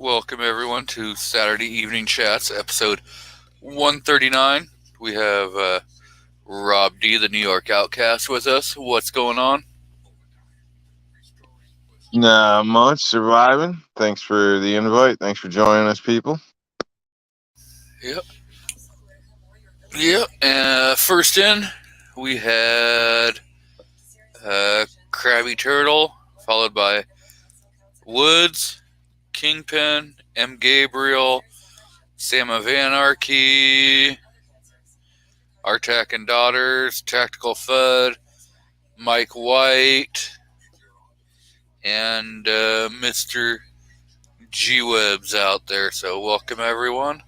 Welcome everyone to Saturday Evening Chats, episode 139. We have Rob D, the New York Outcast, with us. What's going on? Not much. Surviving. Thanks for the invite. Thanks for joining us, people. Yep. Yep. First in, we had Krabby Turtle, followed by Woods, Kingpin, M. Gabriel, Sam of Anarchy, Artak and Daughters, Tactical Fud, Mike White, and Mr. G Web's out there. So, welcome everyone.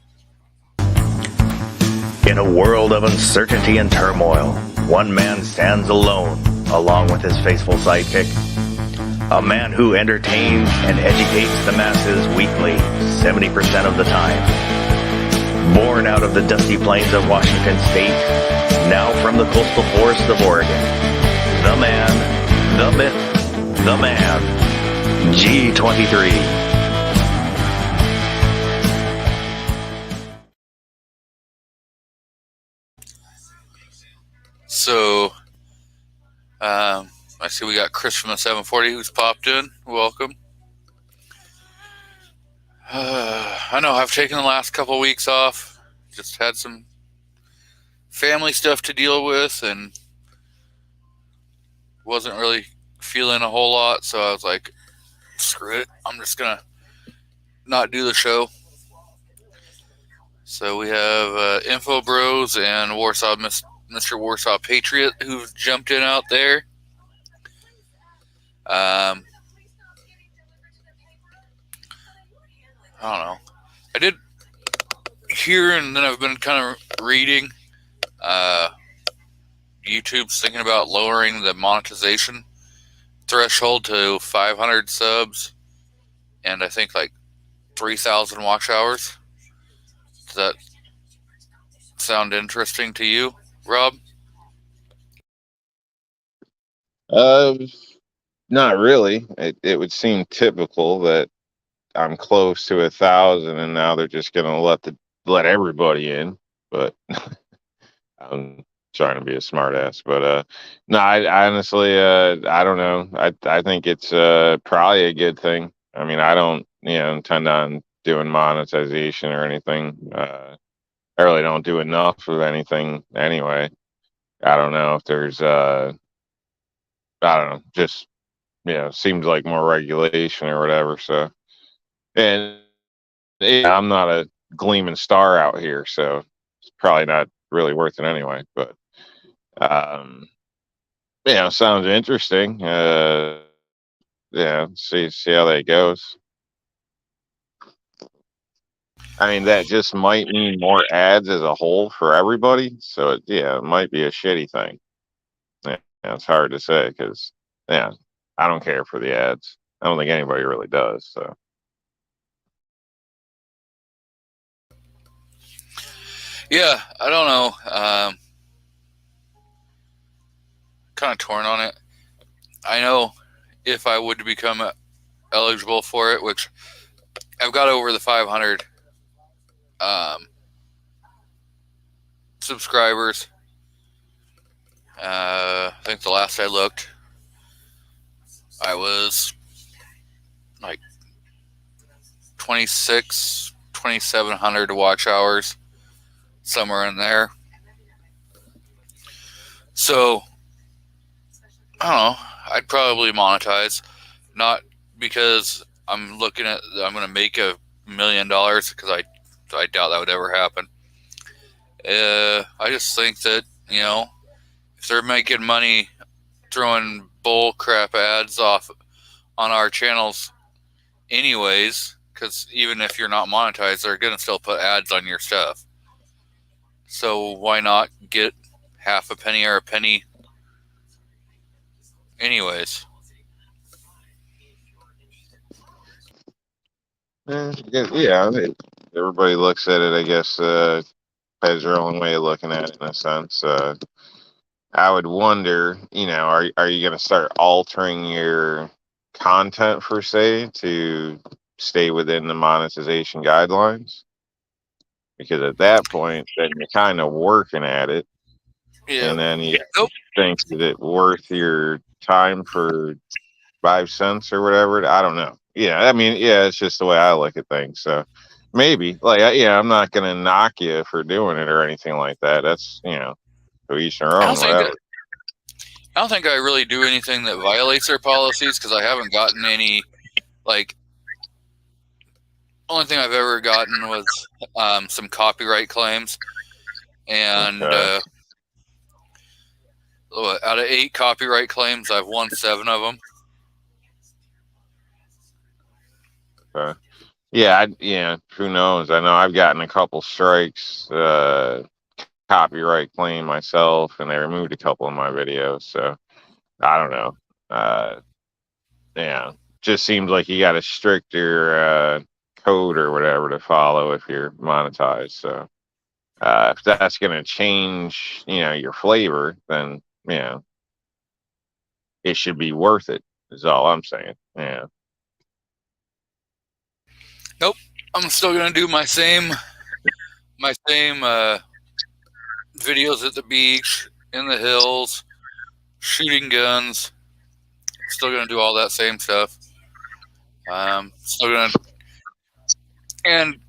In a world of uncertainty and turmoil, one man stands alone, along with his faithful sidekick. A man who entertains and educates the masses weekly, 70% of the time. Born out of the dusty plains of Washington State, now from the coastal forests of Oregon. The man, the myth, the man, G23. So, I see we got Chris from the 740 who's popped in. Welcome. I know I've taken the last couple of weeks off. Just had some family stuff to deal with and wasn't really feeling a whole lot. So I was like, screw it. I'm just going to not do the show. So we have Info Bros and Warsaw Mr. Warsaw Patriot who've jumped in out there. I don't know. I did hear, and then I've been kind of reading. YouTube's thinking about lowering the monetization threshold to 500 subs and I think like 3,000 watch hours. Does that sound interesting to you, Rob? Uh, Not really. It would seem typical that I'm close to 1,000, and now they're just gonna let everybody in. But I'm trying to be a smartass. But no, I honestly I don't know. I think it's probably a good thing. I mean, I don't intend on doing monetization or anything. I really don't do enough of anything anyway. I don't know if there's I don't know, just seems like more regulation or whatever. So, and yeah, I'm not a gleaming star out here, so it's probably not really worth it anyway. But um, sounds interesting. See how that goes. I mean, that just might mean more ads as a whole for everybody. So it might be a shitty thing. It's hard to say because yeah, I don't care for the ads. I don't think anybody really does. So Yeah, I don't know. Kind of torn on it. I know if I would become eligible for it, which I've got over the 500 um, subscribers. I think the last I looked, I was like 2,700 watch hours, somewhere in there. So, I don't know. I'd probably monetize. Not because I'm going to make $1,000,000 because I doubt that would ever happen. I just think that, if they're making money throwing bull crap ads off on our channels anyways, because even if you're not monetized, they're going to still put ads on your stuff. So why not get half a penny or a penny anyways? yeah, everybody looks at it. I guess has their own way of looking at it in a sense. I would wonder, are you going to start altering your content per se to stay within the monetization guidelines. Because at that point, then you're kind of working at it, Yeah. and then you Nope. think, is it worth your time for 5 cents or whatever? I don't know. Yeah, I mean, yeah, it's just the way I look at things. So maybe, like, yeah, I'm not gonna knock you for doing it or anything like that. That's, to each their I own, whatever. I don't think I really do anything that violates their policies because I haven't gotten any, like, only thing I've ever gotten was some copyright claims. And Okay. out of 8 copyright claims, I've won 7 of them. Okay. Yeah, who knows? I know I've gotten a couple strikes, copyright claim myself, and they removed a couple of my videos. So I don't know. Yeah, just seems like you got a stricter code or whatever to follow if you're monetized. So if that's going to change, your flavor, then it should be worth it. Is all I'm saying. Yeah. Nope, I'm still gonna do my same videos at the beach, in the hills, shooting guns. Still gonna do all that same stuff. Still gonna, and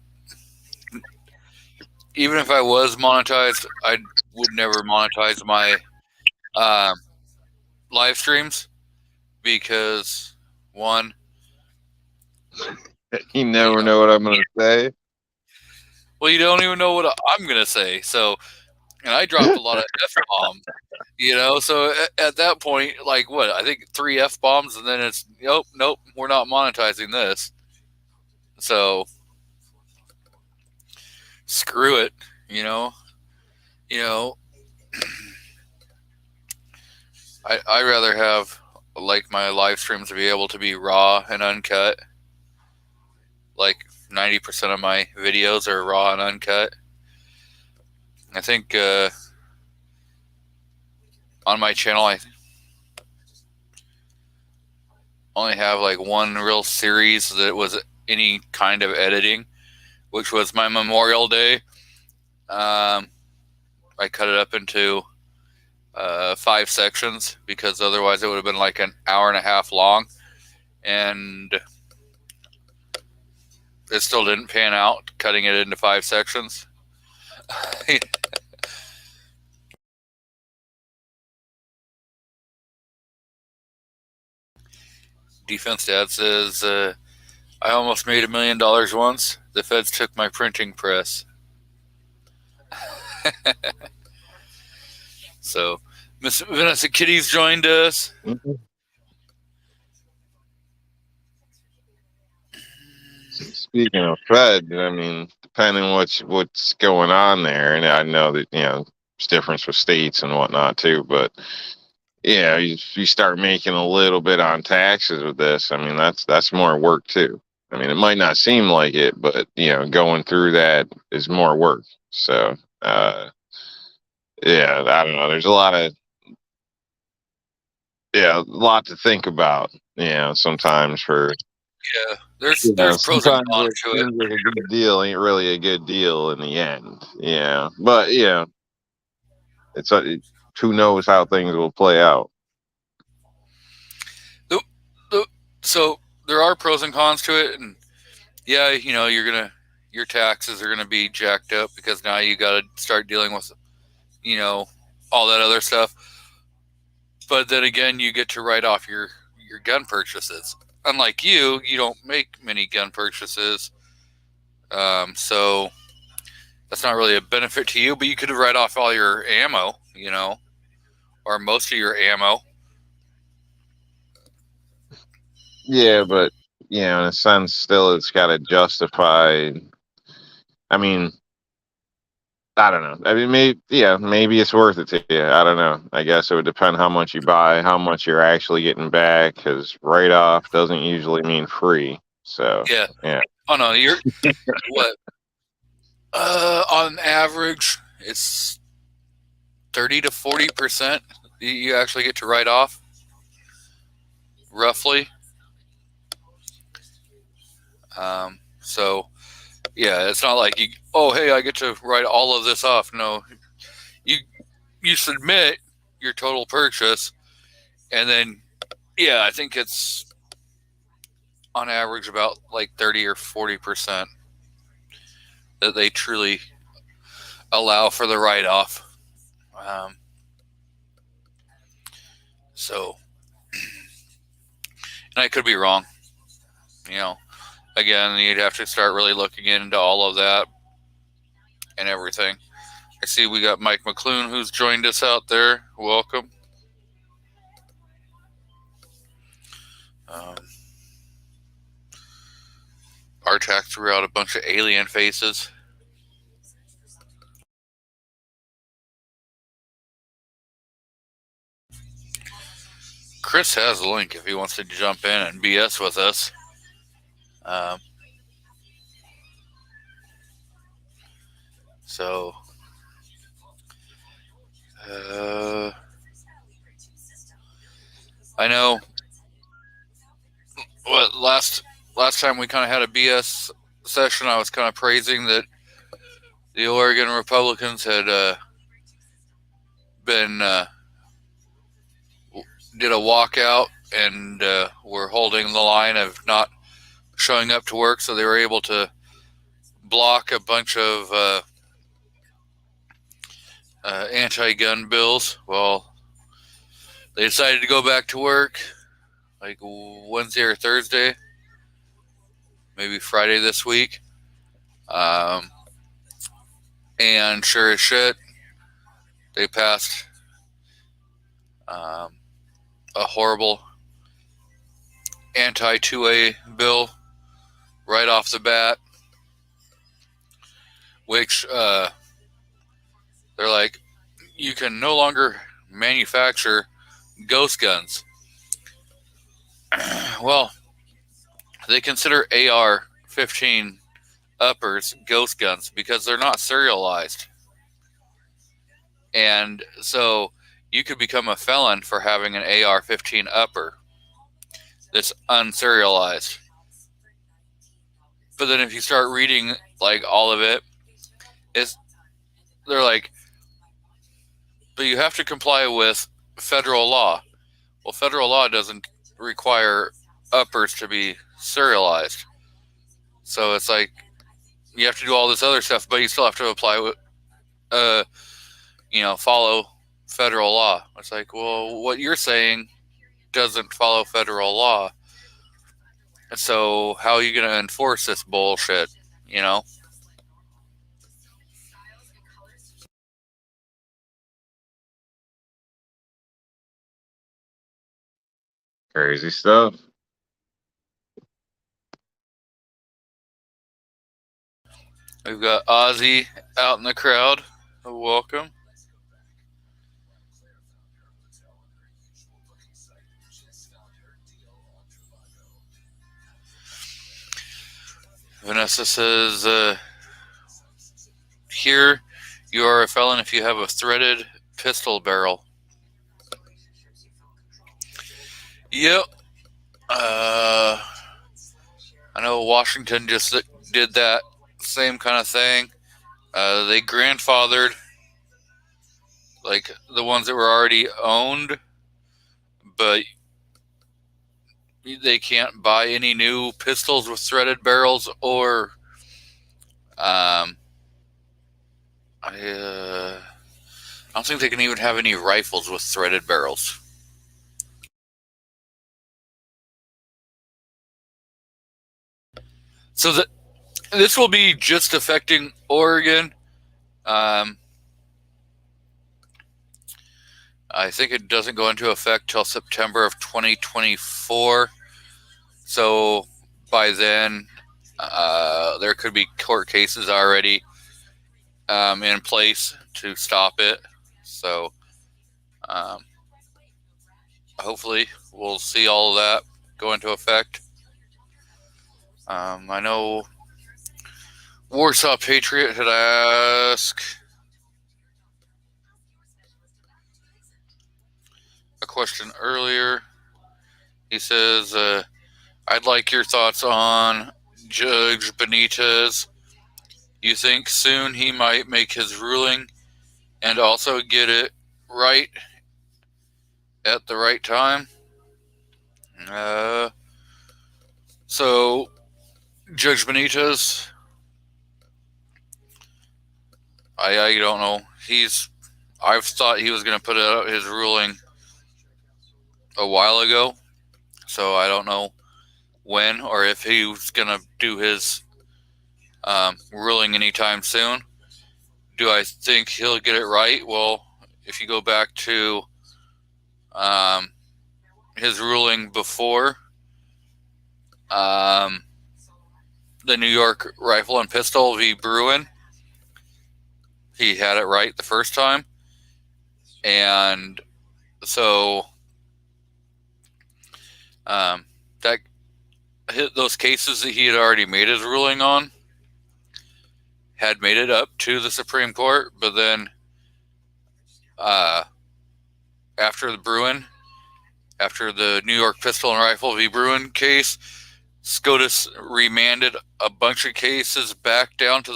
even if I was monetized, I would never monetize my live streams because, one, You never know what I'm going to say. well, you don't even know what I'm gonna say. So, and I dropped a lot of F-bombs, so at that point, like, what, I think 3 F-bombs, and then it's, nope, we're not monetizing this. So, screw it, I rather have, like, my live streams to be able to be raw and uncut. Like 90% of my videos are raw and uncut. I think on my channel I only have like one real series that was any kind of editing, which was my Memorial Day. I cut it up into 5 sections because otherwise it would have been like an hour and a half long, and it still didn't pan out cutting it into 5 sections. Defense Dad says, I almost made $1 million once. The feds took my printing press. So, Miss Vanessa Kitty's joined us. Mm-hmm. Speaking of Fed, I mean, depending on what's going on there, and I know that there's difference with states and whatnot too, but you start making a little bit on taxes with this. I mean, that's more work too. I mean, it might not seem like it, but going through that is more work. So I don't know. There's a lot to think about. Sometimes for. Yeah, there's pros and cons to it. Like a good deal ain't really a good deal in the end. Yeah, but it's who knows how things will play out. So there are pros and cons to it, and your taxes are gonna be jacked up because now you got to start dealing with all that other stuff. But then again, you get to write off your gun purchases. Unlike you don't make many gun purchases, so that's not really a benefit to you. But you could write off all your ammo, or most of your ammo. Yeah, but in a sense, still, it's got to justify. I mean, I don't know. I mean, maybe it's worth it to you. I don't know. I guess it would depend how much you buy, how much you're actually getting back, because write-off doesn't usually mean free. So yeah. Oh no, you're what? On average, it's 30 to 40% you actually get to write off, roughly. So yeah, it's not like hey, I get to write all of this off. No, you submit your total purchase, and then I think it's on average about like 30 or 40% that they truly allow for the write-off. So, and I could be wrong. Again, you'd have to start really looking into all of that and everything. I see we got Mike McClune who's joined us out there. Welcome. Artak threw out a bunch of alien faces. Chris has a link if he wants to jump in and BS with us. I know what last time we kind of had a BS session, I was kind of praising that the Oregon Republicans had did a walkout and were holding the line of not showing up to work, so they were able to block a bunch of anti-gun bills. Well, they decided to go back to work like Wednesday or Thursday, maybe Friday this week. And sure as shit, they passed a horrible anti-2A bill right off the bat, which they're like, you can no longer manufacture ghost guns. Well, they consider AR-15 uppers ghost guns because they're not serialized. And so you could become a felon for having an AR-15 upper that's unserialized. But then if you start reading like all of it, they're like, but you have to comply with federal law. Well, federal law doesn't require uppers to be serialized. So it's like you have to do all this other stuff, but you still have to apply with, follow federal law. It's like, well, what you're saying doesn't follow federal law. And so how are you going to enforce this bullshit, Crazy stuff. We've got Ozzy out in the crowd. Welcome. Vanessa says, here you are a felon if you have a threaded pistol barrel. Yep. I know Washington just did that same kind of thing. They grandfathered like the ones that were already owned, but they can't buy any new pistols with threaded barrels or I don't think they can even have any rifles with threaded barrels. So this will be just affecting Oregon. I think it doesn't go into effect till September of 2024. So by then, there could be court cases already in place to stop it. So hopefully we'll see all of that go into effect. I know Warsaw Patriot had asked a question earlier. He says, I'd like your thoughts on Judge Benitez, you think soon he might make his ruling and also get it right at the right time? So Judge Benitez, I don't know. I've thought he was going to put out his ruling a while ago, so I don't know when or if he was going to do his ruling anytime soon. Do I think he'll get it right? Well, if you go back to his ruling before the New York Rifle and Pistol v. Bruen, he had it right the first time. And so that hit those cases that he had already made his ruling on had made it up to the Supreme Court, but then after the New York Pistol and Rifle v. Bruen case, SCOTUS remanded a bunch of cases back down to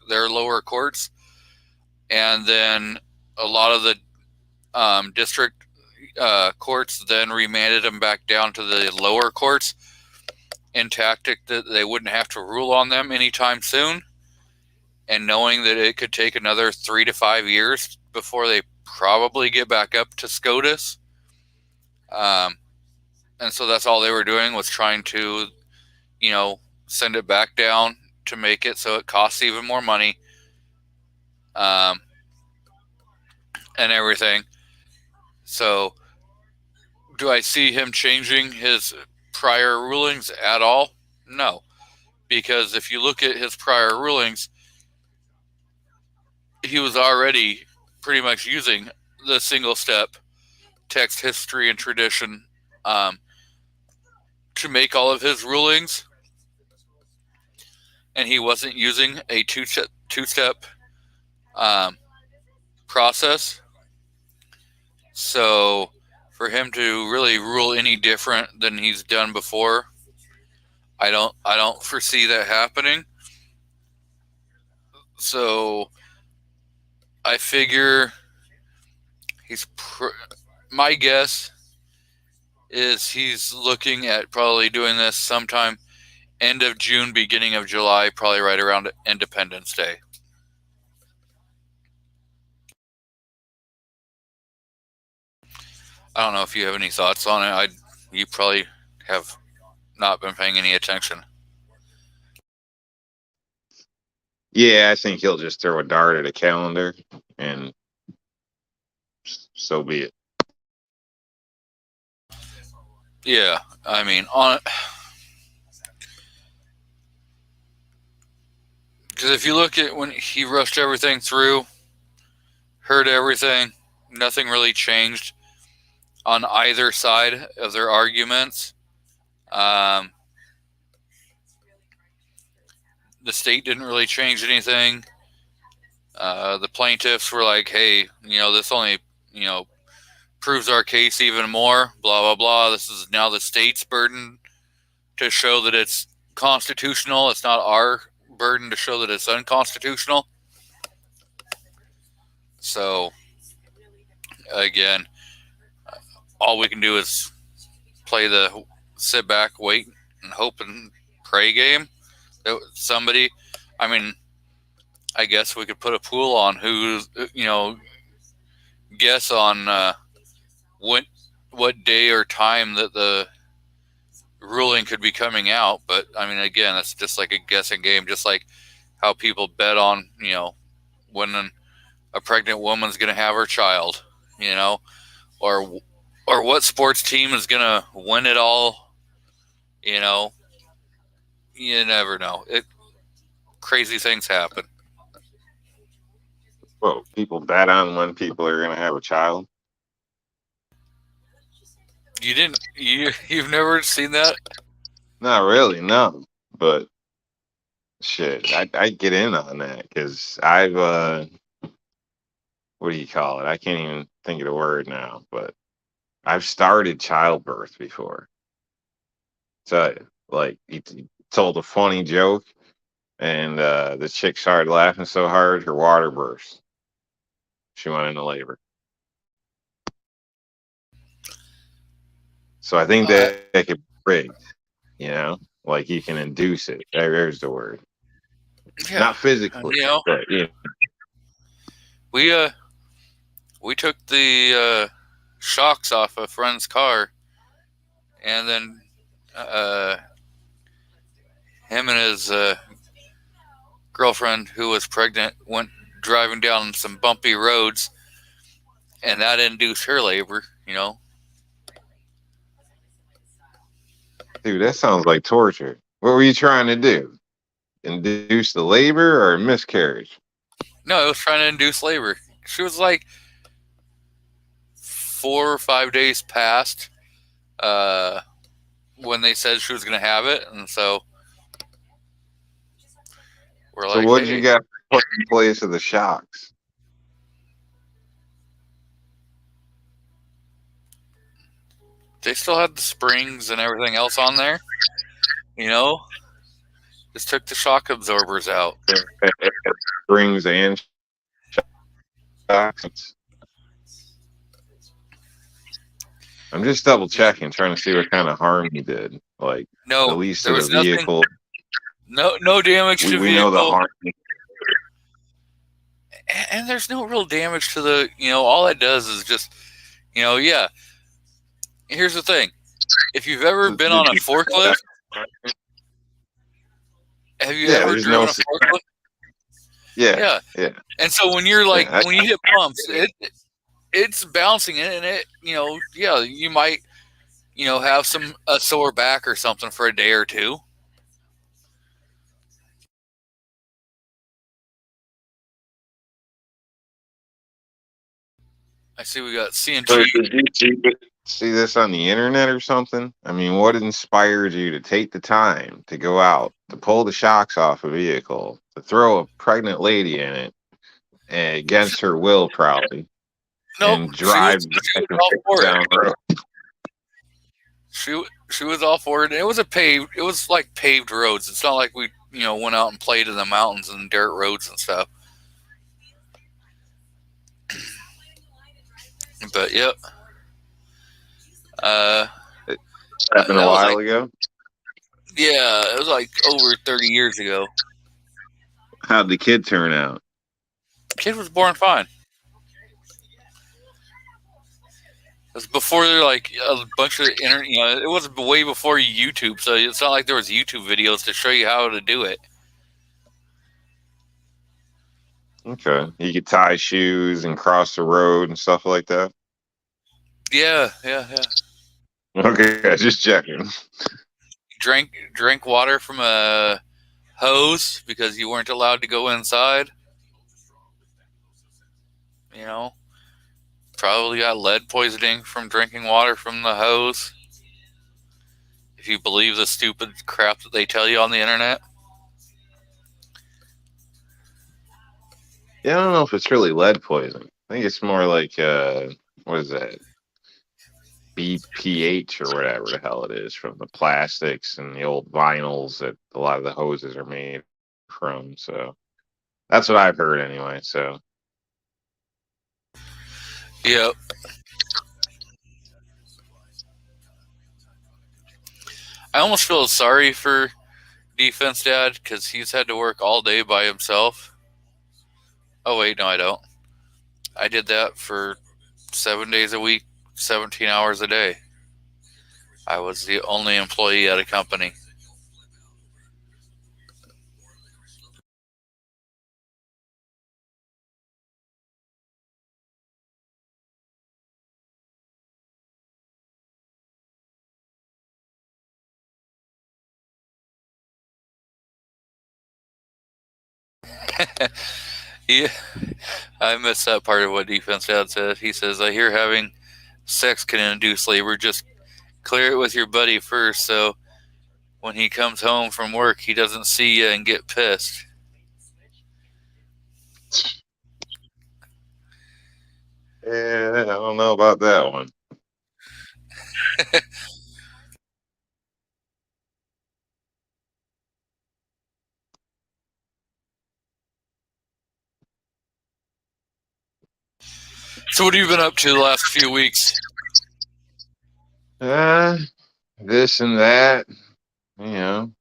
their lower courts, and then a lot of the district courts then remanded them back down to the lower courts in tactic that they wouldn't have to rule on them anytime soon, and knowing that it could take another 3 to 5 years before they probably get back up to SCOTUS. And so that's all they were doing, was trying to, send it back down to make it so it costs even more money, and everything. So do I see him changing his prior rulings at all? No. Because if you look at his prior rulings, he was already pretty much using the single step text, history, and tradition to make all of his rulings. And he wasn't using a two-step process. So for him to really rule any different than he's done before, I don't foresee that happening. So I figure my guess is he's looking at probably doing this sometime end of June, beginning of July, probably right around Independence Day. I don't know if you have any thoughts on it. You probably have not been paying any attention. Yeah, I think he'll just throw a dart at a calendar, and so be it. Yeah, I mean, because if you look at when he rushed everything through, heard everything, nothing really changed on either side of their arguments. The state didn't really change anything. The plaintiffs were like, hey, this only, proves our case even more, blah, blah, blah. This is now the state's burden to show that it's constitutional. It's not our burden to show that it's unconstitutional. So, again, all we can do is play the sit back, wait, and hope and pray game. Somebody, I guess we could put a pool on who's, guess on what day or time that the ruling could be coming out. But, again, that's just like a guessing game, just like how people bet on, when a pregnant woman's going to have her child, or what sports team is going to win it all, You never know. Crazy things happen. Well, people bet on when people are going to have a child. You've never seen that? Not really, no. But shit, I get in on that because I've what do you call it? I can't even think of the word now, but I've started childbirth before. So like told a funny joke, and the chick started laughing so hard her water burst. She went into labor. So I think that could be rigged, like you can induce it. There's the word. Yeah, Not physically, but we took the shocks off a friend's car, and then him and his girlfriend, who was pregnant, went driving down some bumpy roads, and that induced her labor. Dude, that sounds like torture. What were you trying to do? Induce the labor or miscarriage? No, it was trying to induce labor. She was like 4 or 5 days past when they said she was going to have it, and so we're like, so what'd hey, you got put in place of the shocks? they still had the springs and everything else on there. Just took the shock absorbers out. Springs and shocks. I'm just double checking, trying to see what kind of harm you did. Like, No, at least there to was the vehicle. No damage to the We vehicle. know the harm. And there's no real damage to the, all that does is just, yeah. Here's the thing. If you've ever been on a forklift, have you ever driven a forklift? Yeah. And so when you're like, when you hit bumps, it's bouncing it, and it, you might, have a sore back or something for a day or two. I see we got CNG. So did you see this on the internet or something? I mean, what inspired you to take the time to go out, to pull the shocks off a vehicle, to throw a pregnant lady in it, against her will, probably, and drive back and down the road? She was all for it. And it was like paved roads. It's not like we, went out and played in the mountains and dirt roads and stuff. But yep. It happened a while ago? Yeah, it was like over 30 years ago. How'd the kid turn out? Kid was born fine. It was before there like a bunch of internet. It was way before YouTube, so it's not like there was YouTube videos to show you how to do it. Okay, you could tie shoes and cross the road and stuff like that. Yeah. Okay, just checking. Drank water from a hose because you weren't allowed to go inside. Probably got lead poisoning from drinking water from the hose. If you believe the stupid crap that they tell you on the internet. Yeah, I don't know if it's really lead poisoning. I think it's more like what is that? BPH or whatever the hell it is, from the plastics and the old vinyls that a lot of the hoses are made from. So that's what I've heard anyway. So Yep. I almost feel sorry for Defense Dad because he's had to work all day by himself. Oh wait, no, I don't. I did that for 7 days a week, 17 hours a day. I was the only employee at a company. Yeah, I missed that part of what Defense Dad said. He says, I hear having sex can induce labor. Just clear it with your buddy first, so when he comes home from work, he doesn't see you and get pissed. yeah, I don't know about that one. So what have you been up to the last few weeks? This and that, you know,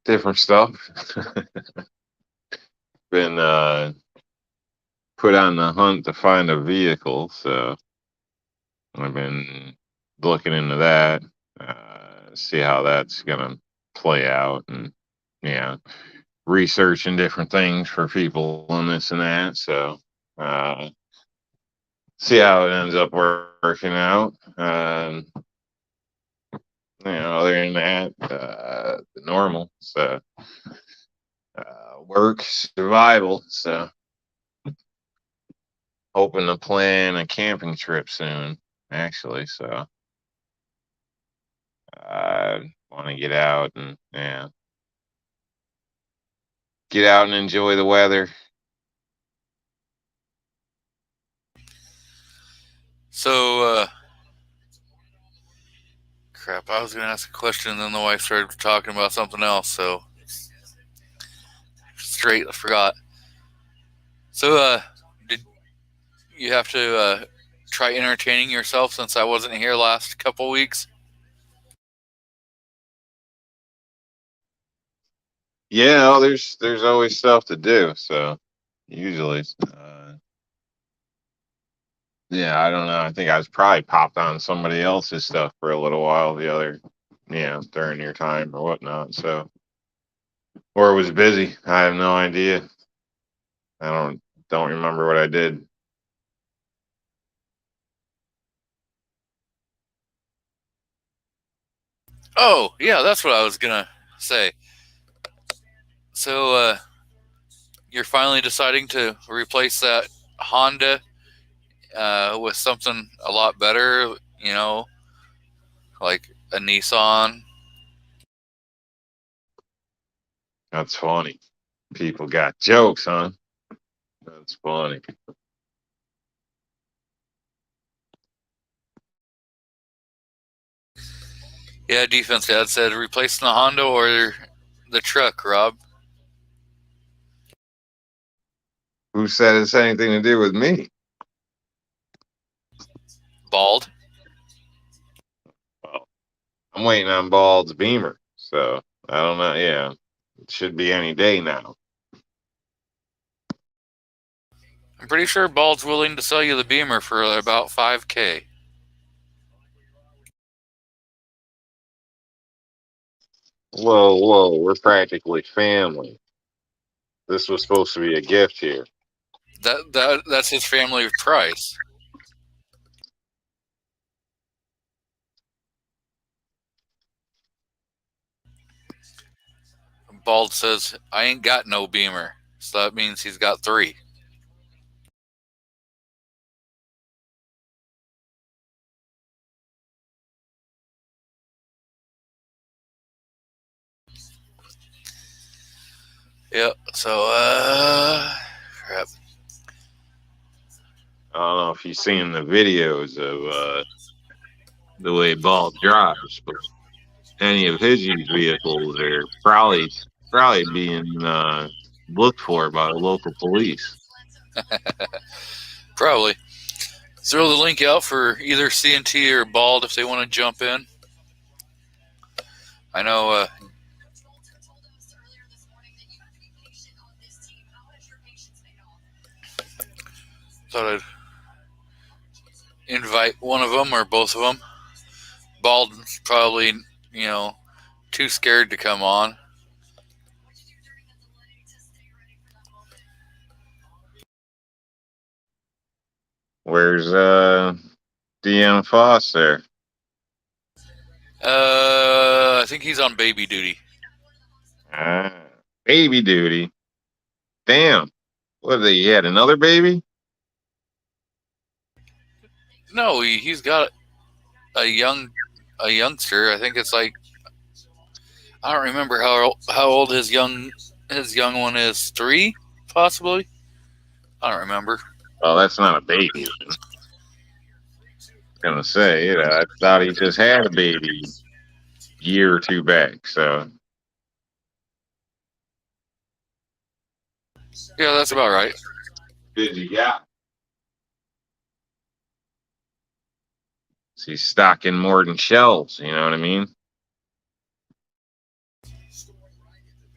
different stuff. Been put on the hunt to find a vehicle, so I've been looking into that, see how that's gonna play out, and yeah, researching different things for people and this and that. So see how it ends up working out. Other than that, the normal. So work, survival. So hoping to plan a camping trip soon, actually. So I want to get out and get out and enjoy the weather. So, crap, I was going to ask a question and then the wife started talking about something else, so straight, I forgot. So, did you have to try entertaining yourself since I wasn't here last couple weeks? Yeah, there's always stuff to do. So usually, yeah, I don't know. I think I was probably popped on somebody else's stuff for a little while during your time or whatnot. So, or it was busy. I have no idea. I don't remember what I did. Oh, yeah, that's what I was going to say. So, you're finally deciding to replace that Honda with something a lot better, like a Nissan. That's funny. People got jokes, huh? That's funny. Yeah, defense dad said replacing the Honda or the truck, Rob. Who said it's anything to do with me? Bald. Well, I'm waiting on Bald's Beamer, so I don't know. Yeah, it should be any day now. I'm pretty sure Bald's willing to sell you the Beamer for about $5,000. Whoa, we're practically family. This was supposed to be a gift here. That's his family price. Bald says, I ain't got no Beamer. So that means he's got 3. Yep. So, crap. I don't know if you've seen the videos of the way Bald drives, but any of his used vehicles are probably being looked for by the local police. Probably. Throw the link out for either CNT or Bald if they want to jump in. I know thought I'd invite one of them or both of them. Bald's probably, too scared to come on. Where's DM Foss there? I think he's on baby duty. Baby duty. Damn. What, he had another baby? No, he's got a youngster. I think it's like, I don't remember how old his young one is. 3, possibly. I don't remember. Well, that's not a baby. I was gonna say, I thought he just had a baby a year or 2 back. So Yeah, that's about right. Busy guy. So he's stocking more than shelves. You know what I mean?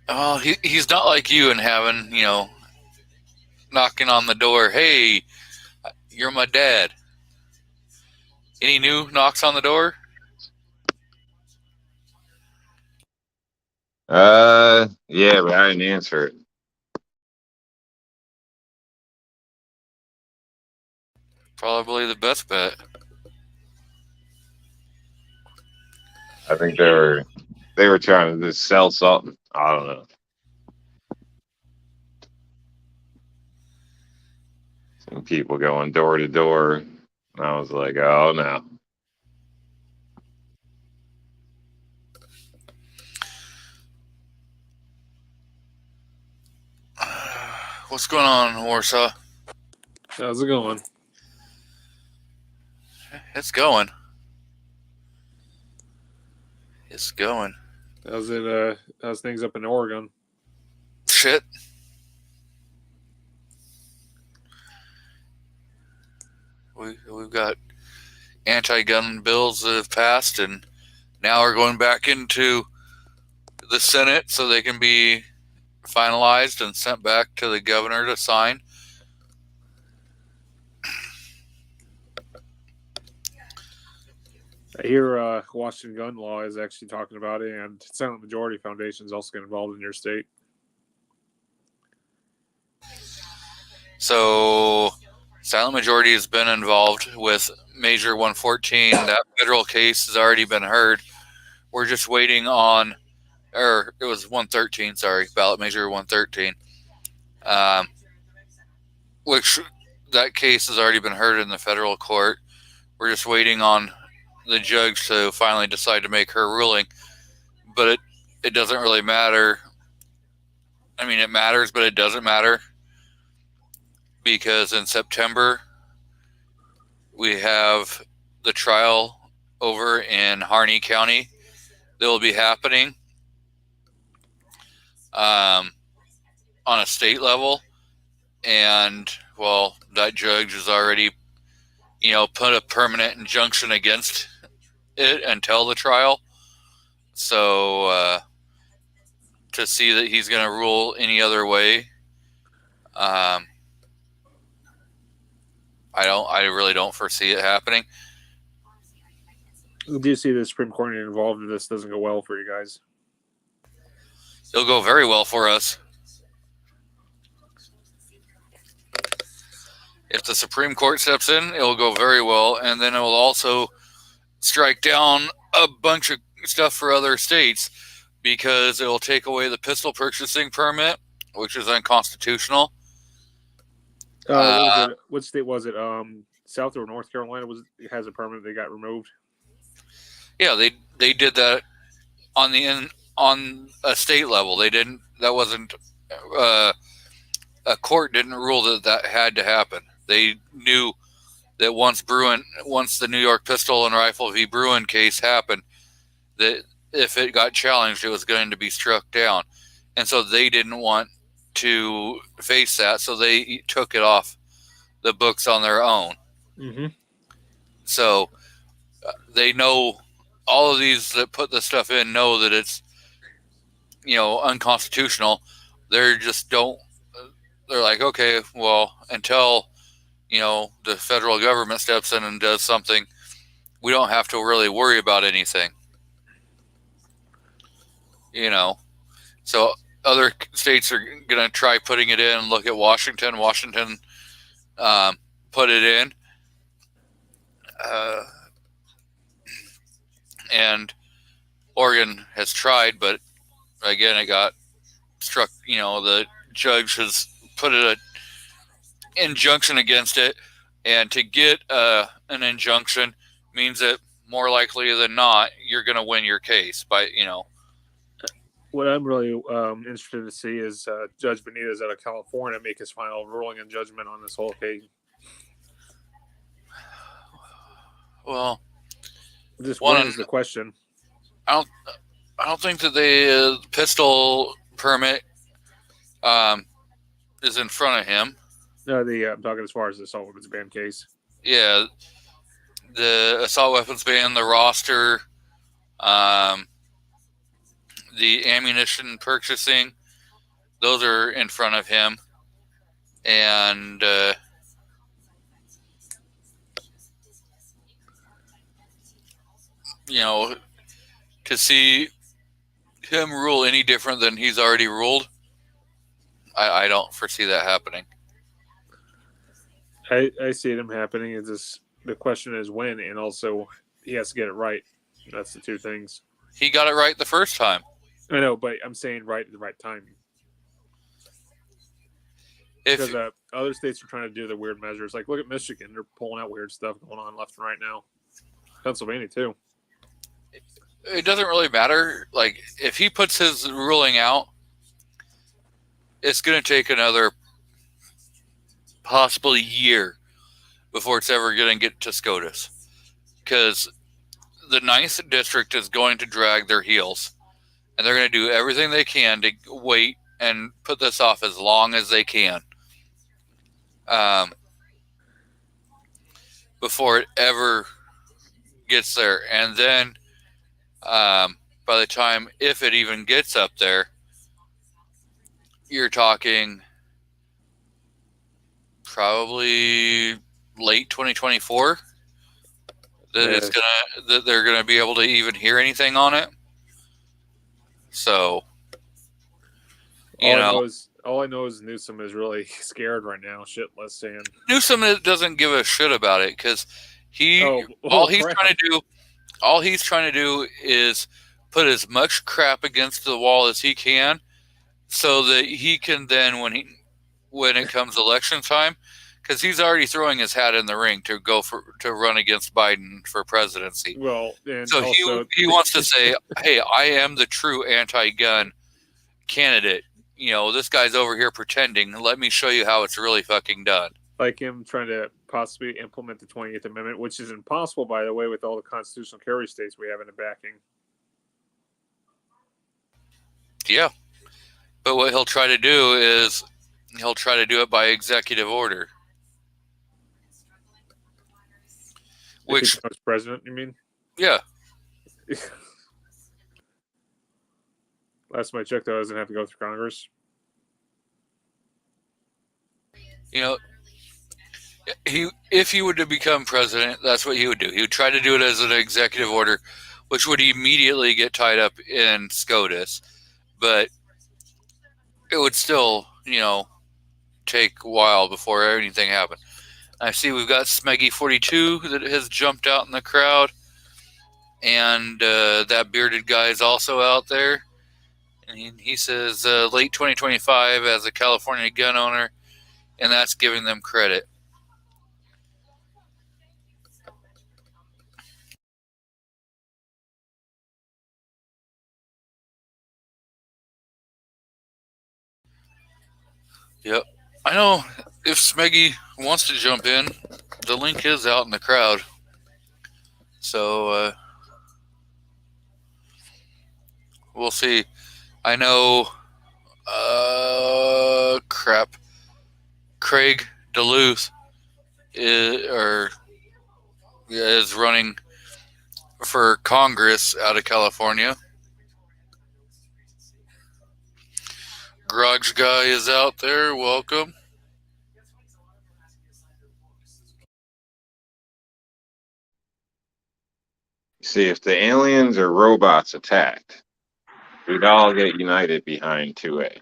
Oh, he's not like you and having, knocking on the door. Hey, you're my dad. Any new knocks on the door? Yeah, but I didn't answer it. Probably the best bet. I think they were trying to just sell something. I don't know. Some people going door to door. And I was like, oh no. What's going on, Warsaw? How's it going? It's going. It's going. How's things up in Oregon? Shit. We've got anti-gun bills that have passed, and now are going back into the Senate so they can be finalized and sent back to the governor to sign. I hear Washington Gun Law is actually talking about it, and Silent Majority Foundation is also getting involved in your state. So, Silent Majority has been involved with Major 114. That federal case has already been heard. We're just waiting on, or it was 113, sorry, ballot measure 113. Which that case has already been heard in the federal court. We're just waiting on the judge to finally decide to make her ruling. But it doesn't really matter. I mean, it matters, but it doesn't matter. Because in September, we have the trial over in Harney County that will be happening on a state level. And, well, that judge has already, put a permanent injunction against it until the trial. So, to see that he's going to rule any other way, I really don't foresee it happening. Do you see the Supreme Court getting involved if this doesn't go well for you guys? It'll go very well for us. If the Supreme Court steps in, it'll go very well, and then it will also strike down a bunch of stuff for other states because it will take away the pistol purchasing permit, which is unconstitutional. What state was it? South or North Carolina has a permit that got removed. Yeah, they did that on a state level. They didn't. That wasn't a court didn't rule that had to happen. They knew that once the New York Pistol and Rifle v. Bruin case happened, that if it got challenged, it was going to be struck down, and so they didn't want to face that, so they took it off the books on their own. Mm-hmm. So they know, all of these that put this stuff in know that it's unconstitutional. They're like, okay, well, until the federal government steps in and does something, we don't have to really worry about anything. So other states are going to try putting it in. Look at Washington. Washington put it in. And Oregon has tried, but again, it got struck. The judge has put an injunction against it. And to get an injunction means that more likely than not, you're going to win your case by. What I'm really interested to see is Judge Benitez out of California make his final ruling and judgment on this whole case. Well, this one is the question. I don't think that the pistol permit is in front of him. No, I'm talking as far as the assault weapons ban case. Yeah, the assault weapons ban, the roster, the ammunition purchasing, those are in front of him. And you know, to see him rule any different than he's already ruled, I don't foresee that happening. I see them happening. It's just the question is when, and also he has to get it right. That's the two things. He got it right the first time. I know, but I'm saying right at the right time. If Because other states are trying to do the weird measures. Like, look at Michigan. They're pulling out weird stuff going on left and right now. Pennsylvania, too. it doesn't really matter, like if he puts his ruling out, it's going to take another possibly year before it's ever going to get to SCOTUS, because the 9th district is going to drag their heels, and they're going to do everything they can to wait and put this off as long as they can, before it ever gets there. And then by the time, if it even gets up there, you're talking probably late 2024 that they're gonna be able to even hear anything on it. So all I know is Newsom is really scared right now, shitless, and Newsom doesn't give a shit about it, because all he's trying to do is put as much crap against the wall as he can, so that he can then, when it comes election time, because he's already throwing his hat in the ring to run against Biden for presidency. Well, and so also, he wants to say, "Hey, I am the true anti-gun candidate. You know, this guy's over here pretending. Let me show you how it's really fucking done." like him trying to possibly implement the 28th Amendment, which is impossible, by the way, with all the constitutional carry states we have in the backing. Yeah. But what he'll try to do is he'll try to do it by executive order. If he becomes president, you mean? Yeah. Last time I checked, though, doesn't have to go through Congress. You know, if he were to become president, that's what he would do. He would try to do it as an executive order, which would immediately get tied up in SCOTUS. But it would still, take a while before anything happened. I see we've got Smeggy42 that has jumped out in the crowd. And that bearded guy is also out there. And he says late 2025 as a California gun owner, and that's giving them credit. Yep. I know if Smeggy wants to jump in, the link is out in the crowd. So we'll see. I know Craig Duluth is running for Congress out of California. Garage Guy is out there. Welcome. See, if the aliens or robots attacked, we'd all get united behind 2A.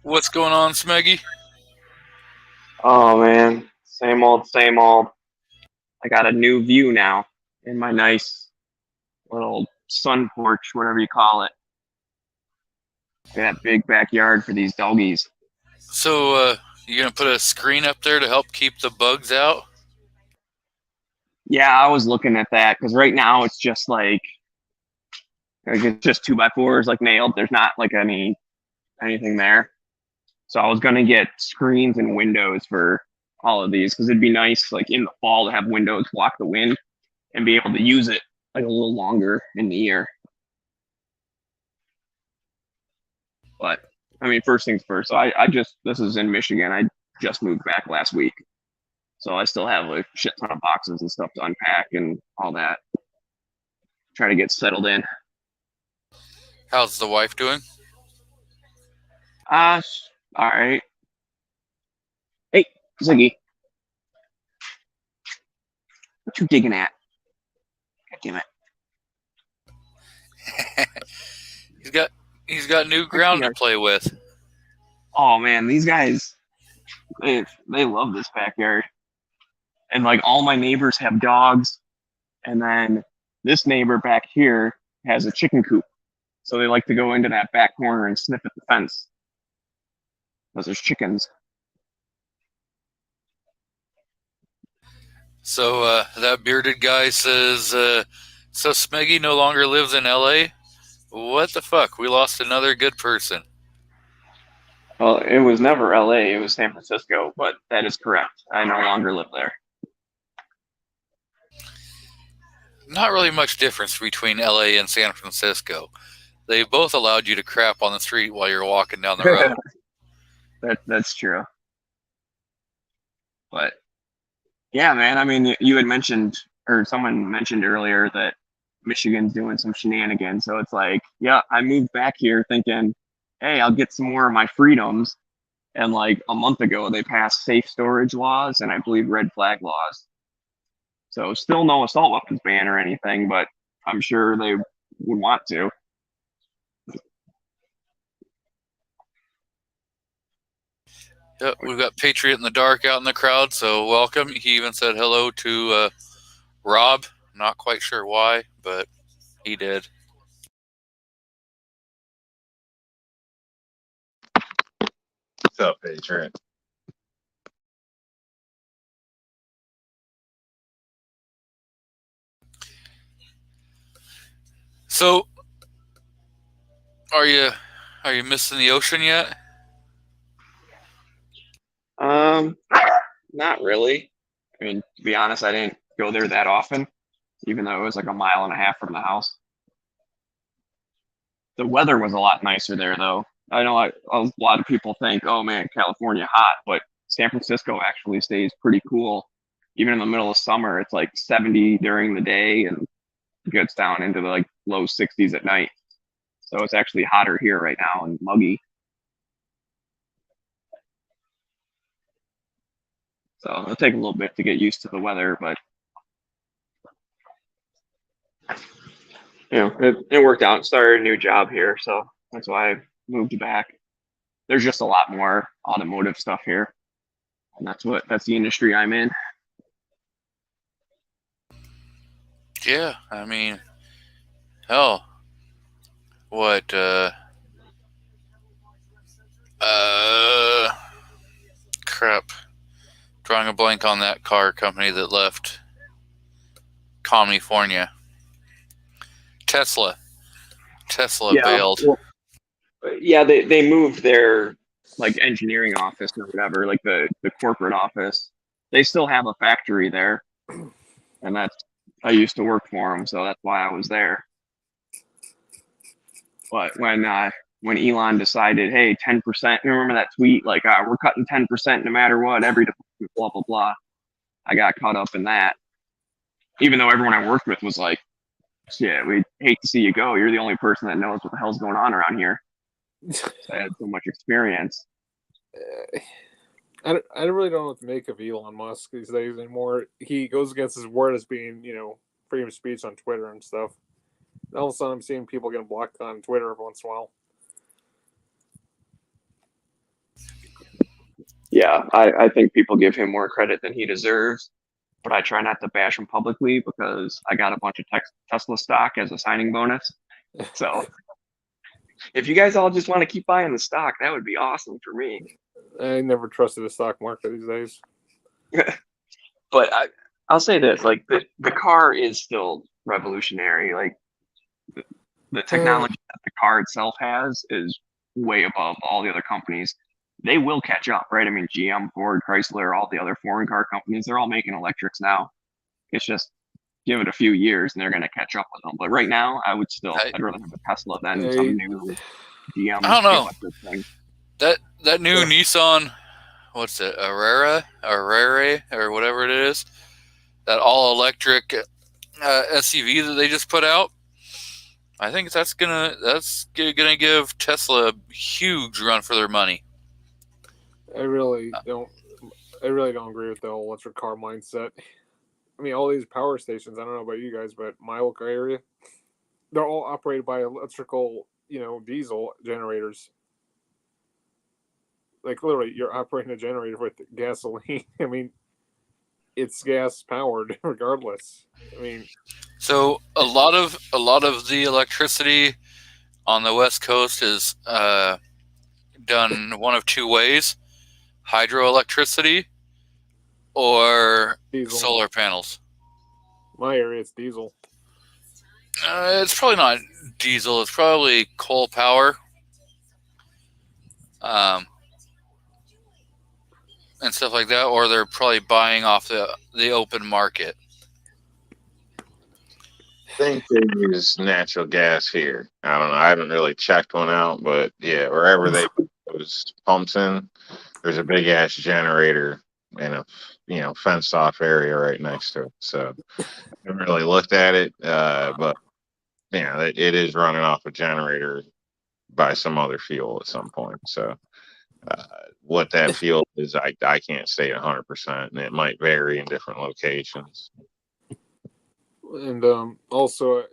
What's going on, Smeggy? Oh man, same old, same old. I got a new view now in my nice little sun porch, whatever you call it. Got that big backyard for these doggies. So, you gonna put a screen up there to help keep the bugs out? Yeah, I was looking at that because right now it's just like it's just 2x4s like nailed. There's not like anything there. So I was gonna get screens and windows for all of these because it'd be nice like in the fall to have windows block the wind and be able to use it like a little longer in the year. But I mean, first things first. So I just, this is in Michigan. I just moved back last week. So I still have a shit ton of boxes and stuff to unpack and all that. Try to get settled in. How's the wife doing? All right. Hey, Ziggy. What you digging at? God damn it. He's got new ground to play with. Oh man, these guys, they love this backyard. And like all my neighbors have dogs, and then this neighbor back here has a chicken coop. So they like to go into that back corner and sniff at the fence. Because there's chickens. So that bearded guy says, so Smeggy no longer lives in LA? What the fuck? We lost another good person. Well, it was never LA, it was San Francisco, but that is correct. I no longer live there. Not really much difference between LA and San Francisco. They both allowed you to crap on the street while you're walking down the road. That's true. But yeah, man, I mean, you had mentioned, or someone mentioned earlier that Michigan's doing some shenanigans. So it's like, yeah, I moved back here thinking, hey, I'll get some more of my freedoms. And like a month ago, they passed safe storage laws and I believe red flag laws. So still no assault weapons ban or anything, but I'm sure they would want to. Yep, we've got Patriot in the Dark out in the crowd, so welcome. He even said hello to Rob. Not quite sure why, but he did. What's up, Patriot? So, are you missing the ocean yet? Not really. I mean, to be honest, I didn't go there that often, even though it was like a mile and a half from the house. The weather was a lot nicer there, though. I know a lot of people think, oh man, California hot, but San Francisco actually stays pretty cool. Even in the middle of summer, it's like 70 during the day and gets down into the like low 60s at night. So it's actually hotter here right now and muggy. So it'll take a little bit to get used to the weather, but you know, it worked out. Started a new job here, so that's why I moved back. There's just a lot more automotive stuff here, and that's the industry I'm in. Yeah, I mean, hell, what, crap. Drawing a blank on that car company that left California. Tesla bailed. Well, yeah, they moved their like engineering office or whatever, like the corporate office. They still have a factory there, and I used to work for them, so that's why I was there. But when Elon decided, hey, 10%, remember that tweet, like we're cutting 10% no matter what, every department, blah blah blah. I got caught up in that, even though everyone I worked with was like, shit, we hate to see you go. You're the only person that knows what the hell's going on around here. I had so much experience. I really don't know what to make of Elon Musk these days anymore. He goes against his word as being, freedom of speech on Twitter and stuff. All of a sudden, I'm seeing people getting blocked on Twitter every once in a while. Yeah, I think people give him more credit than he deserves, but I try not to bash him publicly because I got a bunch of Tesla stock as a signing bonus. So if you guys all just want to keep buying the stock, that would be awesome for me. I never trusted the stock market these days. But I'll say this, like the car is still revolutionary. Like the technology that the car itself has is way above all the other companies. They will catch up, right? I mean, GM, Ford, Chrysler, all the other foreign car companies, they're all making electrics now. It's just give it a few years and they're going to catch up with them. But right now, I'd rather have a Tesla than some new GM I don't know. thing. That new Nissan, what's it, Arrera, or whatever it is, that all electric SUV that they just put out. I think that's gonna give Tesla a huge run for their money. I really don't agree with the whole electric car mindset. I mean, all these power stations, I don't know about you guys, but my local area, they're all operated by electrical, diesel generators. Like, literally, you're operating a generator with gasoline. I mean, it's gas powered regardless. I mean, so a lot of the electricity on the West Coast is done one of two ways: hydroelectricity or diesel. solar panels. My area, it's diesel. It's probably not diesel. It's probably coal power. And stuff like that, or they're probably buying off the open market. I think they use natural gas here. I don't know. I haven't really checked one out, but yeah, wherever they put those pumps in, there's a big ass generator in a fenced off area right next to it. So I haven't really looked at it, but yeah, it is running off a generator by some other fuel at some point. So what that fuel is, I can't say 100%, and it might vary in different locations. And also,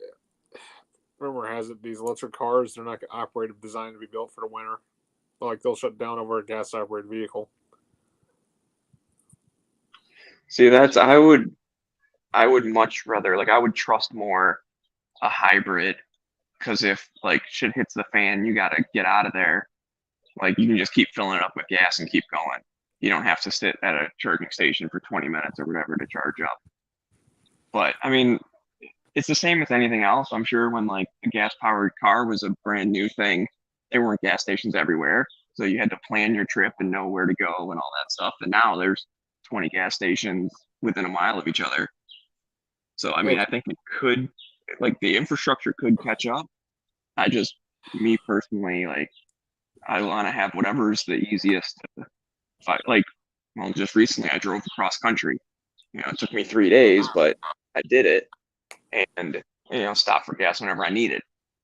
rumor has it these electric cars, they're not operated designed to be built for the winter. Like, they'll shut down over a gas operated vehicle. See, I would much rather, like, I would trust more a hybrid, because if like shit hits the fan, you gotta get out of there. Like, you can just keep filling it up with gas and keep going. You don't have to sit at a charging station for 20 minutes or whatever to charge up. But I mean, it's the same with anything else. I'm sure when like a gas powered car was a brand new thing, there weren't gas stations everywhere. So you had to plan your trip and know where to go and all that stuff. And now there's 20 gas stations within a mile of each other. So I mean, I think it could, like, the infrastructure could catch up. Me personally, like, I want to have whatever's the easiest. Just recently I drove across country. It took me 3 days, but I did it, and stop for gas whenever I needed.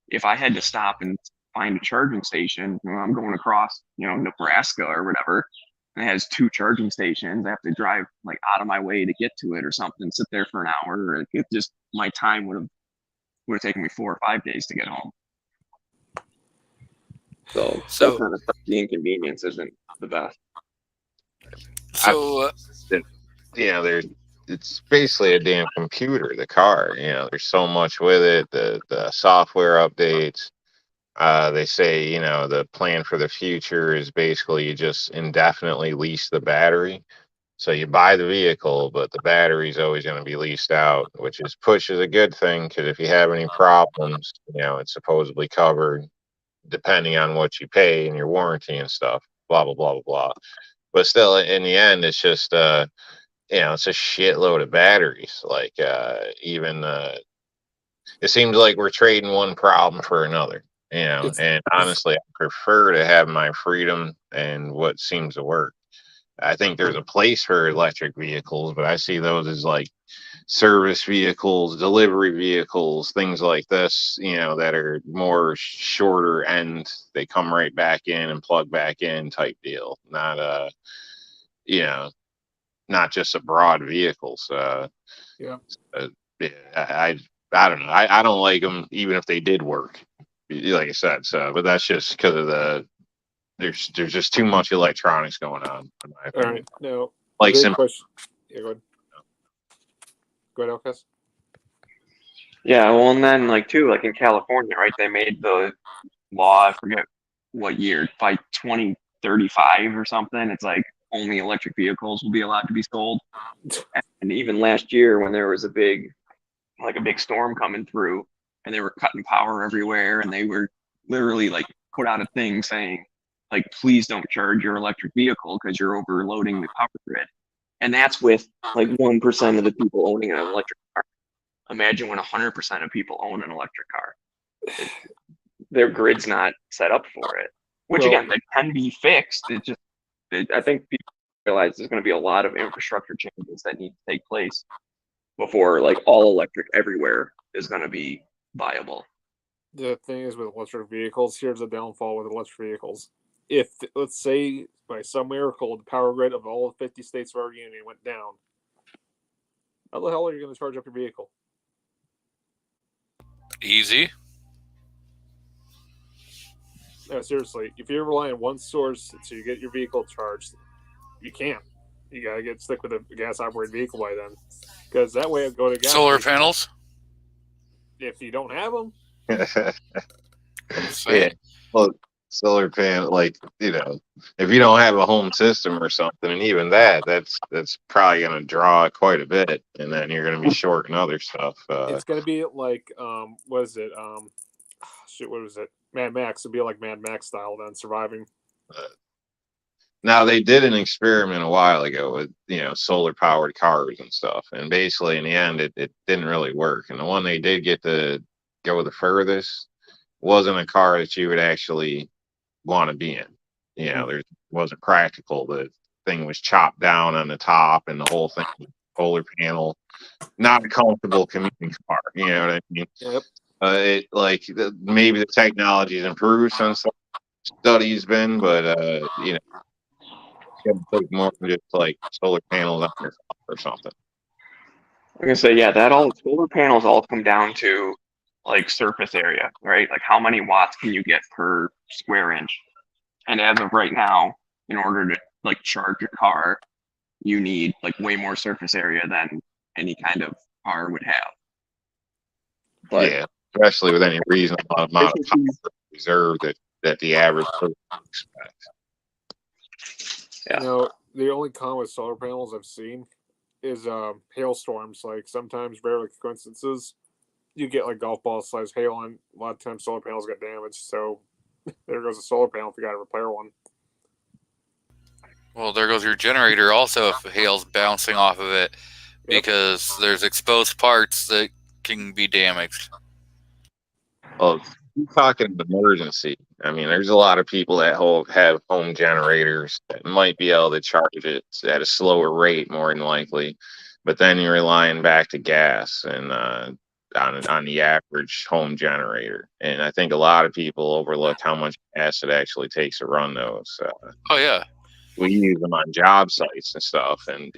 If I had to stop and find a charging station, I'm going across, Nebraska or whatever, and it has 2 charging stations. I have to drive like out of my way to get to it or something, sit there for an hour. Or it just, my time would have taken me 4 or 5 days to get home. So that kind of stuff, the inconvenience isn't the best. So it's basically a damn computer, the car. There's so much with it. The software updates. They say, the plan for the future is basically you just indefinitely lease the battery. So you buy the vehicle, but the battery's always going to be leased out, which is a good thing, because if you have any problems, it's supposedly covered depending on what you pay and your warranty and stuff, blah, blah, blah, blah, blah. But still, in the end, it's just, it's a shitload of batteries. Like, it seems like we're trading one problem for another, and honestly, I prefer to have my freedom and what seems to work. I think there's a place for electric vehicles, but I see those as like service vehicles, delivery vehicles, things like this, that are more shorter end. They come right back in and plug back in type deal. Not not just a broad vehicles. Yeah. I don't know. I don't like them even if they did work, like I said. So, but that's just because of there's just too much electronics going on. In my opinion. All right. No. Like big question. Yeah, go ahead. Go ahead, Elkas. Yeah, well, and then like in California, right? They made the law, I forget what year, by 2035 or something. It's like only electric vehicles will be allowed to be sold. And even last year, when there was a big storm coming through, and they were cutting power everywhere, and they were literally like put out a thing saying, like, please don't charge your electric vehicle because you're overloading the power grid. And that's with like 1% of the people owning an electric car. Imagine when 100% of people own an electric car. Their grid's not set up for it. which Well- again, that can be fixed. I think people realize there's going to be a lot of infrastructure changes that need to take place before like all electric everywhere is going to be viable. The thing is with electric vehicles, here's the downfall with electric vehicles. If, let's say, by some miracle, the power grid of all 50 states of our union went down, how the hell are you going to charge up your vehicle? Easy. No, seriously, if you're relying on one source so you get your vehicle charged, you can't. You gotta get stick with a gas operated vehicle by then, because that way I'd go to gas Solar station. panels. If you don't have them, Yeah. Well, solar panel, like, if you don't have a home system or something, and even that's probably going to draw quite a bit, and then you're going to be short and other stuff. it's gonna be like what is it? Shit, what was it? Mad Max. It'd be like Mad Max style then, surviving. Now they did an experiment a while ago with solar powered cars and stuff, and basically in the end it didn't really work. And the one they did get to go the furthest wasn't a car that you would actually want to be in. There wasn't practical. The thing was chopped down on the top, and the whole thing was solar panel. Not a comfortable commuting car. You know what I mean? Yep. Maybe the technology has improved since the study's been, but you can put more than just like solar panels on your car or something. I'm gonna say, yeah, that all solar panels all come down to like surface area, right? Like how many watts can you get per square inch? And as of right now, in order to like charge your car, you need like way more surface area than any kind of car would have. But Yeah, especially with any reasonable amount of power reserve that the average person expects. Yeah. The only con with solar panels I've seen is hailstorms. Like sometimes, rare coincidences, you get like golf ball size hail, and a lot of times solar panels get damaged. So there goes a solar panel if you got to repair one. Well, there goes your generator also if hail's bouncing off of it, because there's exposed parts that can be damaged. Well, you're talking emergency. I mean, there's a lot of people that have home generators that might be able to charge it at a slower rate, more than likely. But then you're relying back to gas and on the average home generator. And I think a lot of people overlook how much gas it actually takes to run those. Oh yeah. We use them on job sites and stuff, and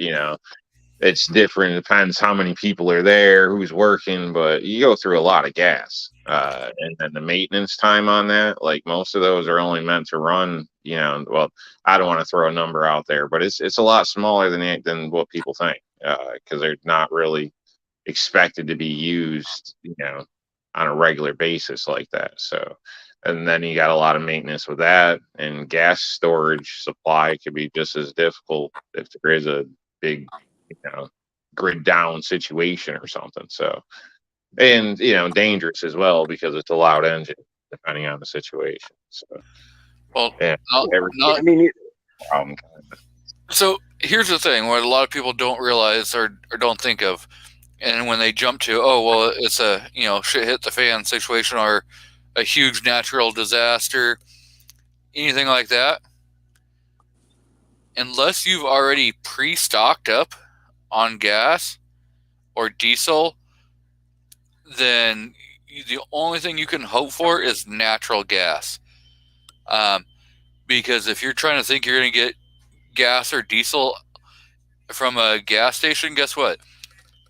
it's different. It depends how many people are there, who's working, but you go through a lot of gas. And then the maintenance time on that, like most of those are only meant to run, well, I don't want to throw a number out there, but it's a lot smaller than what people think, because they're not really expected to be used, on a regular basis like that. So, and then you got a lot of maintenance with that, and gas storage supply could be just as difficult if there is a big grid down situation or something. So, and dangerous as well because it's a loud engine depending on the situation. So, well, yeah, I mean, problem. So here's the thing: what a lot of people don't realize or don't think of, and when they jump to, oh well, it's a shit hit the fan situation or a huge natural disaster, anything like that. Unless you've already pre-stocked up on gas or diesel, then the only thing you can hope for is natural gas. Because if you're trying to think you're going to get gas or diesel from a gas station, guess what?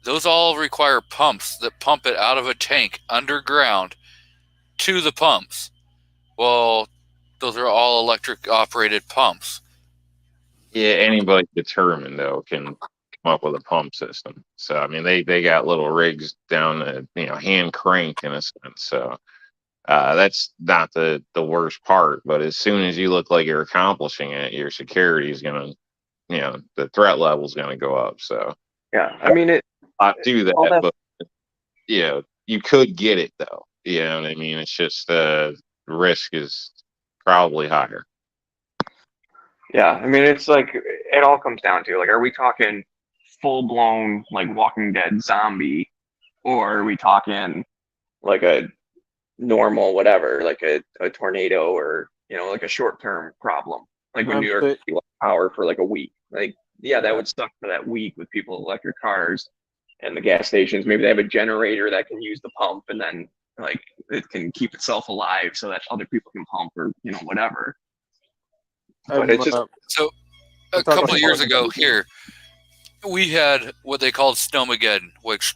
Those all require pumps that pump it out of a tank underground to the pumps. Well, those are all electric operated pumps. Yeah, anybody determined though can come up with a pump system. So I mean, they got little rigs down, hand cranked in a sense. So that's not the worst part. But as soon as you look like you're accomplishing it, your security is gonna, the threat level is gonna go up. So yeah, I mean I do that, but you could get it though. You know what I mean? It's just the risk is probably higher. Yeah, I mean, it's like it all comes down to like, are we talking full blown like Walking Dead zombie, or are we talking like a normal whatever, like a tornado or like a short term problem, like when Um, New York but- City lost power for like a week. Like, yeah, that Yeah. would suck for that week with people with electric cars and the gas stations. Maybe they have a generator that can use the pump, and then like it can keep itself alive so that other people can pump, or whatever. But it's just So I'm a talking couple of years about- ago here, we had what they called Snowmageddon, which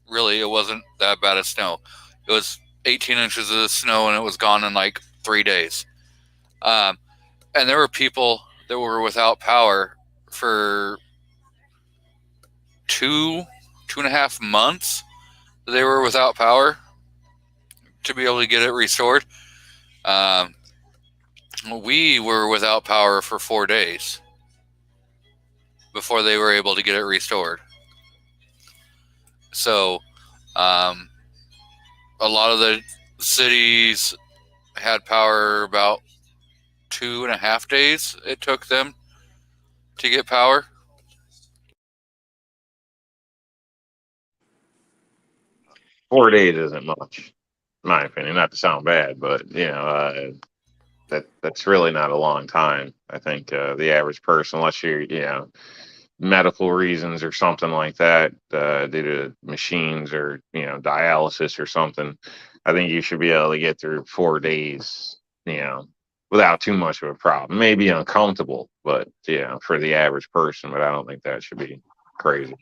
really it wasn't that bad of snow. It was 18 inches of snow and it was gone in like 3 days. And there were people that were without power for 2.5 months. They were without power to be able to get it restored. We were without power for 4 days before they were able to get it restored. So, a lot of the cities had power about 2.5 days it took them to get power. Four days isn't much, in my opinion. Not to sound bad, but that's really not a long time. I think the average person, unless you're medical reasons or something like that, due to machines or dialysis or something, I think you should be able to get through 4 days, without too much of a problem. Maybe uncomfortable, but for the average person. But I don't think that should be crazy.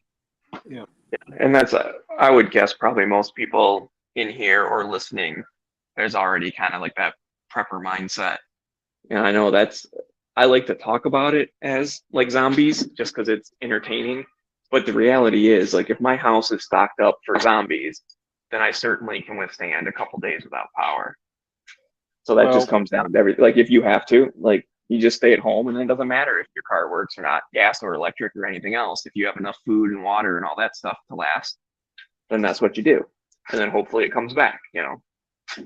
And that's I would guess probably most people in here or listening, there's already kind of like that prepper mindset. And I know I like to talk about it as like zombies just because it's entertaining. But the reality is, like, if my house is stocked up for zombies, then I certainly can withstand a couple days without power. So that just comes down to everything. Like, if you have to, like, you just stay at home, and then it doesn't matter if your car works or not, gas or electric or anything else. If you have enough food and water and all that stuff to last, then that's what you do. And then hopefully it comes back,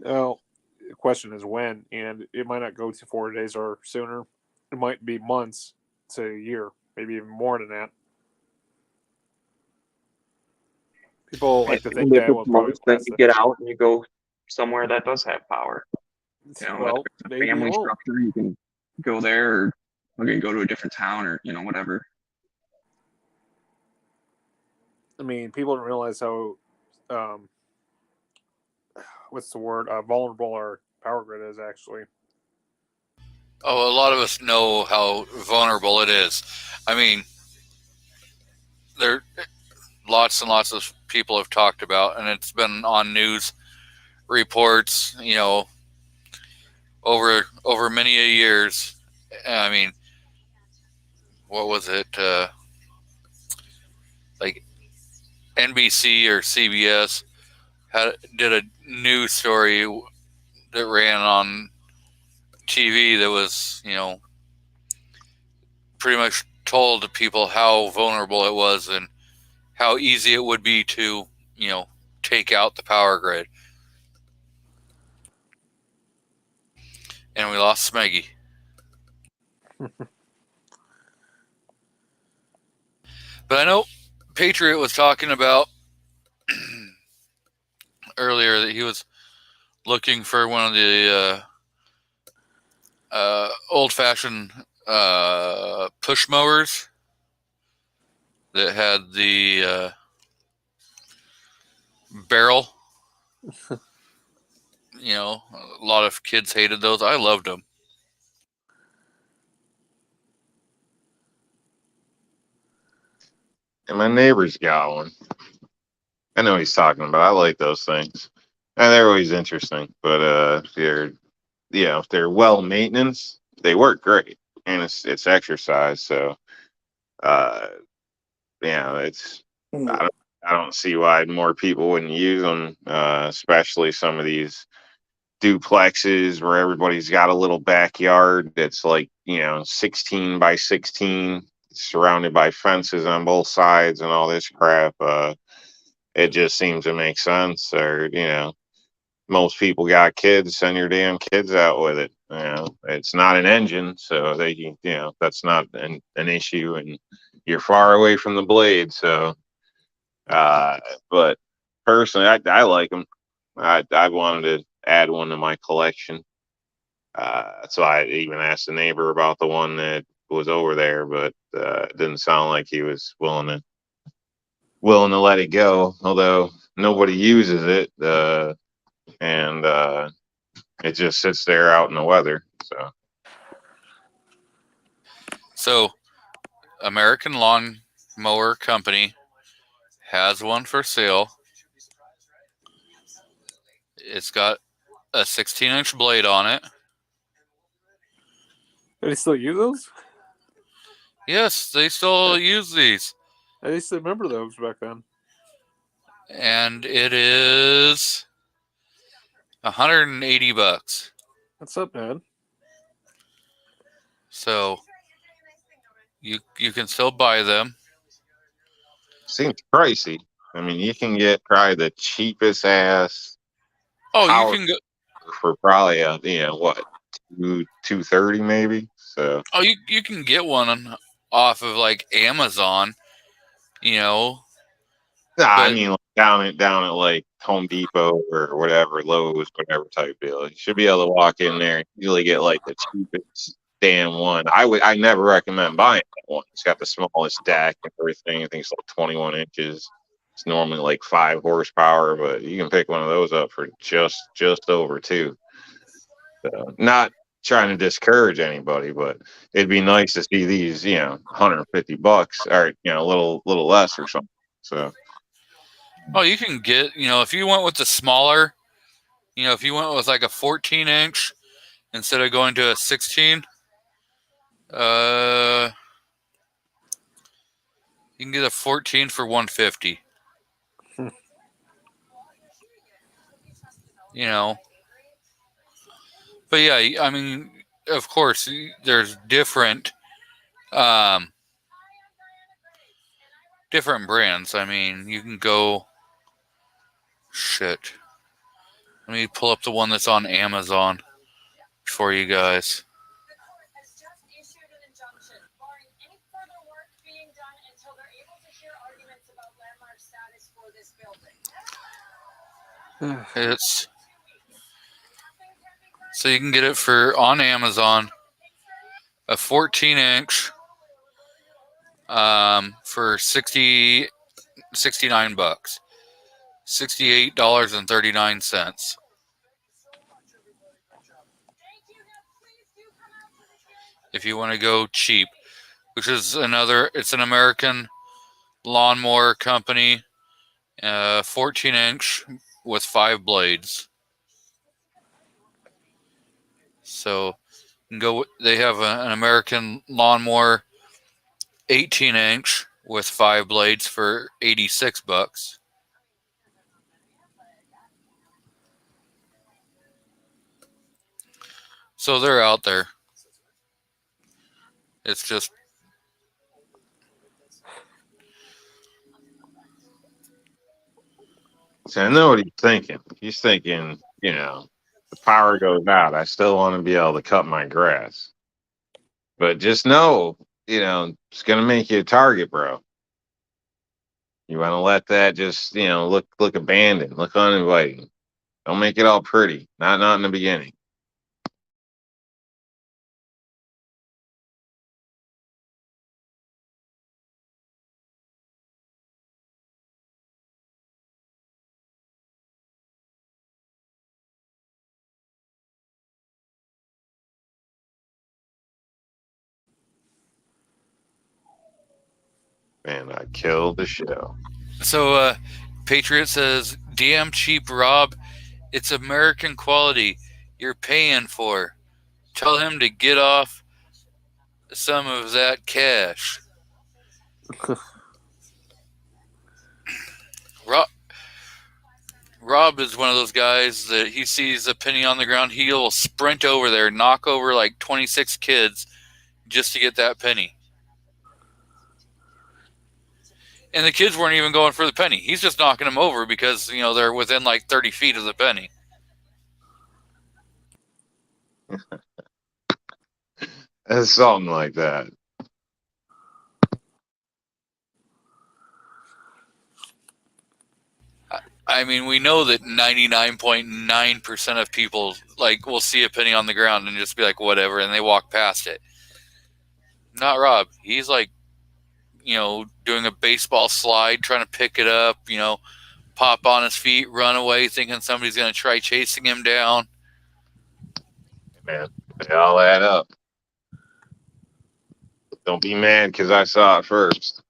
Well, the question is when, and it might not go to 4 days or sooner. It might be months to a year, maybe even more than that. People like to think that will probably then last you get out and you go somewhere that does have power. well, maybe Family it won't. structure, you can go there, or you can go to a different town, or whatever. I mean, people don't realize how, what's the word, vulnerable our power grid is actually. Oh, a lot of us know how vulnerable it is. I mean, there lots and lots of people have talked about, and it's been on news reports, over many a years. I mean, what was it? Like NBC or CBS did a news story that ran on TV that was, pretty much told people how vulnerable it was and how easy it would be to, take out the power grid. And we lost Smeggy. But I know Patriot was talking about earlier that he was looking for one of the old-fashioned push mowers that had the barrel. A lot of kids hated those. I loved them. And my neighbor's got one. I know what he's talking about. I like those things. And they're always interesting. But if they're well maintenance, they work great. And it's exercise. So it's I don't see why more people wouldn't use them, especially some of these duplexes where everybody's got a little backyard that's like 16 by 16, surrounded by fences on both sides and all this crap. It just seems to make sense. Or most people got kids, send your damn kids out with it. It's not an engine, so that's not an issue, and you're far away from the blade. So but personally, I like them. I wanted to add one to my collection. So I even asked the neighbor about the one that was over there, but it didn't sound like he was willing to let it go. Although nobody uses it, and it just sits there out in the weather. So, American Lawn Mower Company has one for sale. It's got a 16-inch blade on it. Do they still use those? Yes, they still use these. I used to remember those back then. And it is $180. What's up, man? So you can still buy them. Seems pricey. I mean, you can get probably the cheapest ass Oh, power you can go. for probably what, 230 maybe. So Oh, you can get one off of like Amazon. You know, I but mean, like, down at like Home Depot or whatever, Lowe's, whatever type deal. You should be able to walk in there and usually get like the cheapest damn one. I never recommend buying that one. It's got the smallest deck and everything. I think it's like 21 inches. It's normally like 5 horsepower, but you can pick one of those up for just over 2. So, not trying to discourage anybody, but it'd be nice to see these, $150 or a little less or something. So oh, you can get, if you went with the smaller, if you went with like a 14-inch instead of going to a 16, you can get a 14 for $150. But yeah, I mean, of course, there's different brands. I mean, you can go. Shit. Let me pull up the one that's on Amazon for you guys. It's so you can get it on Amazon, a 14-inch for $69, $68.39. If you want to go cheap, which is it's an American lawnmower company, 14-inch with 5 blades. So you can go. They have an American lawnmower 18-inch with 5 blades for $86. So they're out there. It's just I know what he's thinking. He's thinking, the power goes out. I still want to be able to cut my grass. But just know, it's going to make you a target, bro. You want to let that just, look abandoned, look uninviting. Don't make it all pretty. Not in the beginning. And I killed the show. so. Patriot says, "Damn cheap, Rob. It's American quality. You're paying for. Tell him to get off some of that cash." Rob is one of those guys that he sees a penny on the ground, he'll sprint over there, knock over like 26 kids just to get that penny. And the kids weren't even going for the penny. He's just knocking them over because, they're within like 30 feet of the penny. It's something like that. I mean, we know that 99.9% of people like will see a penny on the ground and just be like, whatever, and they walk past it. Not Rob. He's like, doing a baseball slide, trying to pick it up, pop on his feet, run away, thinking somebody's going to try chasing him down. Man, they all add up. Don't be mad because I saw it first.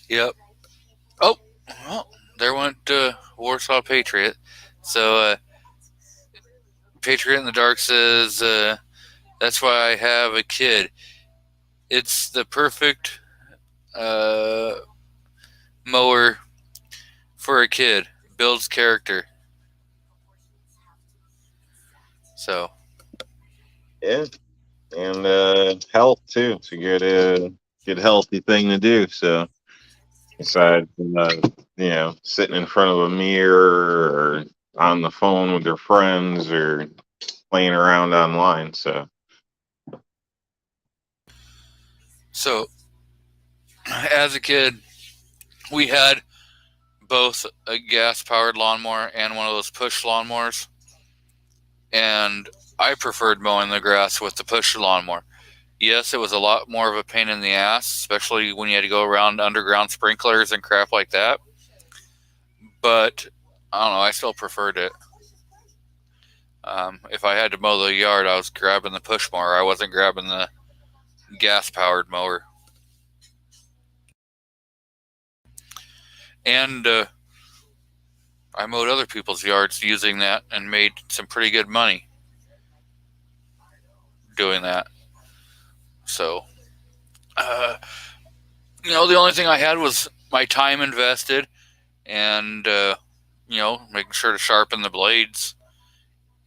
Yep. Oh, well, there went Warsaw Patriot. So, Patriot in the Dark says, that's why I have a kid. It's the perfect mower for a kid. Builds character. So. Yeah. And health, too. It's a good healthy thing to do. So, aside from, sitting in front of a mirror or on the phone with their friends or playing around online. So, as a kid, we had both a gas-powered lawnmower and one of those push lawnmowers. And I preferred mowing the grass with the push lawnmower. Yes, it was a lot more of a pain in the ass, especially when you had to go around underground sprinklers and crap like that. But, I don't know, I still preferred it. If I had to mow the yard, I was grabbing the push mower. I wasn't grabbing the gas-powered mower. And I mowed other people's yards using that and made some pretty good money doing that. So, the only thing I had was my time invested and, making sure to sharpen the blades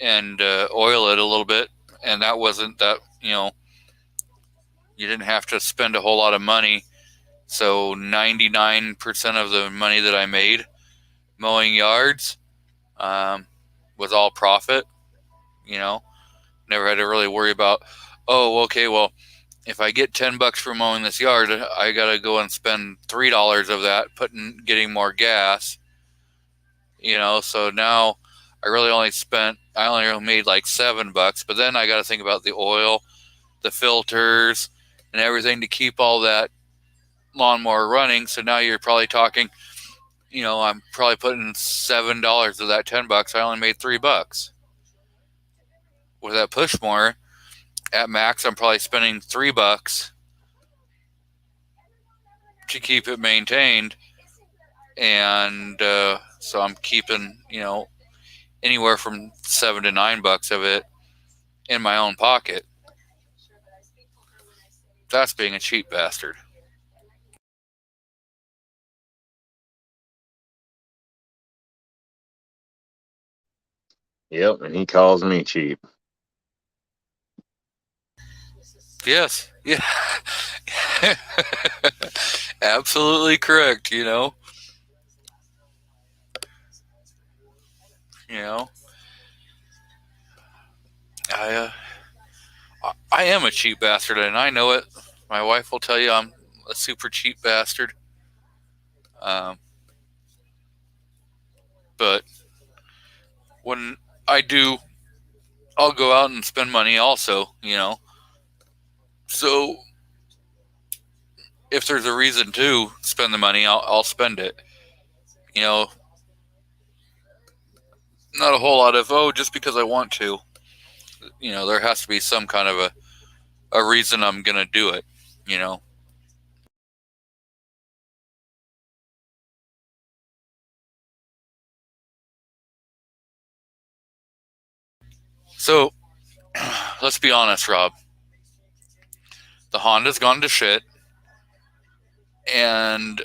and oil it a little bit. And that wasn't that, you didn't have to spend a whole lot of money. So 99% of the money that I made mowing yards was all profit. Never had to really worry about, oh, okay, well, if I get $10 for mowing this yard, I got to go and spend $3 of that getting more gas. So now I only made like $7, but then I got to think about the oil, the filters, and everything to keep all that lawnmower running. So now you're probably talking, I'm probably putting $7 of that $10. I only made $3. With that push mower, at max, I'm probably spending $3 to keep it maintained. And so I'm keeping, anywhere from $7 to $9 of it in my own pocket. That's being a cheap bastard. Yep, and he calls me cheap. Yes. Yeah. Absolutely correct, I am a cheap bastard, and I know it. My wife will tell you I'm a super cheap bastard. But when I do, I'll go out and spend money also, So if there's a reason to spend the money, I'll spend it. Not a whole lot of, just because I want to. There has to be some kind of a reason I'm going to do it, So, let's be honest, Rob. The Honda's gone to shit. And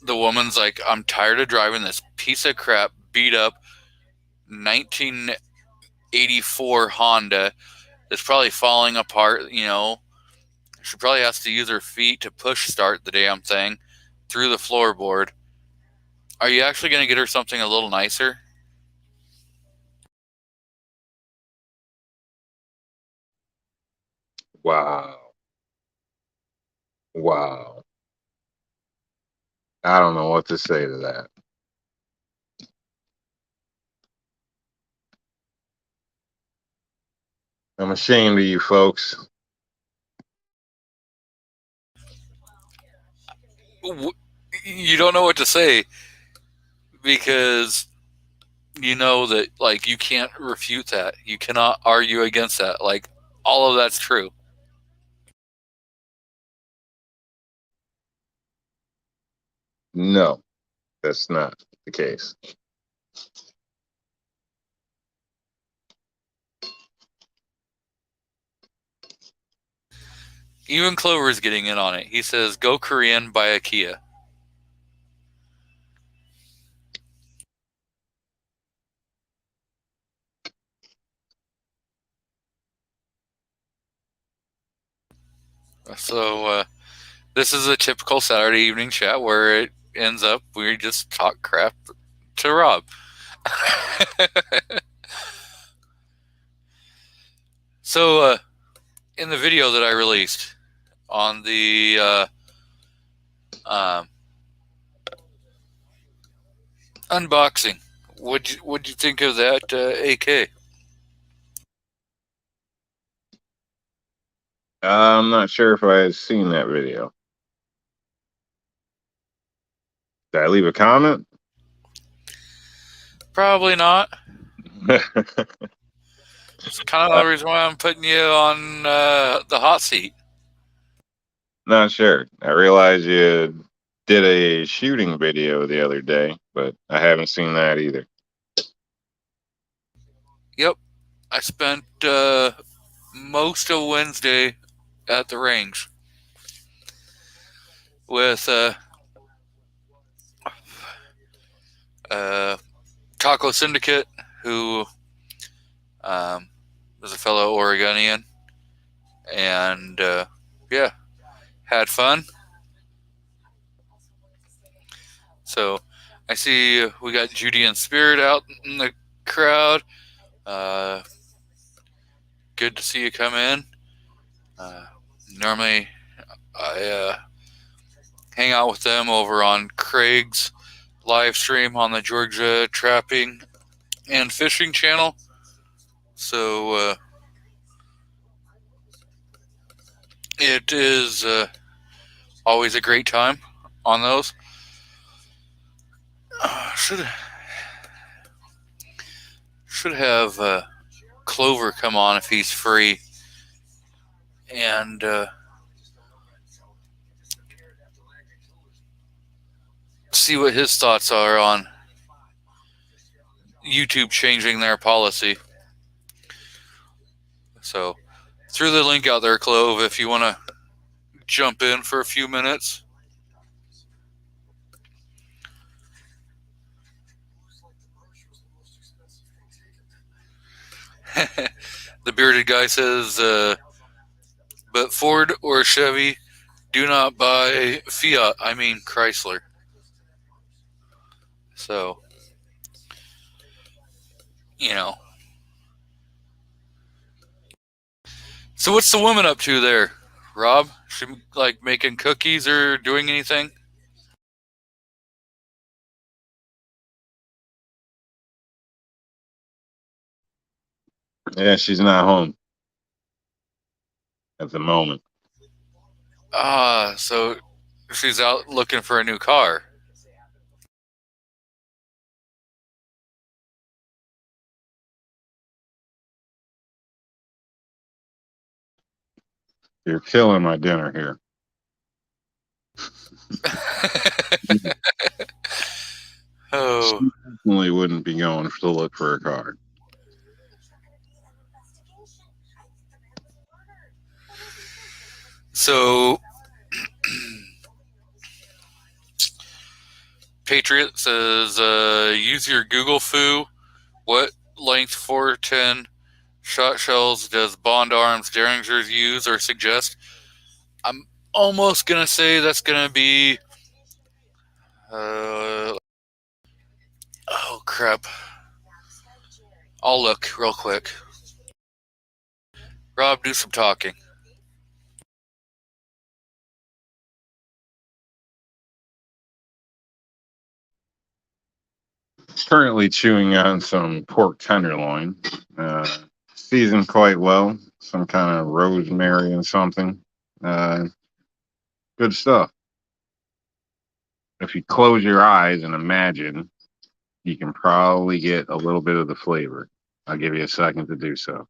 the woman's like, I'm tired of driving this piece of crap, beat up 1984 Honda that's probably falling apart, She probably has to use her feet to push start the damn thing through the floorboard. Are you actually going to get her something a little nicer? Wow. Wow. I don't know what to say to that. I'm ashamed of you folks. You don't know what to say because you know that, like, you can't refute that. You cannot argue against that. Like, all of that's true. No, that's not the case. Even Clover's getting in on it. He says, "Go Korean, buy a Kia." So this is a typical Saturday evening chat where it ends up we just talk crap to Rob. So in the video that I released on the unboxing, what'd you think of that AK? I'm not sure if I had seen that video. Did I leave a comment? Probably not. It's kind of the reason why I'm putting you on the hot seat. Not sure. I realized you did a shooting video the other day, but I haven't seen that either. Yep, I spent most of Wednesday at the range with Taco Syndicate, who was a fellow Oregonian, and yeah, had fun. So I see we got Judy and Spirit out in the crowd. Good to see you come in. Normally, I hang out with them over on Craig's live stream on the Georgia Trapping and Fishing channel. So it is always a great time on those. Should have Clover come on if he's free, and see what his thoughts are on YouTube changing their policy. So threw the link out there, Clove, if you want to jump in for a few minutes. The bearded guy says, but Ford or Chevy, do not buy Fiat, I mean Chrysler. So, you know. So what's the woman up to there, Rob? She like making cookies or doing anything? Yeah, she's not home at the moment. So she's out looking for a new car. You're killing my dinner here. Oh. She definitely wouldn't be going to look for a car. So Patriot says, use your Google foo. What length 410 shot shells does Bond Arms Derringers use or suggest? I'm almost going to say that's going to be Oh crap! I'll look real quick. Rob, do some talking. Currently chewing on some pork tenderloin, seasoned quite well. Some kind of rosemary and something. Good stuff. If you close your eyes and imagine, you can probably get a little bit of the flavor. I'll give you a second to do so.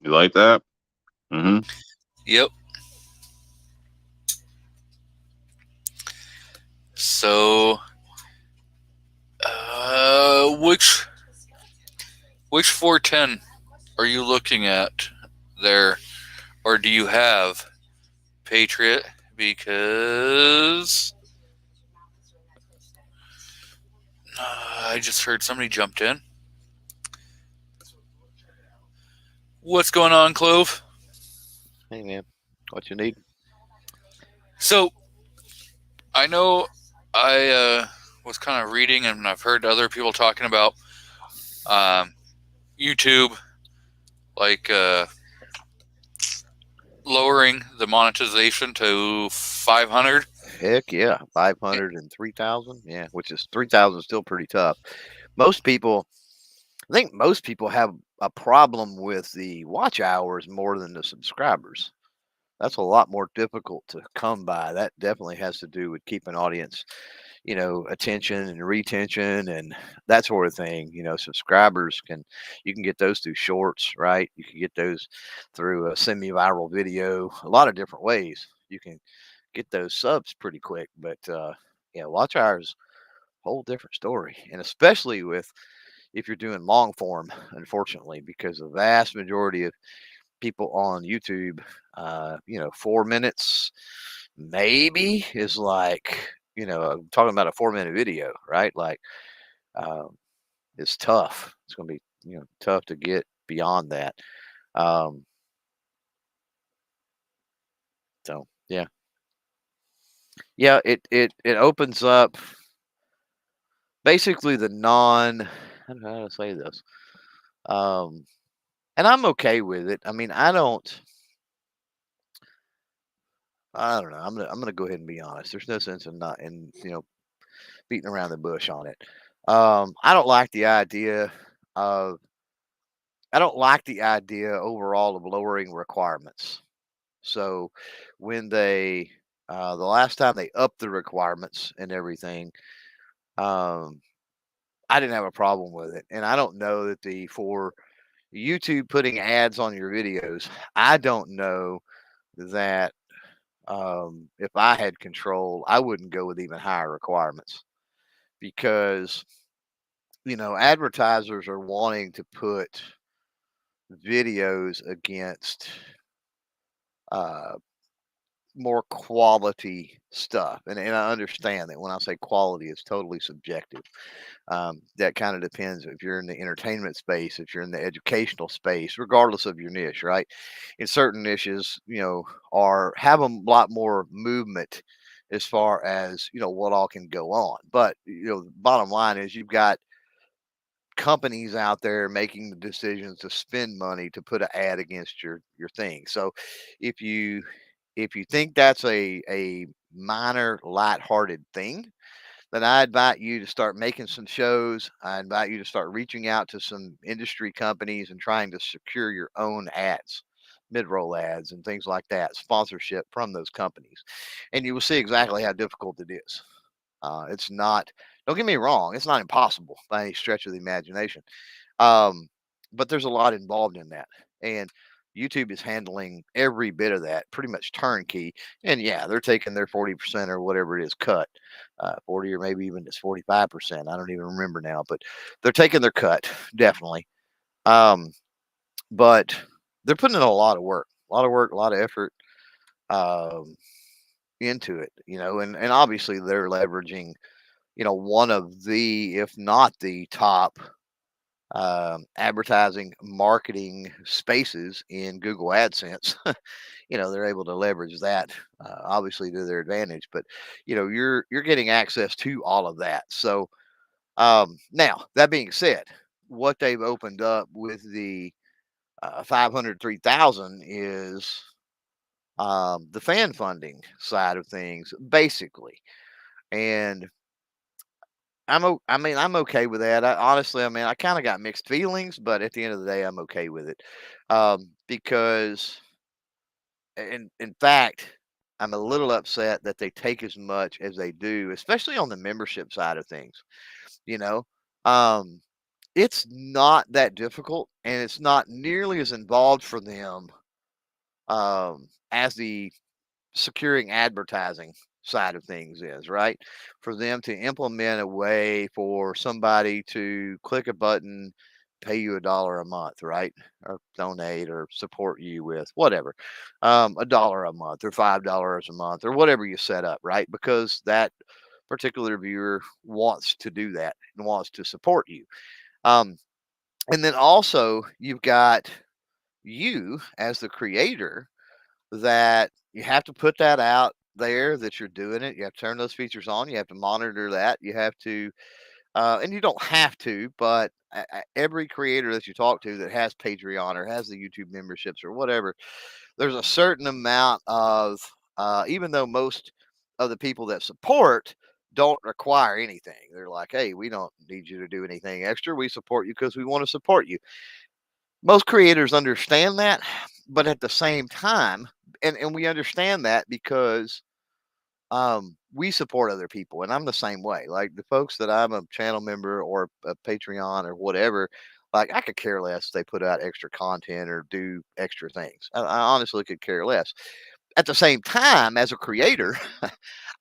You like that? Mm-hmm. Yep. So, which 410 are you looking at there, or do you have Patriot? Because I just heard somebody jumped in. What's going on, Clove? Hey man, what you need? So, I know I was kind of reading, and I've heard other people talking about YouTube, like lowering the monetization to 500. Heck yeah, 500 and 3,000. Yeah, which is 3,000 still pretty tough. Most people, I think most people have a problem with the watch hours more than the subscribers. That's a lot more difficult to come by. That definitely has to do with keeping audience, attention and retention and that sort of thing. Subscribers you can get those through shorts, right? You can get those through a semi-viral video, a lot of different ways. You can get those subs pretty quick, but yeah, watch hours, whole different story. And especially with if you're doing long form, unfortunately, because the vast majority of people on YouTube, 4 minutes maybe is like, I'm talking about a 4 minute video, right? Like, it's tough. It's going to be, tough to get beyond that. Um, so yeah, it opens up basically the I don't know how to say this. Um, and I'm okay with it. I mean, I don't know. I'm gonna go ahead and be honest. There's no sense in not in beating around the bush on it. I don't like the idea of I don't like the idea overall of lowering requirements. So when the last time they upped the requirements and everything, um, I didn't have a problem with it. And I don't know that for YouTube putting ads on your videos, I don't know that if I had control, I wouldn't go with even higher requirements because advertisers are wanting to put videos against uh, more quality stuff, and I understand that when I say quality, it's totally subjective. That kind of depends if you're in the entertainment space, if you're in the educational space, regardless of your niche, right? In certain niches, have a lot more movement as far as what all can go on. But the bottom line is you've got companies out there making the decisions to spend money to put an ad against your thing. So if you think that's a minor lighthearted thing, then I invite you to start making some shows. I invite you to start reaching out to some industry companies and trying to secure your own ads, mid-roll ads and things like that, sponsorship from those companies. And you will see exactly how difficult it is. It's not, don't get me wrong, it's not impossible by any stretch of the imagination. Um, but there's a lot involved in that. And YouTube is handling every bit of that pretty much turnkey. And yeah, they're taking their 40% or whatever it is cut, 40 or maybe even just 45%. I don't even remember now, but they're taking their cut, definitely. But they're putting in a lot of work, a lot of effort um, into it, and obviously they're leveraging, one of the, if not the top advertising marketing spaces in Google AdSense, they're able to leverage that obviously to their advantage. But you're getting access to all of that. So now that being said, what they've opened up with the 500 3,000 is the fan funding side of things, basically. And I'm okay with that. Honestly, I kind of got mixed feelings, but at the end of the day, I'm okay with it because, in fact, I'm a little upset that they take as much as they do, especially on the membership side of things. You know, um, it's not that difficult, and it's not nearly as involved for them as the securing advertising side of things is, right? For them to implement a way for somebody to click a button, pay you $1 a month, right? Or donate or support you with whatever, $1 a month or $5 a month or whatever you set up, right? Because that particular viewer wants to do that and wants to support you. Um, and then also you've got you as the creator that you have to put that out there that you're doing it. You have to turn those features on. You have to monitor that. You have to, and you don't have to, but every creator that you talk to that has Patreon or has the YouTube memberships or whatever, there's a certain amount of, even though most of the people that support don't require anything. They're like, hey, we don't need you to do anything extra. We support you because we want to support you. Most creators understand that, but at the same time, and we understand that because we support other people, and I'm the same way. Like the folks that I'm a channel member or a Patreon or whatever, like I could care less if they put out extra content or do extra things. I honestly could care less. At the same time, as a creator,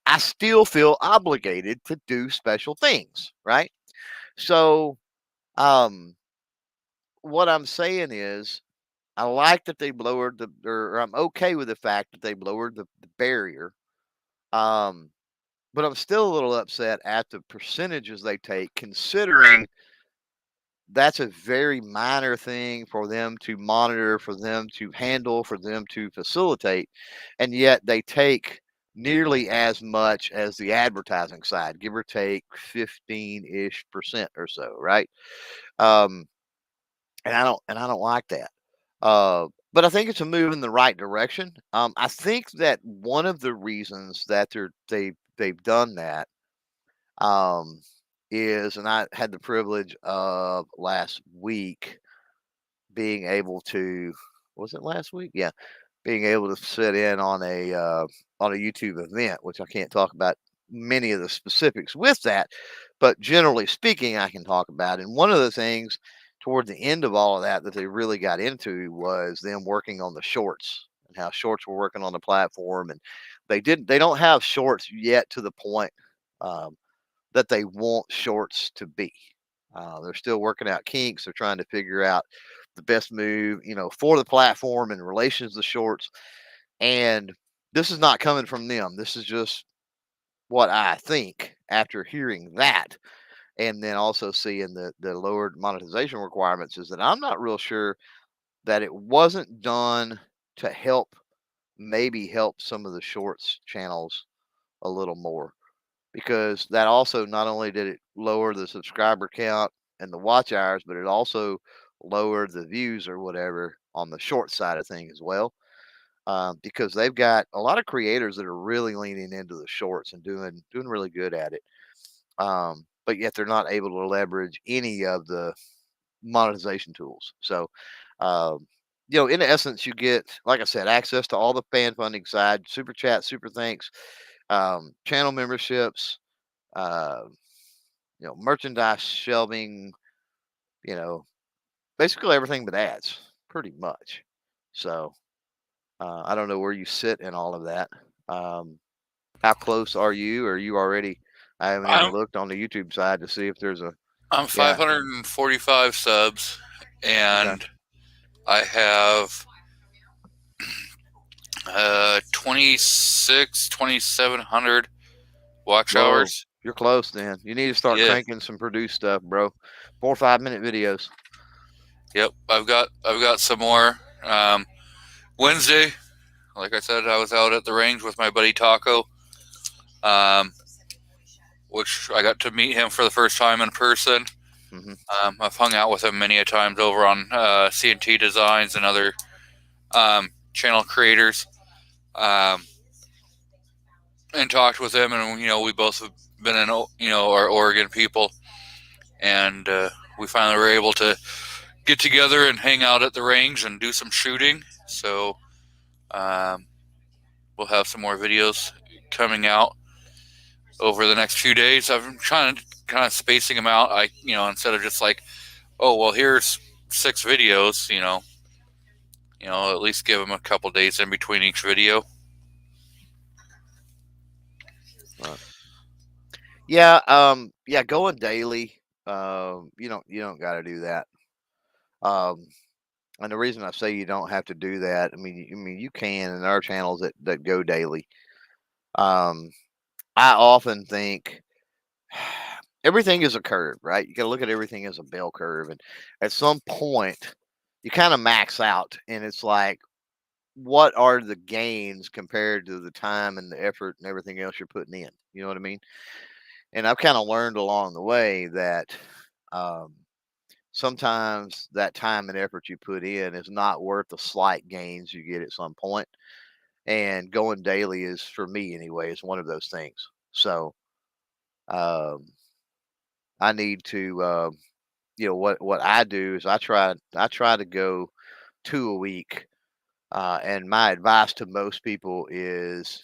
I still feel obligated to do special things, right? So, what I'm saying is, I like that they lowered or I'm okay with the fact that they lowered the barrier. Um, but I'm still a little upset at the percentages they take, considering that's a very minor thing for them to monitor, for them to handle, for them to facilitate. And yet they take nearly as much as the advertising side, give or take 15-ish% or so, right? Um, and I don't like that. But I think it's a move in the right direction. I think that one of the reasons that they've done that um, is, and I had the privilege of last week being able to, was it last week? Yeah, being able to sit in on a YouTube event, which I can't talk about many of the specifics with that, but generally speaking, I can talk about. And one of the things toward the end of all of that they really got into was them working on the shorts and how shorts were working on the platform, and they don't have shorts yet to the point um, that they want shorts to be. They're still working out kinks. They're trying to figure out the best move, for the platform in relation to the shorts. And this is not coming from them. This is just what I think after hearing that, and then also seeing the lowered monetization requirements, is that I'm not real sure that it wasn't done to maybe help some of the shorts channels a little more, because that also not only did it lower the subscriber count and the watch hours, but it also lowered the views or whatever on the short side of things as well. Because they've got a lot of creators that are really leaning into the shorts and doing really good at it. But yet they're not able to leverage any of the monetization tools. So, in essence, you get, like I said, access to all the fan funding side, super chat, super thanks, channel memberships, uh, merchandise shelving, you know, basically everything but ads, pretty much. So I don't know where you sit in all of that. How close are you? Are you already? I haven't even I'm looked on the YouTube side to see if there's a. I'm Yeah. 545 subs, and Okay. I have 2,700 watch Whoa, hours. you're close then. You need to start Yeah, cranking some produced stuff, bro, 4 or 5 minute videos. Yep, I've got some more. Wednesday, like I said, I was out at the range with my buddy Taco, which I got to meet him for the first time in person. hmm I've hung out with him many a times over on CNT Designs and other channel creators, and talked with him. And we both have been in our Oregon people, and we finally were able to get together and hang out at the range and do some shooting. So we'll have some more videos coming out over the next few days. I've been trying to kind of spacing them out. Instead of just like, oh well, here's 6 videos. At least give them a couple days in between each video. Yeah, going daily. You don't got to do that. And the reason I say you don't have to do that, I mean you can, and there are channels that go daily. I often think everything is a curve, right? You got to look at everything as a bell curve, and at some point you kind of max out, and it's like, what are the gains compared to the time and the effort and everything else you're putting in? You know what I mean? And I've kind of learned along the way that sometimes that time and effort you put in is not worth the slight gains you get at some point. And going daily is, for me anyway, is one of those things. So um, I need to, what I do is I try to go 2 a week. And my advice to most people is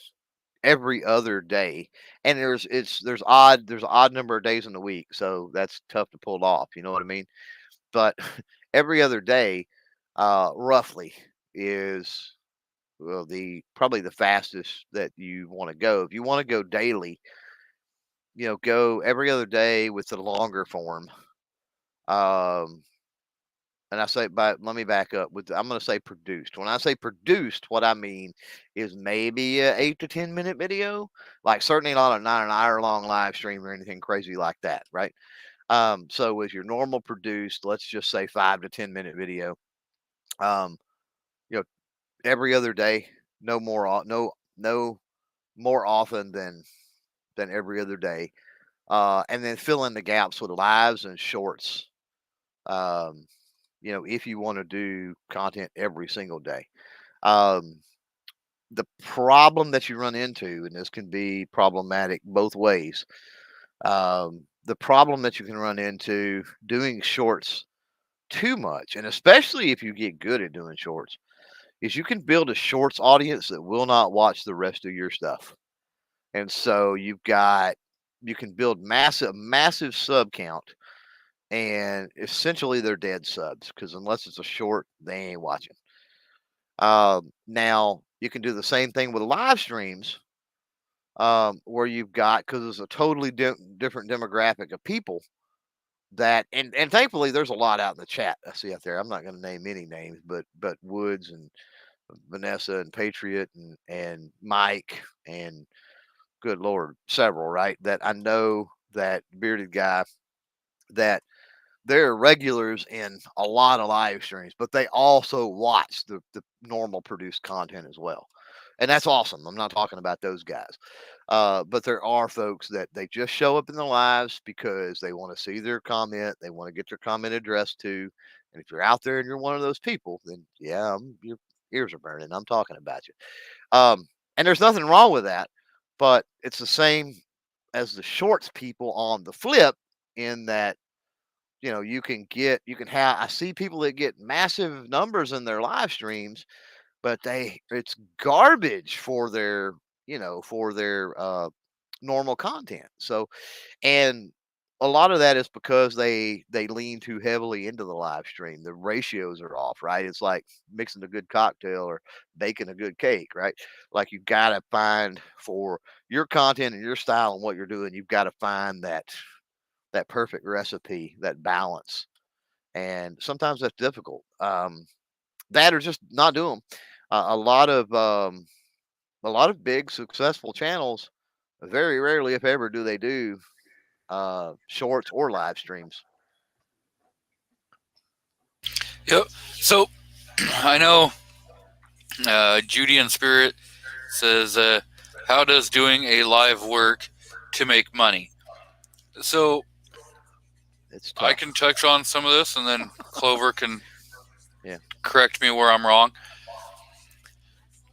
every other day. And there's there's odd number of days in the week, so that's tough to pull off. You know what I mean? But every other day, roughly, is, well, probably the fastest that you want to go. If you want to go daily, go every other day with the longer form. Um, and I say, let me back up I'm going to say produced. When I say produced, what I mean is maybe a 8 to 10 minute video, like certainly not an hour long live stream or anything crazy like that, right? So with your normal produced, let's just say 5 to 10 minute video, um, you know, every other day, no more often than every other day, and then fill in the gaps with lives and shorts. Um, if you want to do content every single day. Um, the problem that you run into, and this can be problematic both ways, the problem that you can run into doing shorts too much, and especially if you get good at doing shorts, is you can build a shorts audience that will not watch the rest of your stuff. And so you can build massive sub count, and essentially they're dead subs, because unless it's a short, they ain't watching. Now you can do the same thing with live streams, where you've got, because it's a totally different demographic of people that, and thankfully there's a lot out in the chat I see out there. I'm not going to name any names, but Woods and Vanessa and Patriot and Mike and, good Lord, several, right? That I know, that bearded guy, that they're regulars in a lot of live streams, but they also watch the normal produced content as well. And that's awesome. I'm not talking about those guys. But there are folks that they just show up in the lives because they want to see their comment. They want to get their comment addressed to. And if you're out there and you're one of those people, then yeah, your ears are burning. I'm talking about you. And there's nothing wrong with that, but it's the same as the shorts people on the flip, in that, you can have, I see people that get massive numbers in their live streams, but it's garbage for their, normal content. So, and a lot of that is because they lean too heavily into the live stream. The ratios are off, right? It's like mixing a good cocktail or baking a good cake, right? Like, you've got to find, for your content and your style and what you're doing, you've got to find that perfect recipe, that balance. And sometimes that's difficult. That, or just not do them. A lot of big successful channels, very rarely, if ever, do they do shorts or live streams. Yep. So I know Judy in Spirit says, "How does doing a live work to make money?" So It's I tough. can touch on some of this, and then Clover can Yeah. correct me where I'm wrong.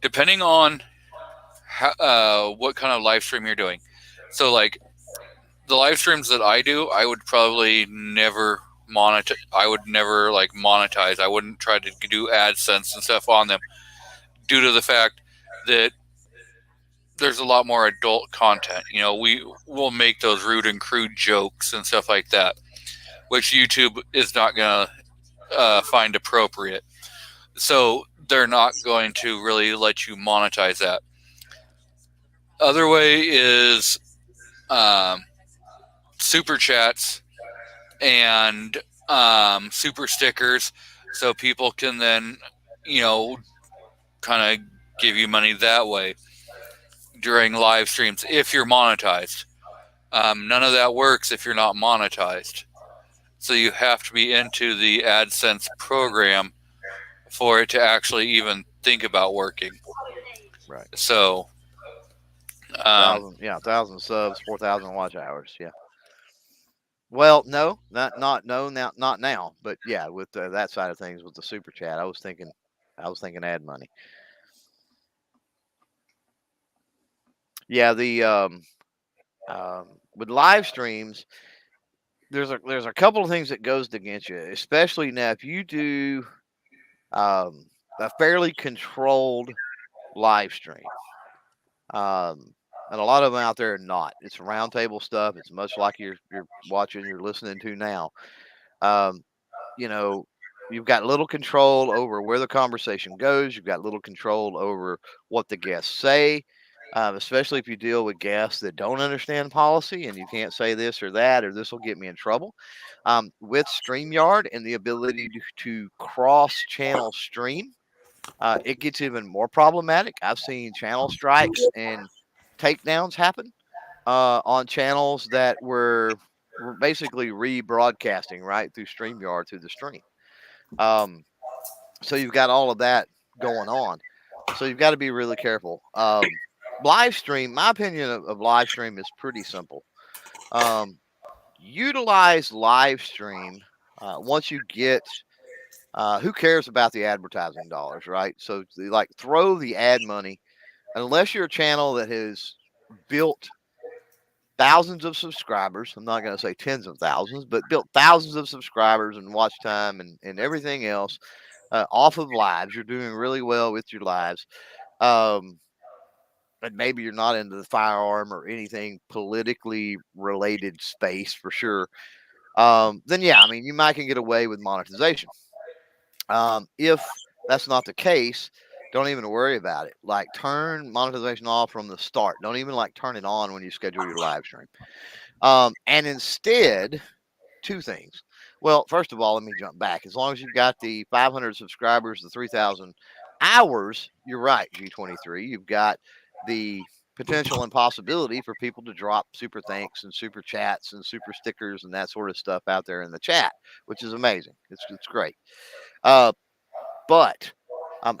Depending on what kind of live stream you're doing. So, like the live streams that I do, I would probably never monetize. I would never like monetize. I wouldn't try to do AdSense and stuff on them, due to the fact that there's a lot more adult content. You know, we will make those rude and crude jokes and stuff like that, which YouTube is not gonna find appropriate. So they're not going to really let you monetize that. Other way is um, super chats and super stickers, so people can then, you know, kind of give you money that way during live streams if you're monetized. None of that works if you're not monetized. So you have to be into the AdSense program for it to actually even think about working. Right. So, 1,000 subs, 4,000 watch hours. Yeah. Well, no, not now, but yeah, with that side of things with the super chat, I was thinking ad money. Yeah, the with live streams, there's a couple of things that goes against you, especially now if you do a fairly controlled live stream. And a lot of them out there are not. It's roundtable stuff. It's much like you're watching, you're listening to now. Um, you know, you've got little control over where the conversation goes. You've got little control over what the guests say, especially if you deal with guests that don't understand policy and you can't say this or that, or this will get me in trouble. With StreamYard and the ability to cross-channel stream, it gets even more problematic. I've seen channel strikes and takedowns happen on channels that were basically rebroadcasting right through StreamYard through the stream. So you've got all of that going on. So you've got to be really careful. Live stream, my opinion of live stream is pretty simple. Utilize live stream once you get who cares about the advertising dollars, right? So like throw the ad money unless you're a channel that has built thousands of subscribers. I'm not going to say tens of thousands, but built thousands of subscribers and watch time and everything else off of lives. You're doing really well with your lives. And maybe you're not into the firearm or anything politically related space for sure. Then yeah, I mean, you might can get away with monetization. If that's not the case, don't even worry about it. Like turn monetization off from the start. Don't even like turn it on when you schedule your live stream. And instead, two things. Well, first of all, let me jump back. As long as you've got the 500 subscribers, the 3,000 hours, you're right, G23. You've got the potential and possibility for people to drop super thanks and super chats and super stickers and that sort of stuff out there in the chat, which is amazing. It's great. But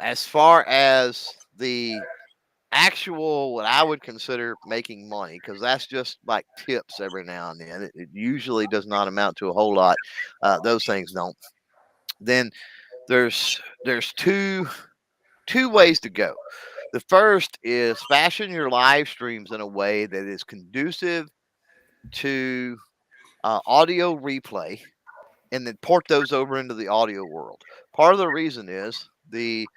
as far as the actual what I would consider making money, because that's just like tips every now and then. It usually does not amount to a whole lot. Those things don't. Then there's two ways to go. The first is fashion your live streams in a way that is conducive to audio replay, and then port those over into the audio world. Part of the reason is the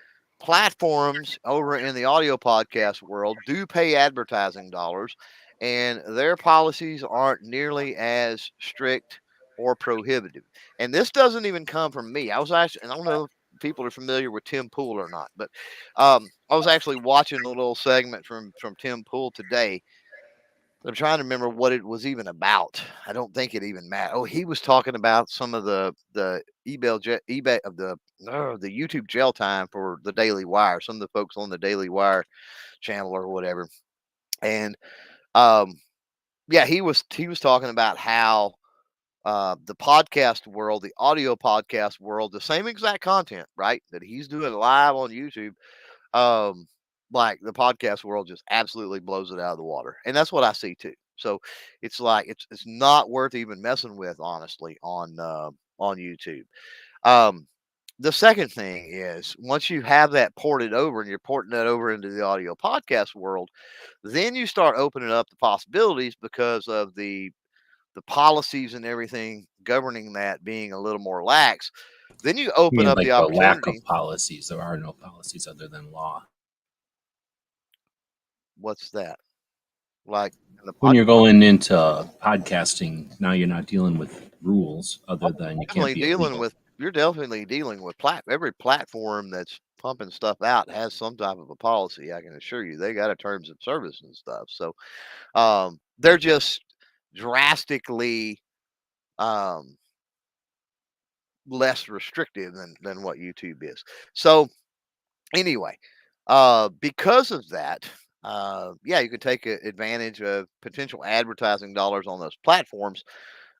platforms over in the audio podcast world do pay advertising dollars, and their policies aren't nearly as strict or prohibitive. And this doesn't even come from me. I was actually, I don't know if people are familiar with Tim Pool or not, but I was actually watching a little segment from Tim Pool today. I'm trying to remember what it was even about. I don't think it even mattered. Oh, he was talking about some of the eBay of the YouTube jail time for the Daily Wire. Some of the folks on the Daily Wire channel or whatever, and yeah, he was talking about how the podcast world, the audio podcast world, the same exact content, right? That he's doing live on YouTube. Like the podcast world just absolutely blows it out of the water. And that's what I see too. So it's like, it's not worth even messing with, honestly, on YouTube. The second thing is, once you have that ported over and you're porting that over into the audio podcast world, then you start opening up the possibilities because of the policies and everything governing that being a little more lax. Then you I open mean, up like the the lack opportunity. of policies. There are no policies other than law. What's that? Like in the When you're going into podcasting, now you're not dealing with rules other than you can't definitely be dealing illegal. with, you're definitely dealing with every platform that's pumping stuff out has some type of a policy. I can assure you, they got a terms of service and stuff. So they're just drastically less restrictive than what YouTube is. So anyway, because of that, yeah, you can take advantage of potential advertising dollars on those platforms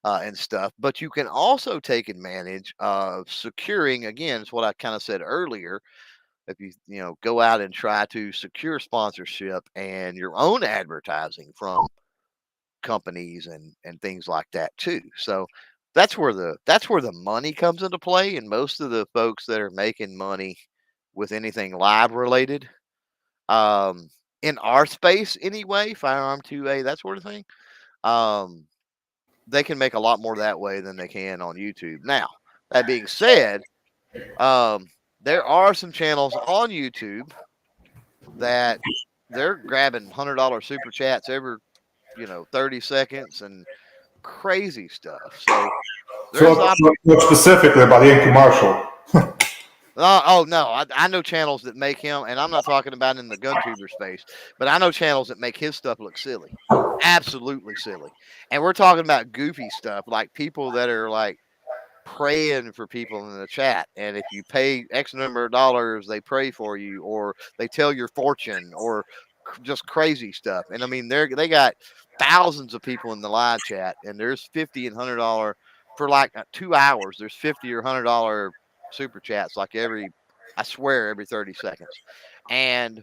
and stuff. But you can also take advantage of securing, again, it's what I kind of said earlier. If you go out and try to secure sponsorship and your own advertising from companies and things like that too. So that's where the money comes into play. And most of the folks that are making money with anything live related, in our space anyway, Firearm 2A, that sort of thing, they can make a lot more that way than they can on YouTube. Now, that being said, there are some channels on YouTube that they're grabbing $100 super chats every 30 seconds and crazy stuff. So there's So specifically about the commercial. oh no, I know channels that make him, and I'm not talking about in the gun tuber space, but I know channels that make his stuff look silly, absolutely silly. And we're talking about goofy stuff, like people that are like praying for people in the chat, and if you pay X number of dollars, they pray for you, or they tell your fortune, or just crazy stuff. And I mean, they got thousands of people in the live chat, and there's $50 and $100 for like 2 hours. There's $50 or $100 super chats, like I swear, every 30 seconds. And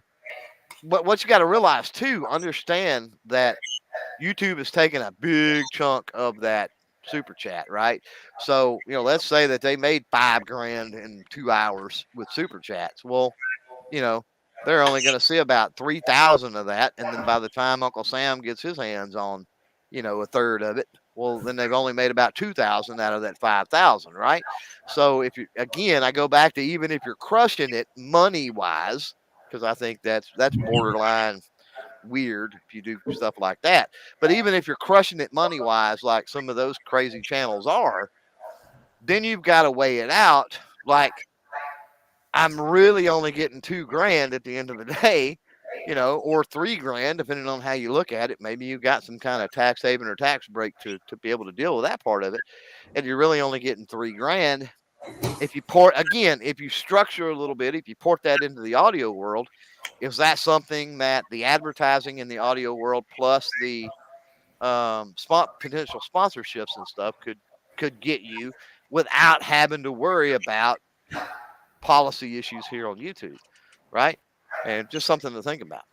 what you got to realize too, understand that YouTube is taking a big chunk of that super chat, right? So, let's say that they made $5,000 in 2 hours with super chats. Well, they're only going to see about 3,000 of that. And then by the time Uncle Sam gets his hands on, a third of it, well, then they've only made about 2,000 out of that 5,000, right? So I go back to, even if you're crushing it money wise, because I think that's borderline weird if you do stuff like that. But even if you're crushing it money wise, like some of those crazy channels are, then you've got to weigh it out. Like, I'm really only getting $2,000 at the end of the day, or $3,000, depending on how you look at it. Maybe you got some kind of tax haven or tax break to be able to deal with that part of it. And you're really only getting $3,000. If you structure a little bit, if you port that into the audio world, is that something that the advertising in the audio world plus the potential sponsorships and stuff could get you without having to worry about policy issues here on YouTube, right? And just something to think about.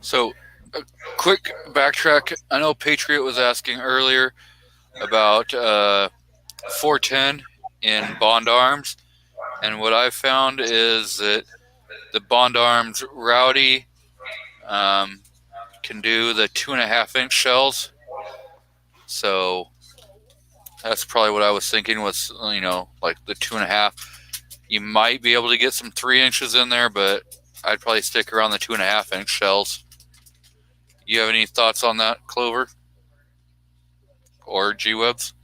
So, a quick backtrack. I know Patriot was asking earlier about 410 in Bond Arms, and what I've found is that the Bond Arms Rowdy can do the 2.5-inch shells. So that's probably what I was thinking was, like the 2.5. You might be able to get some 3 inches in there, but I'd probably stick around the 2.5-inch shells. You have any thoughts on that, Clover? Or G-Webs?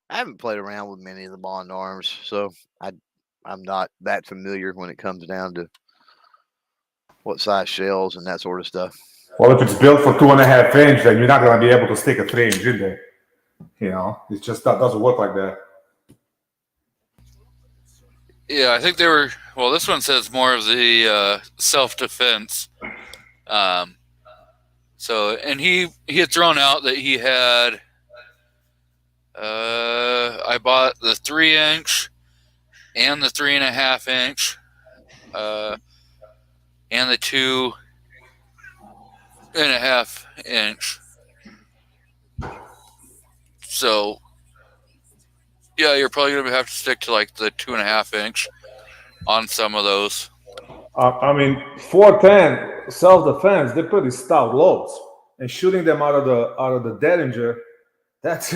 I haven't played around with many of the Bond Arms, so I'm not that familiar when it comes down to what size shells and that sort of stuff. Well, if it's built for 2.5 inch, then you're not going to be able to stick a 3 inch in there. It's just that doesn't work like that. Yeah, I think they were. Well, this one says more of the self-defense. So, and he had thrown out that he had. I bought the 3-inch and the 3.5 inch, and the 2.5 inch. So, yeah, you're probably gonna have to stick to like the 2.5 inch on some of those. I mean, 410 self-defense, they're pretty stout loads, and shooting them out of the Derringer, that's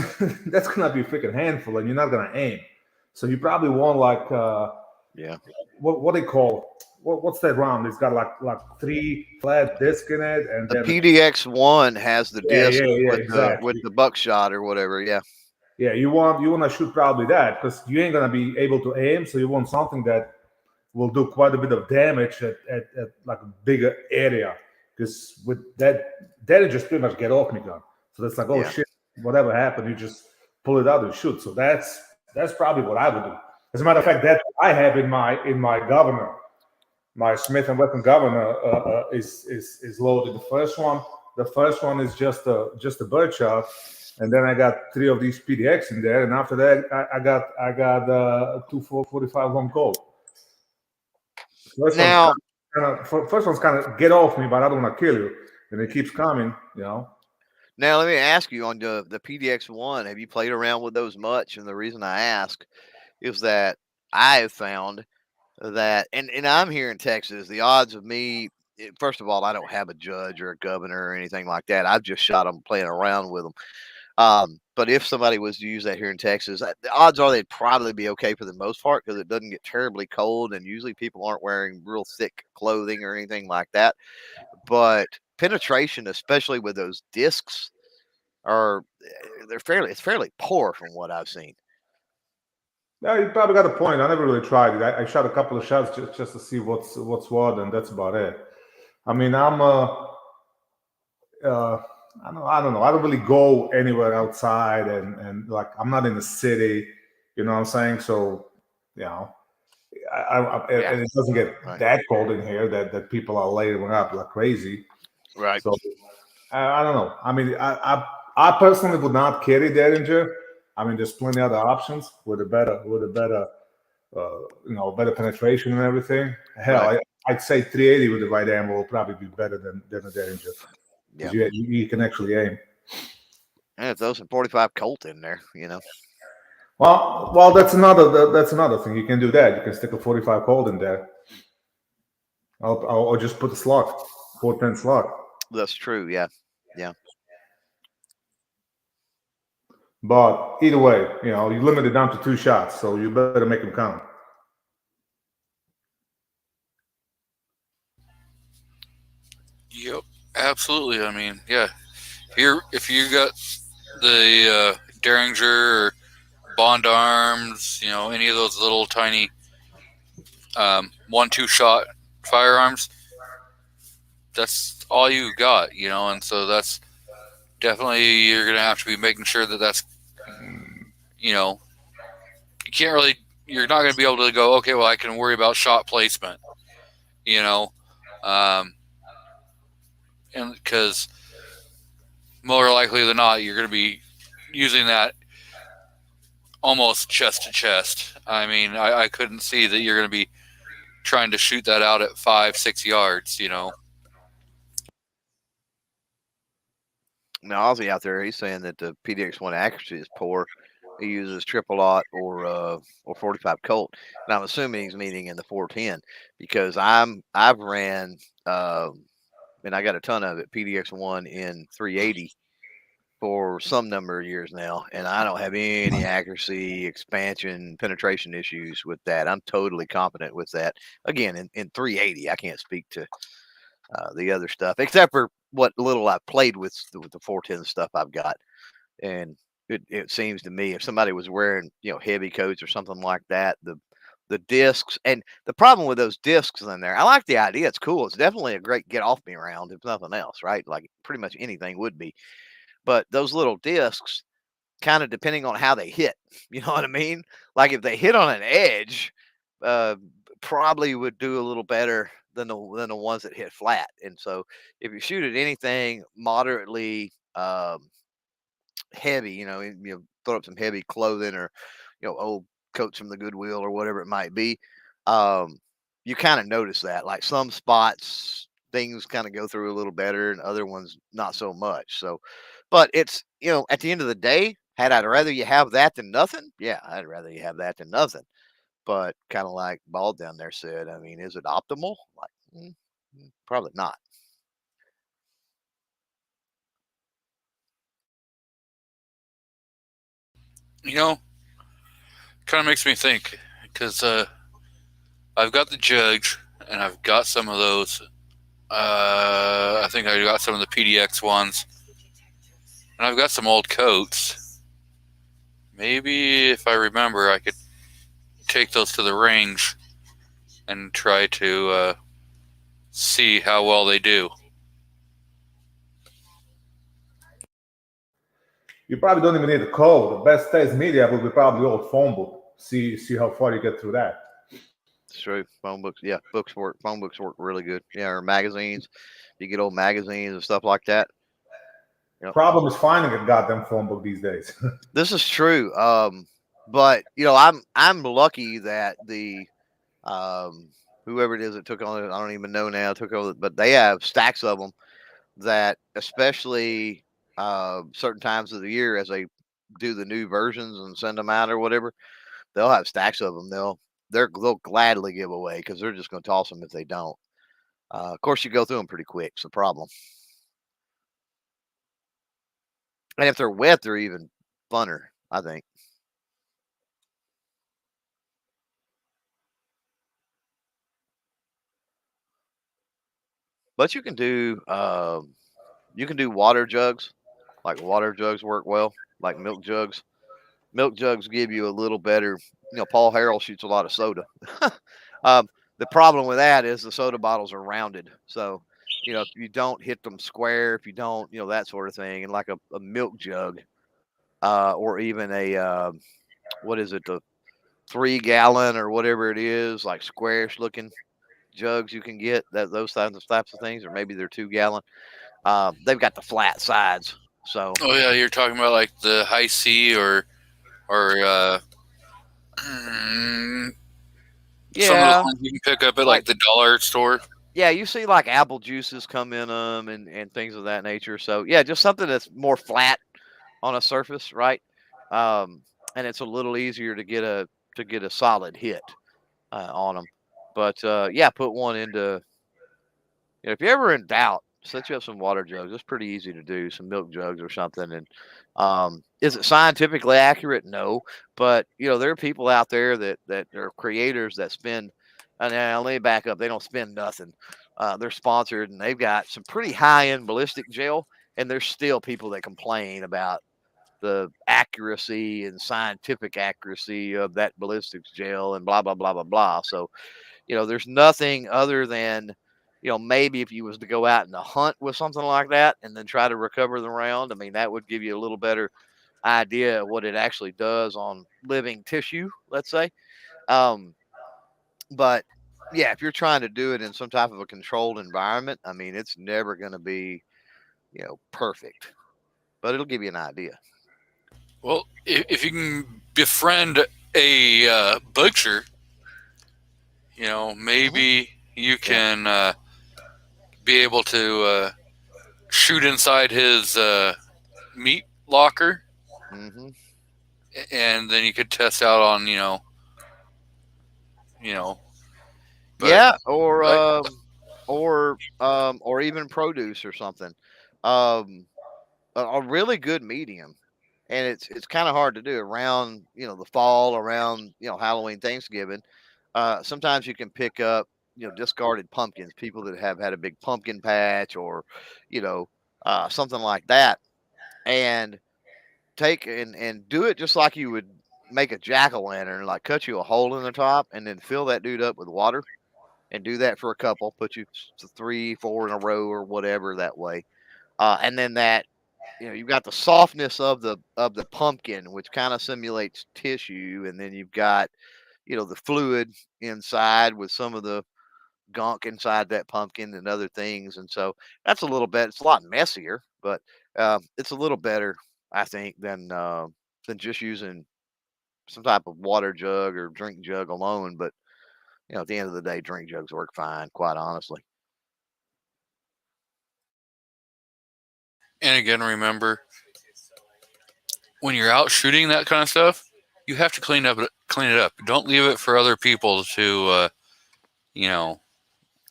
that's gonna be a freaking handful, and you're not gonna aim. So you probably want like Yeah. what they call what's that round? It's got like 3 flat disc in it, and The then PDX-1 has the Yeah, disc yeah, with exactly. the buckshot or whatever. Yeah. yeah, you want to shoot probably that because you ain't gonna be able to aim. So you want something that will do quite a bit of damage at like a bigger area. Because with that you just pretty much get off me gun. So that's like, oh Yeah. shit, whatever happened, you just pull it out and shoot. So that's probably what I would do. As a matter of fact, that's what I have in my Governor. My Smith and Wesson Governor is loaded. The first one is just a birdshot, and then I got 3 of these PDX in there, and after that I got 2 445 long Colt. First Now, one's kind of get off me, but I don't want to kill you, and it keeps coming, you know. Now let me ask you on the PDX-1, have you played around with those much? And the reason I ask is that I have found that, and I'm here in Texas, the odds of me, first of all, I don't have a judge or a governor or anything like that. I've just shot them playing around with them. But if somebody was to use that here in Texas, the odds are they'd probably be okay for the most part because it doesn't get terribly cold, and usually people aren't wearing real thick clothing or anything like that. But penetration, especially with those discs, it's fairly poor from what I've seen. Yeah, you probably got a point. I never really tried it. I shot a couple of shots just to see what's what, and that's about it. I mean, I don't know. I don't really go anywhere outside, and like I'm not in the city. You know what I'm saying? So, you know, and it doesn't get that cold in here that people are layering up like crazy. Right. So I don't know. I mean, I personally would not carry Derringer. I mean, there's plenty other options with a better better penetration and everything. Hell, I'd say 380 with the right ammo will probably be better than a Derringer. Yeah. You can actually aim. And throw some 45 Colt in there, you know. Well, that's another thing. You can do that. You can stick a 45 Colt in there. Or just put a slug, 410 slug. That's true. Yeah. Yeah. But either way, you know, you limit it down to 2 shots, so you better make them count. Yep, absolutely. I mean, yeah. If you got the Derringer or Bond Arms, you know, any of those little tiny 1-2 shot firearms, that's all you got, you know, and so that's definitely you're gonna have to be making sure that that's, you know, you're not gonna be able to go, okay, well, I can worry about shot placement, you know, and because more likely than not, you're gonna be using that almost chest to chest. I mean, I couldn't see that you're gonna be trying to shoot that out at 5-6 yards, you know. Now, Ozzy out there, he's saying that the PDX-1 accuracy is poor. He uses triple aught or 45 Colt, and I'm assuming he's meaning in the 410 because I've ran and I got a ton of it PDX-1 in 380 for some number of years now, and I don't have any accuracy, expansion, penetration issues with that. I'm totally competent with that. Again, in 380, I can't speak to the other stuff except for what little I've played with the 410 stuff I've got, and it seems to me if somebody was wearing heavy coats or something like that, the discs, and the problem with those discs in there, I like the idea. It's cool. It's definitely a great get off me round, if nothing else, right? Like pretty much anything would be. But those little discs, kind of depending on how they hit, you know what I mean? Like if they hit on an edge, probably would do a little better than the ones that hit flat. And so if you shoot at anything moderately heavy, throw up some heavy clothing or old coats from the Goodwill or whatever it might be, you kind of notice that, like some spots things kind of go through a little better and other ones not so much. So, but it's, at the end of the day, I'd rather you have that than nothing. Yeah, I'd rather you have that than nothing. But kind of like Bald down there said, I mean, is it optimal? Like, probably not. You know, kind of makes me think because I've got the jugs and I've got some of those. I think I got some of the PDX ones, and I've got some old coats. Maybe if I remember, I could take those to the range and try to see how well they do. You probably don't even need a code. The best test media will be probably old phone book. See how far you get through that. It's true. Phone books, yeah, phone books work really good. Yeah, or magazines. You get old magazines and stuff like that. Yep. Problem is finding a goddamn phone book these days. This is true. But I'm lucky that the whoever it is that took on it, I don't even know now, took over, but they have stacks of them that, especially certain times of the year as they do the new versions and send them out or whatever, they'll have stacks of them. They'll gladly give away because they're just going to toss them if they don't. Of course, you go through them pretty quick. It's a problem. And if they're wet, they're even funner, I think. But you can do water jugs. Like water jugs work well, like milk jugs. Milk jugs give you a little better. Paul Harrell shoots a lot of soda. The problem with that is the soda bottles are rounded. So, if you don't hit them square, if you don't, that sort of thing, and like a milk jug, or even a, what is it, the 3 gallon or whatever it is, like squarish looking jugs you can get, those types of things, or maybe they're 2 gallon. They've got the flat sides. So. Oh yeah, you're talking about like the High C or yeah, some of the ones you can pick up at like the dollar store. Yeah, you see like apple juices come in them and things of that nature. So yeah, just something that's more flat on a surface, right? And it's a little easier to get a solid hit on them. But yeah, put one into. If you're ever in doubt, set you up some water jugs. It's pretty easy to do. Some milk jugs or something. And is it scientifically accurate? No, but there are people out there that are creators that spend. And now let me back up. They don't spend nothing. They're sponsored and they've got some pretty high-end ballistic gel. And there's still people that complain about the accuracy and scientific accuracy of that ballistics gel and blah, blah, blah, blah, blah. So, there's nothing other than, maybe if you was to go out and hunt with something like that and then try to recover the round, I mean, that would give you a little better idea of what it actually does on living tissue, let's say. But yeah, if you're trying to do it in some type of a controlled environment, I mean, it's never going to be, perfect, but it'll give you an idea. Well, if you can befriend a butcher, maybe you can be able to shoot inside his meat locker, and then you could test out on, yeah, or even produce or something. A really good medium, and it's kind of hard to do around the fall, around Halloween, Thanksgiving. Sometimes you can pick up discarded pumpkins, people that have had a big pumpkin patch or something like that, and take and do it just like you would make a jack-o'-lantern, like cut you a hole in the top and then fill that dude up with water and do that for a couple, put you 3, 4 in a row or whatever that way. And then that, you've got the softness of the pumpkin, which kind of simulates tissue. And then you've got, the fluid inside with some of the gunk inside that pumpkin and other things. And so that's a little bit, it's a lot messier, but it's a little better, I think, than just using some type of water jug or drink jug alone. But at the end of the day, drink jugs work fine, quite honestly. And again, remember, when you're out shooting that kind of stuff, you have to clean it up. Don't leave it for other people to,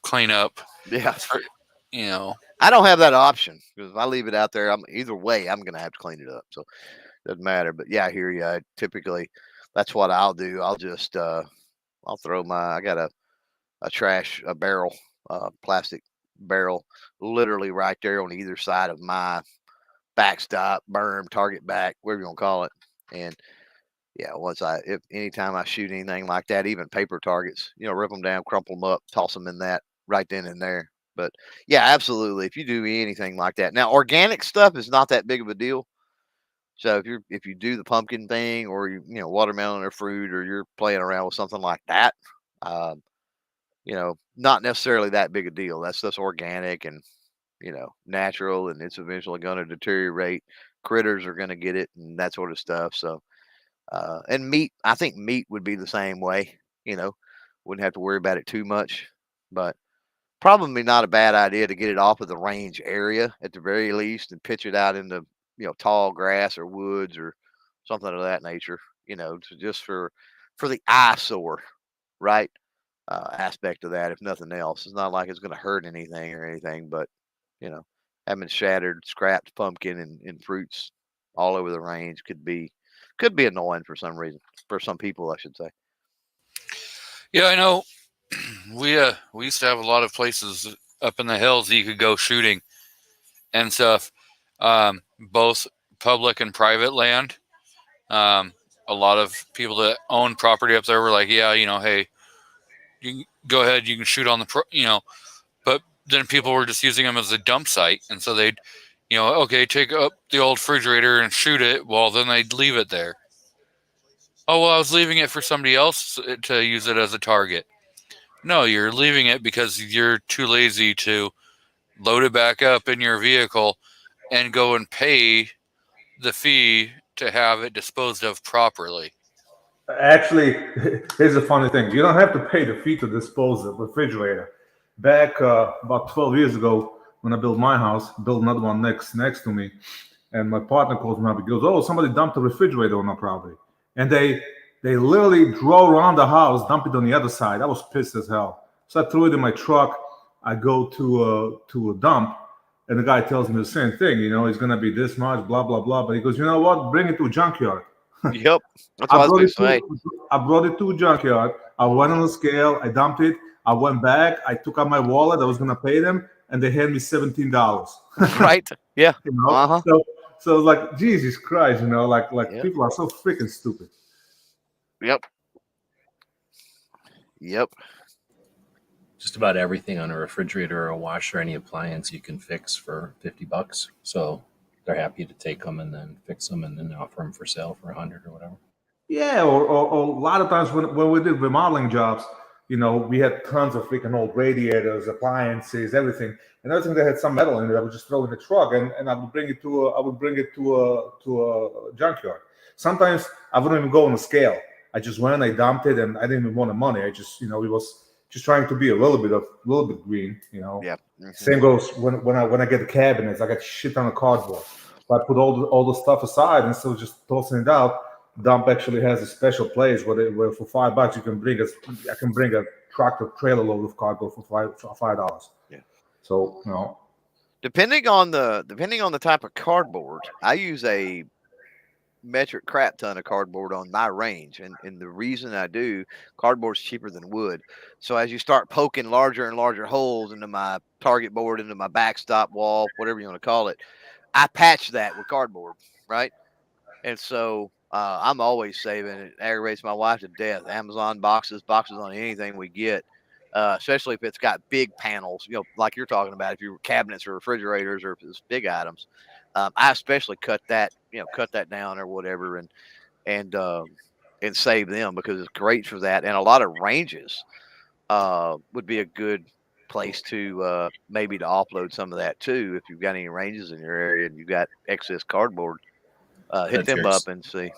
clean up. Yeah. I don't have that option, because if I leave it out there, either way, I'm going to have to clean it up. So it doesn't matter. But yeah, I hear you. Typically, that's what I'll do. I'll just, I'll throw I got a barrel, plastic barrel, literally right there on either side of my backstop, berm, target back, whatever you want to call it. And yeah, anytime I shoot anything like that, even paper targets, rip them down, crumple them up, toss them in that right then and there. But yeah, absolutely. If you do anything like that, now organic stuff is not that big of a deal. So if you do the pumpkin thing, or watermelon or fruit, or you're playing around with something like that, not necessarily that big a deal. That's organic and natural, and it's eventually going to deteriorate. Critters are going to get it and that sort of stuff. So, and meat, I think meat would be the same way. Wouldn't have to worry about it too much, but probably not a bad idea to get it off of the range area at the very least and pitch it out into tall grass or woods or something of that nature. Just for the eyesore, right? Aspect of that, if nothing else. It's not like it's going to hurt anything or anything, but having shattered, scrapped pumpkin and fruits all over the range could be annoying for some reason, for some people, I should say. Yeah, I know. We used to have a lot of places up in the hills that you could go shooting and stuff, both public and private land. A lot of people that own property up there were like, yeah, hey, you can go ahead, you can shoot on but then people were just using them as a dump site. And so they'd, okay, take up the old refrigerator and shoot it. Well, then they'd leave it there. Oh, well, I was leaving it for somebody else to use it as a target. No, you're leaving it because you're too lazy to load it back up in your vehicle and go and pay the fee to have it disposed of properly. Actually, here's a funny thing. You don't have to pay the fee to dispose of the refrigerator. Back about 12 years ago, when I built my house, built another one next to me, and my partner calls me up and goes, "Oh, somebody dumped a refrigerator on our property." And they literally drove around the house, dumped it on the other side. I was pissed as hell. So I threw it in my truck. I go to a dump, and the guy tells me the same thing. It's going to be this much, blah, blah, blah. But he goes, you know what? Bring it to a junkyard. Yep. That's what I was going to say. I brought it to a junkyard. I went on the scale. I dumped it. I went back. I took out my wallet. I was going to pay them, and they handed me $17. Right. Yeah. Uh-huh. So like, Jesus Christ, yep. People are so freaking stupid. Yep. Just about everything on a refrigerator or a washer, any appliance you can fix for $50. So they're happy to take them and then fix them and then offer them for sale for $100 or whatever. Yeah, or a lot of times when we did remodeling jobs, we had tons of freaking old radiators, appliances, everything, and everything that had some metal in it. I would just throw in the truck, and I would bring it to a junkyard. Sometimes I wouldn't even go on the scale. I just went, I dumped it, and I didn't even want the money. I just, it was just trying to be a little bit green, Yeah. Mm-hmm. Same goes when I get the cabinets. I got shit on the cardboard. So I put all the stuff aside instead of just tossing it out. Dump actually has a special place where for $5 you can bring a tractor trailer load of cardboard for $5. Yeah. So depending on the type of cardboard, I use a metric crap ton of cardboard on my range, and the reason I do, cardboard's cheaper than wood. So as you start poking larger and larger holes into my target board, into my backstop wall, whatever you want to call it, I patch that with cardboard, right? And so I'm always saving. It aggravates my wife to death. Amazon boxes on anything we get, especially if it's got big panels, like you're talking about, if you're cabinets or refrigerators or if it's big items. I especially cut that down or whatever. And and save them because it's great for that. And a lot of ranges would be a good place to maybe to offload some of that too. If you've got any ranges in your area and you've got excess cardboard, hit That's them your- up and see.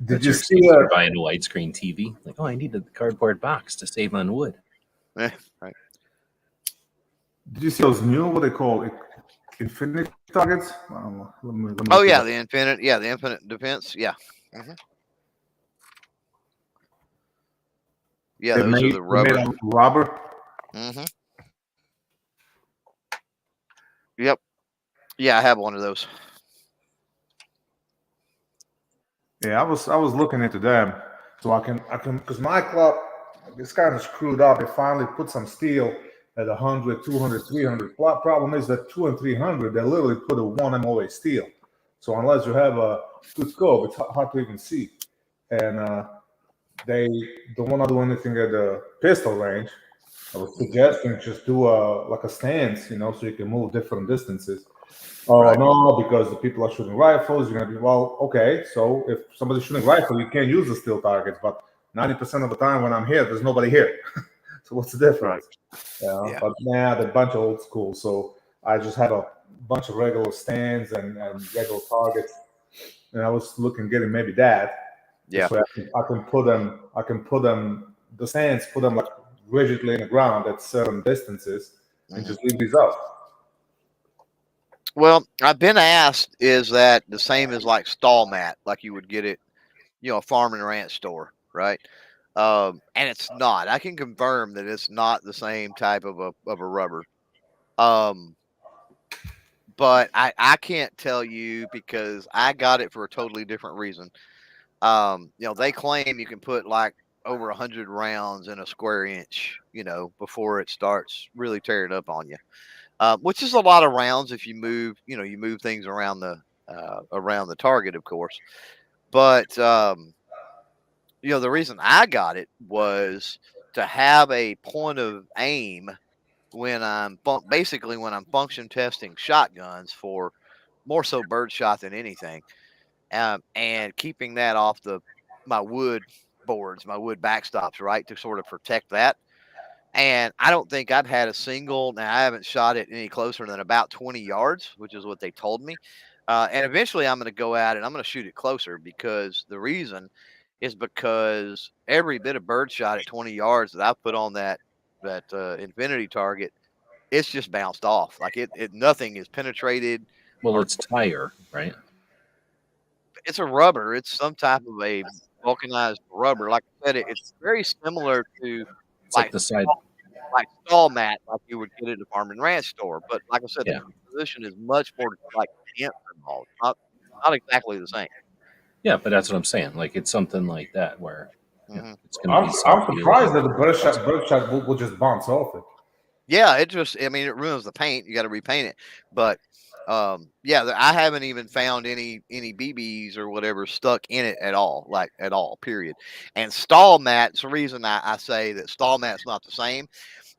Did That's you your see excuse for buying a widescreen TV. Like, oh, I needed the cardboard box to save on wood. Right. Did you see those new, what they call it, infinite targets? Let me Oh look it yeah, up. the infinite defense. Yeah. Mm-hmm. Yeah, They're those are the they're rubber. made out of rubber. Mm-hmm. Yep. Yeah, I have one of those. Yeah, I was looking into them, so I can because my club is kind of screwed up. They finally put some steel at 100, 200, 300. Problem is that 200 and 300, they literally put a 1 MOA steel. So unless you have a good scope, it's hard to even see. And they don't want to do anything at the pistol range. I was suggesting just do like a stance, so you can move different distances. Oh Right. no, because the people are shooting rifles. You're gonna be okay. So if somebody's shooting rifle, you can't use the steel targets. But 90% of the time when I'm here, there's nobody here. So what's the difference? Yeah. But they're a bunch of old school. So I just have a bunch of regular stands and regular targets, and I was looking getting maybe that. Yeah. So I can put them. The stands, put them like rigidly in the ground at certain distances, and just leave these up. Well, I've been asked, is that the same as like stall mat, like you would get it, a farm and ranch store, right? And it's not. I can confirm that it's not the same type of a rubber. But I can't tell you because I got it for a totally different reason. They claim you can put like over 100 rounds in a square inch, before it starts really tearing up on you. Which is a lot of rounds if you move things around the target, of course. But the reason I got it was to have a point of aim when I'm function testing shotguns for more so birdshot than anything, and keeping that off my wood boards, my wood backstops, right, to sort of protect that. And I don't think I've had a single. Now I haven't shot it any closer than about 20 yards, which is what they told me. And eventually, I'm going to go out and I'm going to shoot it closer because the reason is because every bit of birdshot at 20 yards that I've put on that infinity target, it's just bounced off. Like nothing is penetrated. Well, it's tire, right? It's a rubber. It's some type of a vulcanized rubber. Like I said, it's very similar to It's like the side. like stall mat, like you would get at a farm and ranch store. But like I said, Yeah. the position is much more like ant involved. Not exactly the same. Yeah, but that's what I'm saying. Like it's something like that where Mhm. it's going to I'm be. something surprised that the birdshot will just bounce off it. Yeah, it ruins the paint. You got to repaint it. But I haven't even found any BBs or whatever stuck in it at all, period. And stall mat's the reason I say that stall mat's not the same,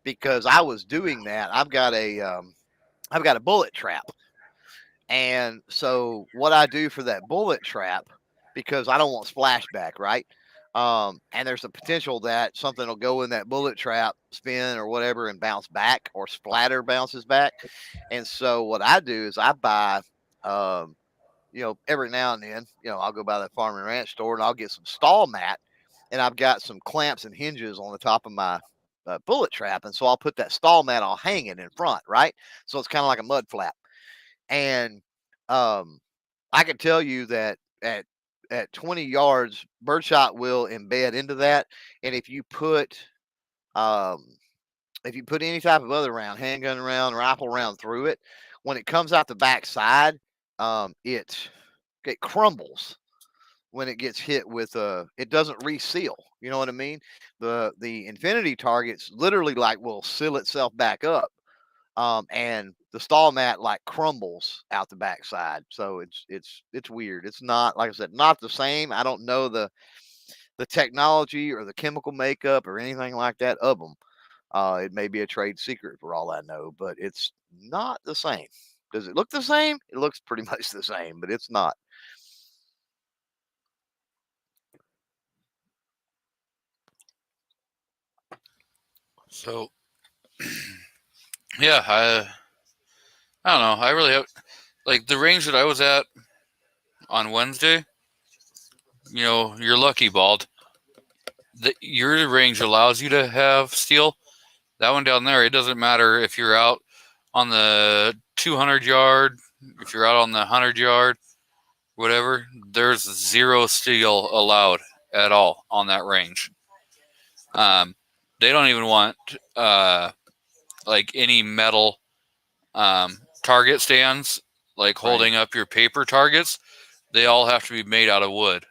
because I was doing that. I've got a bullet trap. And so what I do for that bullet trap, because I don't want splashback, right? And there's a potential that something will go in that bullet trap, spin or whatever, and bounce back, or splatter bounces back. And so what I do is I buy, every now and then, I'll go by the farm and ranch store and I'll get some stall mat, and I've got some clamps and hinges on the top of my bullet trap. And so I'll put that stall mat, I'll hang it in front, right? So it's kind of like a mud flap. And I can tell you that at 20 yards, birdshot will embed into that. And if you put any type of other round, handgun round, rifle round through it, when it comes out the back side, it crumbles when it gets hit with it doesn't reseal. You know what I mean? The infinity targets literally will seal itself back up. And the stall mat crumbles out the backside. So it's weird. It's not, like I said, not the same. I don't know the technology or the chemical makeup or anything like that of them. It may be a trade secret for all I know, but it's not the same. Does it look the same? It looks pretty much the same, but it's not. So, yeah, I don't know. I really have like the range that I was at on Wednesday. You know, you're lucky, Bald. Your range allows you to have steel. That one down there, it doesn't matter if you're out on the 200 yard, if you're out on the 100 yard, whatever. There's zero steel allowed at all on that range. They don't even want like any metal target stands, like holding up your paper targets. They all have to be made out of wood.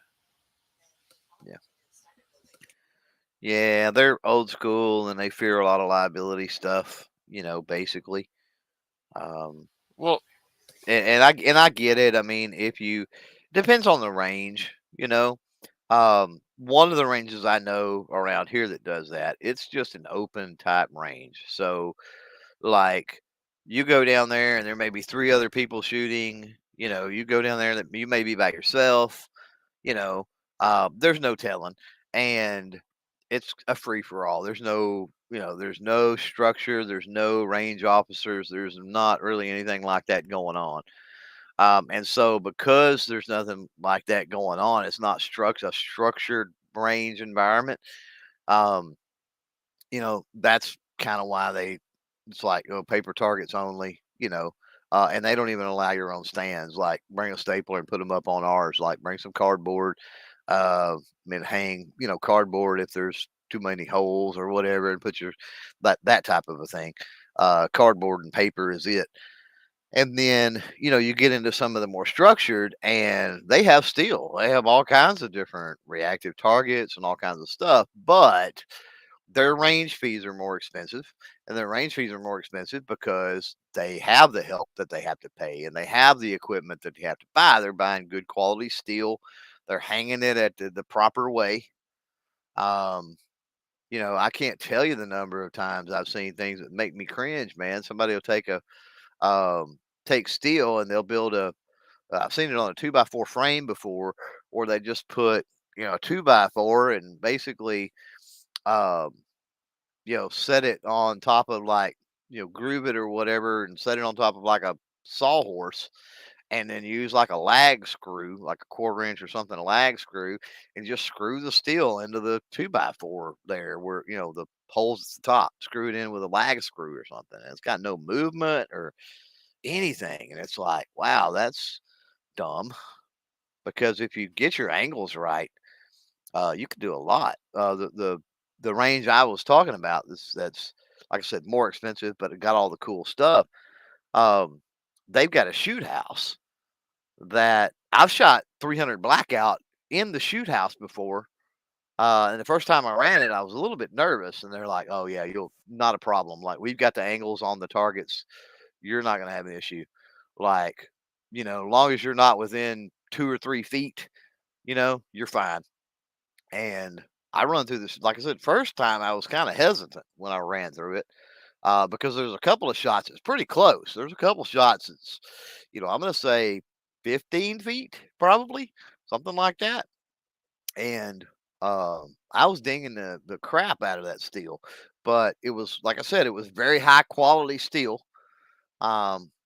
Yeah, they're old school and they fear a lot of liability stuff, basically. Well, And I get it. I mean, depends on the range, one of the ranges I know around here that does that, it's just an open type range. So like you go down there and there may be 3 other people shooting, you go down there that you may be by yourself, there's no telling. And it's a free for all. There's no, there's no structure, there's no range officers, there's not really anything like that going on. And so because there's nothing like that going on, it's not a structured range environment. Um, that's kind of why it's like paper targets only, and they don't even allow your own stands. Like bring a stapler and put them up on ours. Like bring some cardboard, hang, cardboard if there's too many holes or whatever, and put that type of a thing. Cardboard and paper is it. And then, you get into some of the more structured and they have steel. They have all kinds of different reactive targets and all kinds of stuff, but their range fees are more expensive. And their range fees are more expensive because they have the help that they have to pay and they have the equipment that they have to buy. They're buying good quality steel. They're hanging it at the proper way. I can't tell you the number of times I've seen things that make me cringe, man. Somebody will take steel and they'll build I've seen it on a 2x4 frame before, or they just put, a 2x4 and basically, set it on top of groove it or whatever and set it on top of like a sawhorse and then use like a lag screw, like a 1/4 inch or something, a lag screw, and just screw the steel into the 2x4 there where, the holes at the top, screw it in with a lag screw or something. And it's got no movement or anything. And it's like, wow, that's dumb. Because if you get your angles right, you can do a lot. The range I was talking about, that's like I said, more expensive, but it got all the cool stuff. They've got a shoot house that I've shot 300 blackout in the shoot house before. And the first time I ran it, I was a little bit nervous. And they're like, "Oh yeah, you'll not a problem. Like we've got the angles on the targets. You're not going to have an issue. Like, as long as you're not within 2 or 3 feet, you're fine." And I run through this, like I said, first time I was kind of hesitant when I ran through it because there's a couple of shots. It's pretty close. There's a couple shots. It's, I'm going to say 15 feet, probably something like that. And I was dinging the crap out of that steel, but it was, like I said, it was very high quality steel.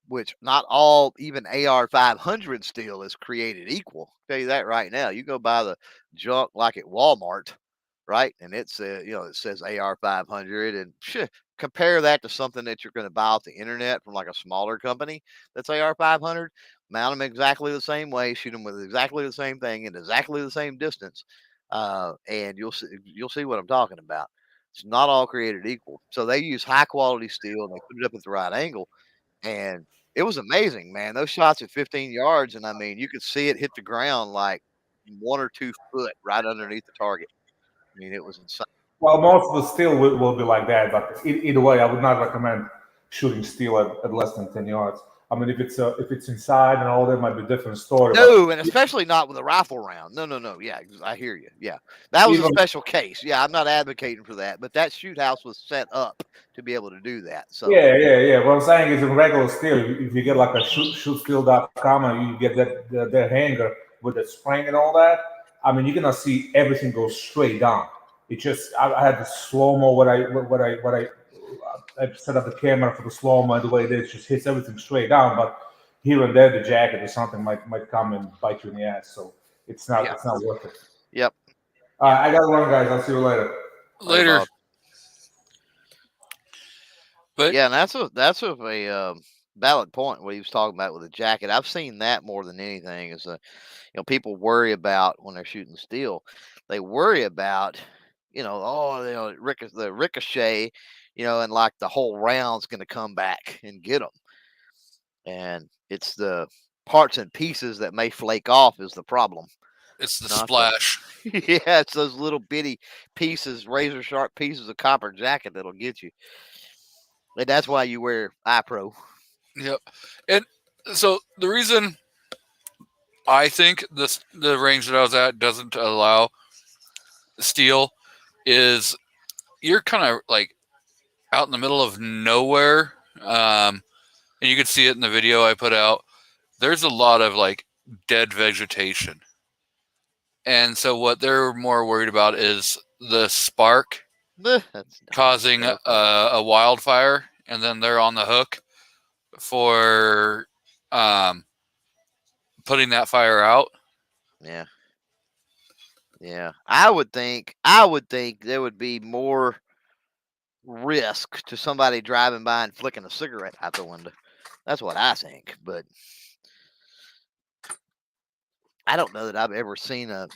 Which not all, even AR 500 steel is created equal. I'll tell you that right now. You go buy the junk like at Walmart, right? And it's it says AR 500, and compare that to something that you're going to buy off the internet from like a smaller company that's AR 500. Mount them exactly the same way, shoot them with exactly the same thing in exactly the same distance, and you'll see what I'm talking about. It's not all created equal. So they use high quality steel and they put it up at the right angle. And it was amazing, man. Those shots at 15 yards, and I mean, you could see it hit the ground like 1 or 2 foot right underneath the target. I mean, it was insane. Well, most of the steel will be like that, but either way, I would not recommend shooting steel at less than 10 yards. I mean, if it's inside and all that, might be a different story. No, and especially not with a rifle round. No. Yeah, I hear you. Yeah, that was a special case. Yeah, I'm not advocating for that, but that shoot house was set up to be able to do that. So yeah. What I'm saying is, in regular steel, if you get like a shootsteel.com and you get that hanger with the spring and all that, I mean, you're gonna see everything go straight down. It just I had the slow mo. I set up the camera for the slow mo. The way it is just hits everything straight down. But here and there, the jacket or something might come and bite you in the ass. So it's not worth it. Yep. All right, I got to run, guys. I'll see you later. Later. Bob. But Yeah, and that's a valid point what he was talking about with the jacket. I've seen that more than anything. Is people worry about when they're shooting steel, they worry about the ricochet, and like the whole round's going to come back and get them, and it's the parts and pieces that may flake off is the problem. it's the Not the- splash. Yeah, it's those little bitty pieces, razor sharp pieces of copper jacket that'll get you. And that's why you wear iPro. Yep. And so the reason I think the range that I was at doesn't allow steel is you're kind of like out in the middle of nowhere. And you can see it in the video I put out. There's a lot of like dead vegetation. And so what they're more worried about is the spark That's causing a wildfire, and then they're on the hook for putting that fire out. Yeah. Yeah. I would think there would be more risk to somebody driving by and flicking a cigarette out the window. That's what I think. But I don't know that I've ever seen now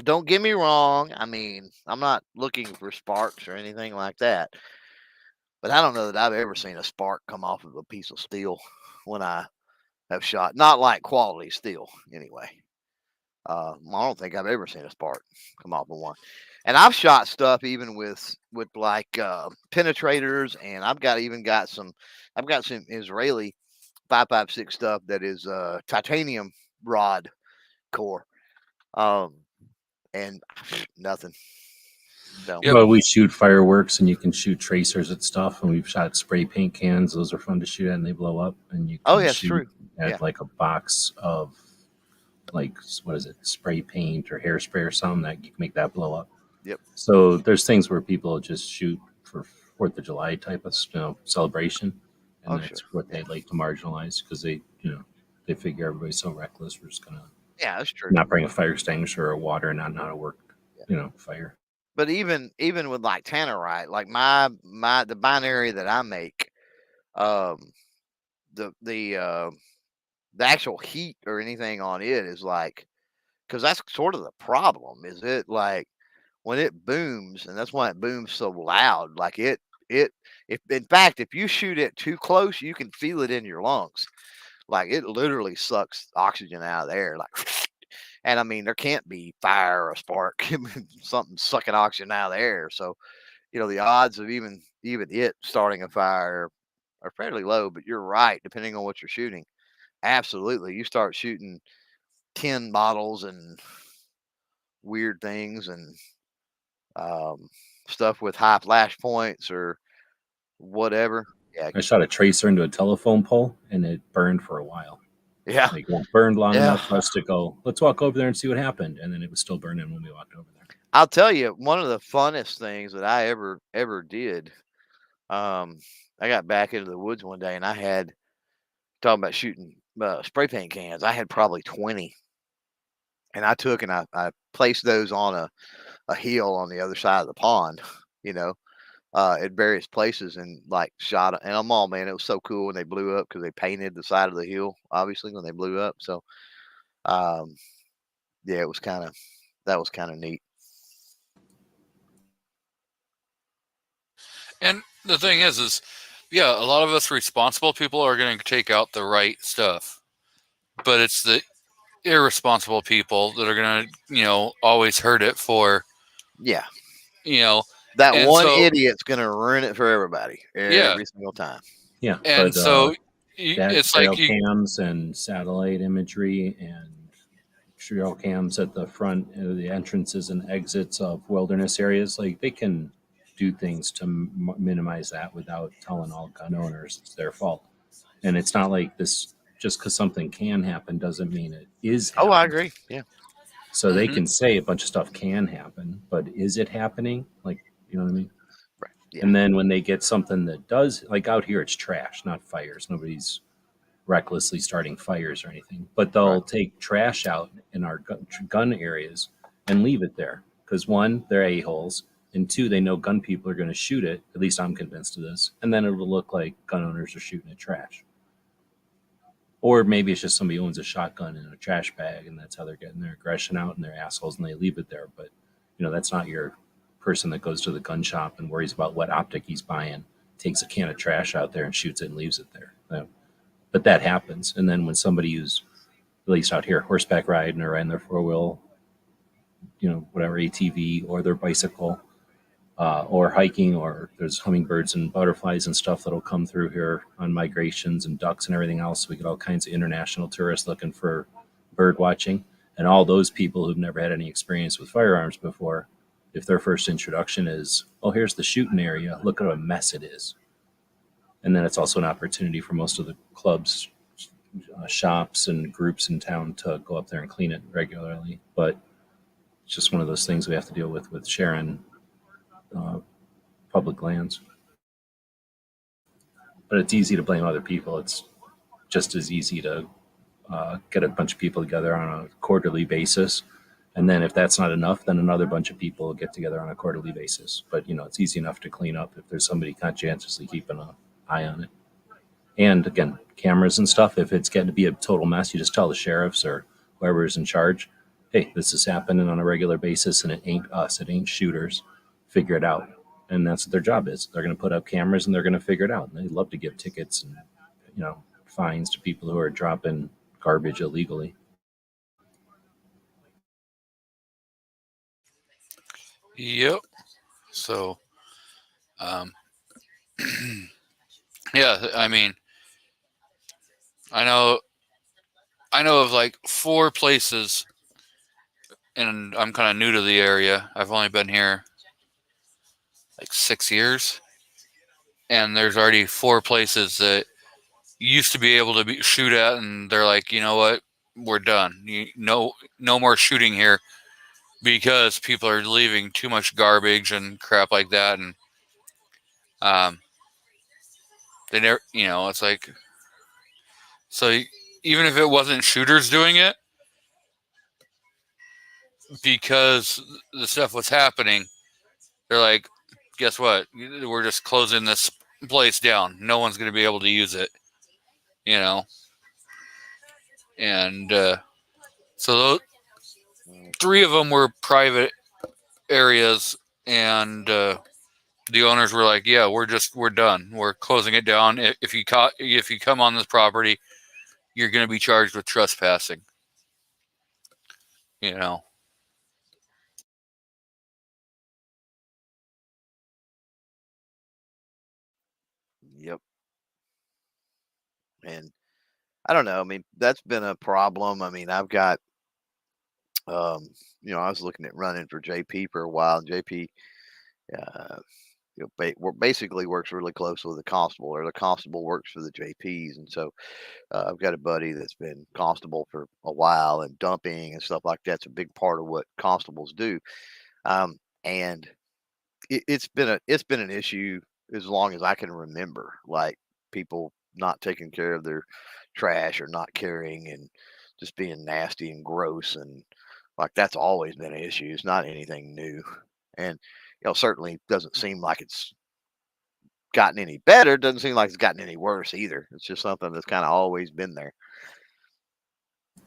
don't get me wrong. I mean, I'm not looking for sparks or anything like that. But I don't know that I've ever seen a spark come off of a piece of steel when I have shot. Not like quality steel, anyway. I don't think I've ever seen a spark come off of one. And I've shot stuff even with like penetrators, and I've got some Israeli 5.56 stuff that is titanium rod core. And nothing. So, Yep. Well, we shoot fireworks and you can shoot tracers at stuff, and we've shot spray paint cans. Those are fun to shoot at, and they blow up. And you can it's shoot true. at Yeah. like a box of like what is it, spray paint or hairspray or something that you can make that blow up. Yep. So there's things where people just shoot for 4th of July type of celebration, and Oh, that's sure. what they like to marginalize because they figure everybody's so reckless. We're just gonna Yeah, that's true. not bring a fire extinguisher or water and not know how to work, fire. But even with like tannerite, like the binary that I make, the actual heat or anything on it is like, because that's sort of the problem. Is it like when it booms, and that's why it booms so loud. Like if in fact if you shoot it too close, you can feel it in your lungs. Like it literally sucks oxygen out of the air. Like. And I mean, there can't be fire or a spark, something sucking oxygen out of the air. So, the odds of even it starting a fire are fairly low. But you're right, depending on what you're shooting. Absolutely, you start shooting tin bottles and weird things and stuff with high flash points or whatever. Yeah, I shot a tracer into a telephone pole, and it burned for a while. yeah. Like it burned long Yeah. enough for us to go, let's walk over there and see what happened. And then it was still burning when we walked over there. I'll tell you, one of the funnest things that I ever did. I got back into the woods one day, and I had talking about shooting spray paint cans. I had probably 20, and I took and I placed those on a hill on the other side of the pond, at various places, and like shot it. And I'm all, man, it was so cool when they blew up because they painted the side of the hill, obviously, when they blew up. So, yeah, that was kind of neat. And the thing is, yeah, a lot of us responsible people are going to take out the right stuff, but it's the irresponsible people that are going to, always hurt it for, Yeah. And That one so- idiot's going to ruin it for everybody Yeah. every single time. Yeah. and but, so that it's trail like you, cams and satellite imagery and trail cams at the front of the entrances and exits of wilderness areas, like they can do things to minimize that without telling all gun owners it's their fault. And it's not like this, just because something can happen doesn't mean it is Oh, I happening. agree. Yeah. So they Mhm. can say a bunch of stuff can happen, but is it happening? Like, you know what I mean? Right. Yeah. And then when they get something that does, like out here, it's trash, not fires. Nobody's recklessly starting fires or anything, but they'll Right. take trash out in our gun areas and leave it there because one, they're a-holes, and two, they know gun people are going to shoot it. At least I'm convinced of this, and then it'll look like gun owners are shooting at trash. Or maybe it's just somebody owns a shotgun in a trash bag, and that's how they're getting their aggression out, and they're assholes, and they leave it there. But that's not your person that goes to the gun shop and worries about what optic he's buying, takes a can of trash out there and shoots it and leaves it there. But that happens. And then when somebody who's, at least out here, horseback riding or riding their four-wheel, whatever, ATV or their bicycle, or hiking, or there's hummingbirds and butterflies and stuff that'll come through here on migrations and ducks and everything else. We get all kinds of international tourists looking for bird watching. And all those people who've never had any experience with firearms before, if their first introduction is, oh, here's the shooting area, look at what a mess it is. And then it's also an opportunity for most of the clubs, shops, and groups in town to go up there and clean it regularly. But it's just one of those things we have to deal with sharing public lands. But it's easy to blame other people. It's just as easy to get a bunch of people together on a quarterly basis. And then if that's not enough, then another bunch of people will get together on a quarterly basis. But, it's easy enough to clean up if there's somebody conscientiously keeping an eye on it. And again, cameras and stuff, if it's getting to be a total mess, you just tell the sheriffs or whoever is in charge, hey, this is happening on a regular basis and it ain't us, it ain't shooters. Figure it out. And that's what their job is. They're going to put up cameras and they're going to figure it out. And they love to give tickets and, fines to people who are dropping garbage illegally. Yep. So, yeah, I mean, I know of like 4 places, and I'm kind of new to the area. I've only been here like 6 years, and there's already 4 places that used to be able to shoot at, and they're like, you know what, we're done. No more shooting here because people are leaving too much garbage and crap like that, and they never, it's like, so even if it wasn't shooters doing it, because the stuff was happening, they're like, guess what? We're just closing this place down. No one's going to be able to use it, And so those 3 of them were private areas, and the owners were like, yeah, we're done. We're closing it down. If you come on this property, you're going to be charged with trespassing. Yep. And I don't know. I mean, that's been a problem. I mean, I've got, I was looking at running for JP for a while, and JP, basically works really close with the constable, or the constable works for the JPs. And so I've got a buddy that's been constable for a while, and dumping and stuff like that's a big part of what constables do. And it's been an issue as long as I can remember, like people not taking care of their trash or not carrying and just being nasty and gross, and like that's always been an issue. It's not anything new, and certainly doesn't seem like it's gotten any better. Doesn't seem like it's gotten any worse either. It's just something that's kind of always been there.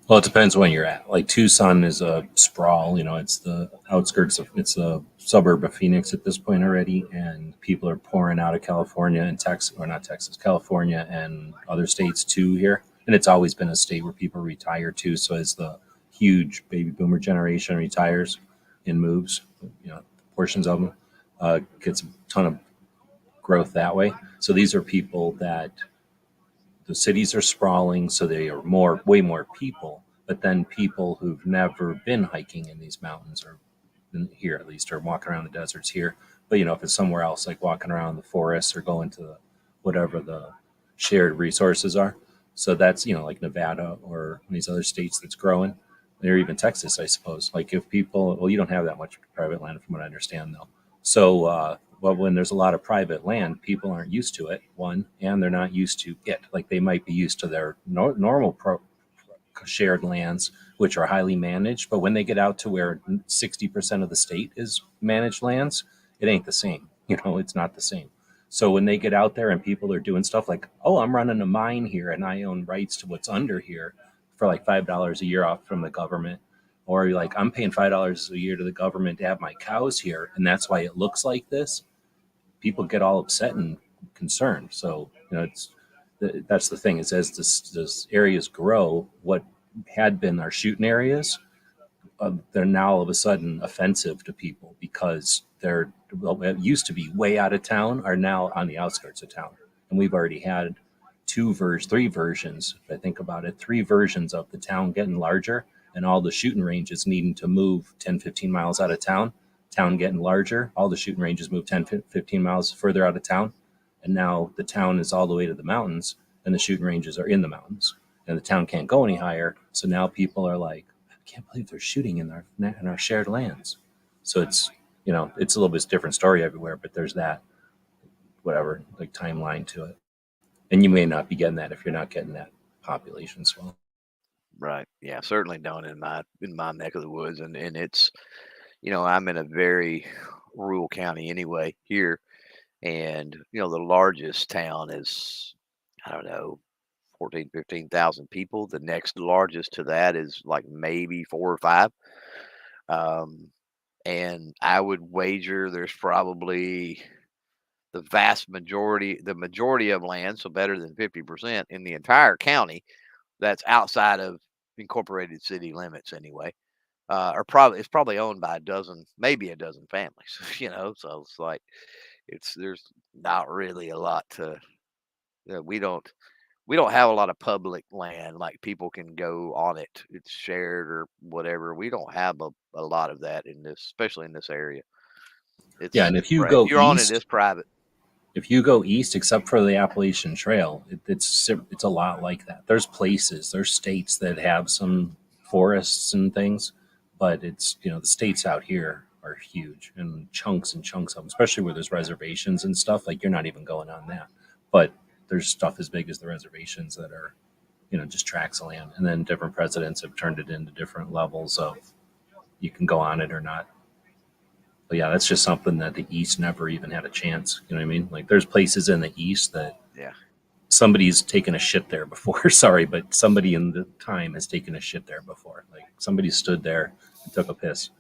Well, it depends when you're at. Like Tucson is a sprawl, it's the outskirts of, it's a suburb of Phoenix at this point already, and people are pouring out of California and Texas, or not Texas, California and other states too here. And it's always been a state where people retire to. So as the huge baby boomer generation retires and moves, portions of them, gets a ton of growth that way. So these are people that the cities are sprawling, so they are way more people, but then people who've never been hiking in these mountains, or here at least, or walking around the deserts here. But if it's somewhere else, like walking around the forests or going to whatever the shared resources are. So that's, like Nevada or these other states that's growing. or even Texas, I suppose. Like if people, well, you don't have that much private land from what I understand though. So, well, when there's a lot of private land, people aren't used to it, one, and they're not used to it. Like they might be used to their normal shared lands, which are highly managed. But when they get out to where 60% of the state is managed lands, it ain't the same. You know, it's not the same. So when they get out there and people are doing stuff like, oh, I'm running a mine here and I own rights to what's under here for like $5 a year off from the government, or you're like, I'm paying $5 a year to the government to have my cows here, and that's why it looks like this. People get all upset and concerned. So you know, that's the thing. Is as this areas grow, what had been our shooting areas, they're now all of a sudden offensive to people because they're, well, it used to be way out of town, are now on the outskirts of town, and we've already had three versions. If I think about it, three versions of the town getting larger and all the shooting ranges needing to move 10, 15 miles out of town. Town getting larger, all the shooting ranges move 10, 15 miles further out of town. And now the town is all the way to the mountains and the shooting ranges are in the mountains and the town can't go any higher. So now people are like, I can't believe they're shooting in our shared lands. So it's, you know, it's a little bit different story everywhere, but there's that, whatever, like timeline to it. And you may not be getting that if you're not getting that population swell. Right. Yeah, certainly don't in my neck of the woods. And it's, you know, I'm in a very rural county anyway here. And, you know, the largest town is, I don't know, 14, 15,000 people. The next largest to that is like maybe 4 or 5. And I would wager there's probably the majority of land, so better than 50% in the entire county that's outside of incorporated city limits anyway. It's probably owned by maybe a dozen families, you know. So it's like there's not really a lot to. We don't have a lot of public land like people can go on it. It's shared or whatever. We don't have a lot of that in this, especially in this area. Yeah, and if you If go you're on it, east, it's private. if you go east, except for the Appalachian Trail, it's a lot like that. There's states that have some forests and things, but it's, you know, the states out here are huge and chunks of them, especially where there's reservations and stuff. Like you're not even going on that, but there's stuff as big as the reservations that are, you know, just tracts of land. And then different presidents have turned it into different levels of you can go on it or not. But yeah, that's just something that the East never even had a chance. You know what I mean? Like there's places in the East that somebody's taken a shit there before. Sorry, but somebody in the time has taken a shit there before. Like somebody stood there and took a piss.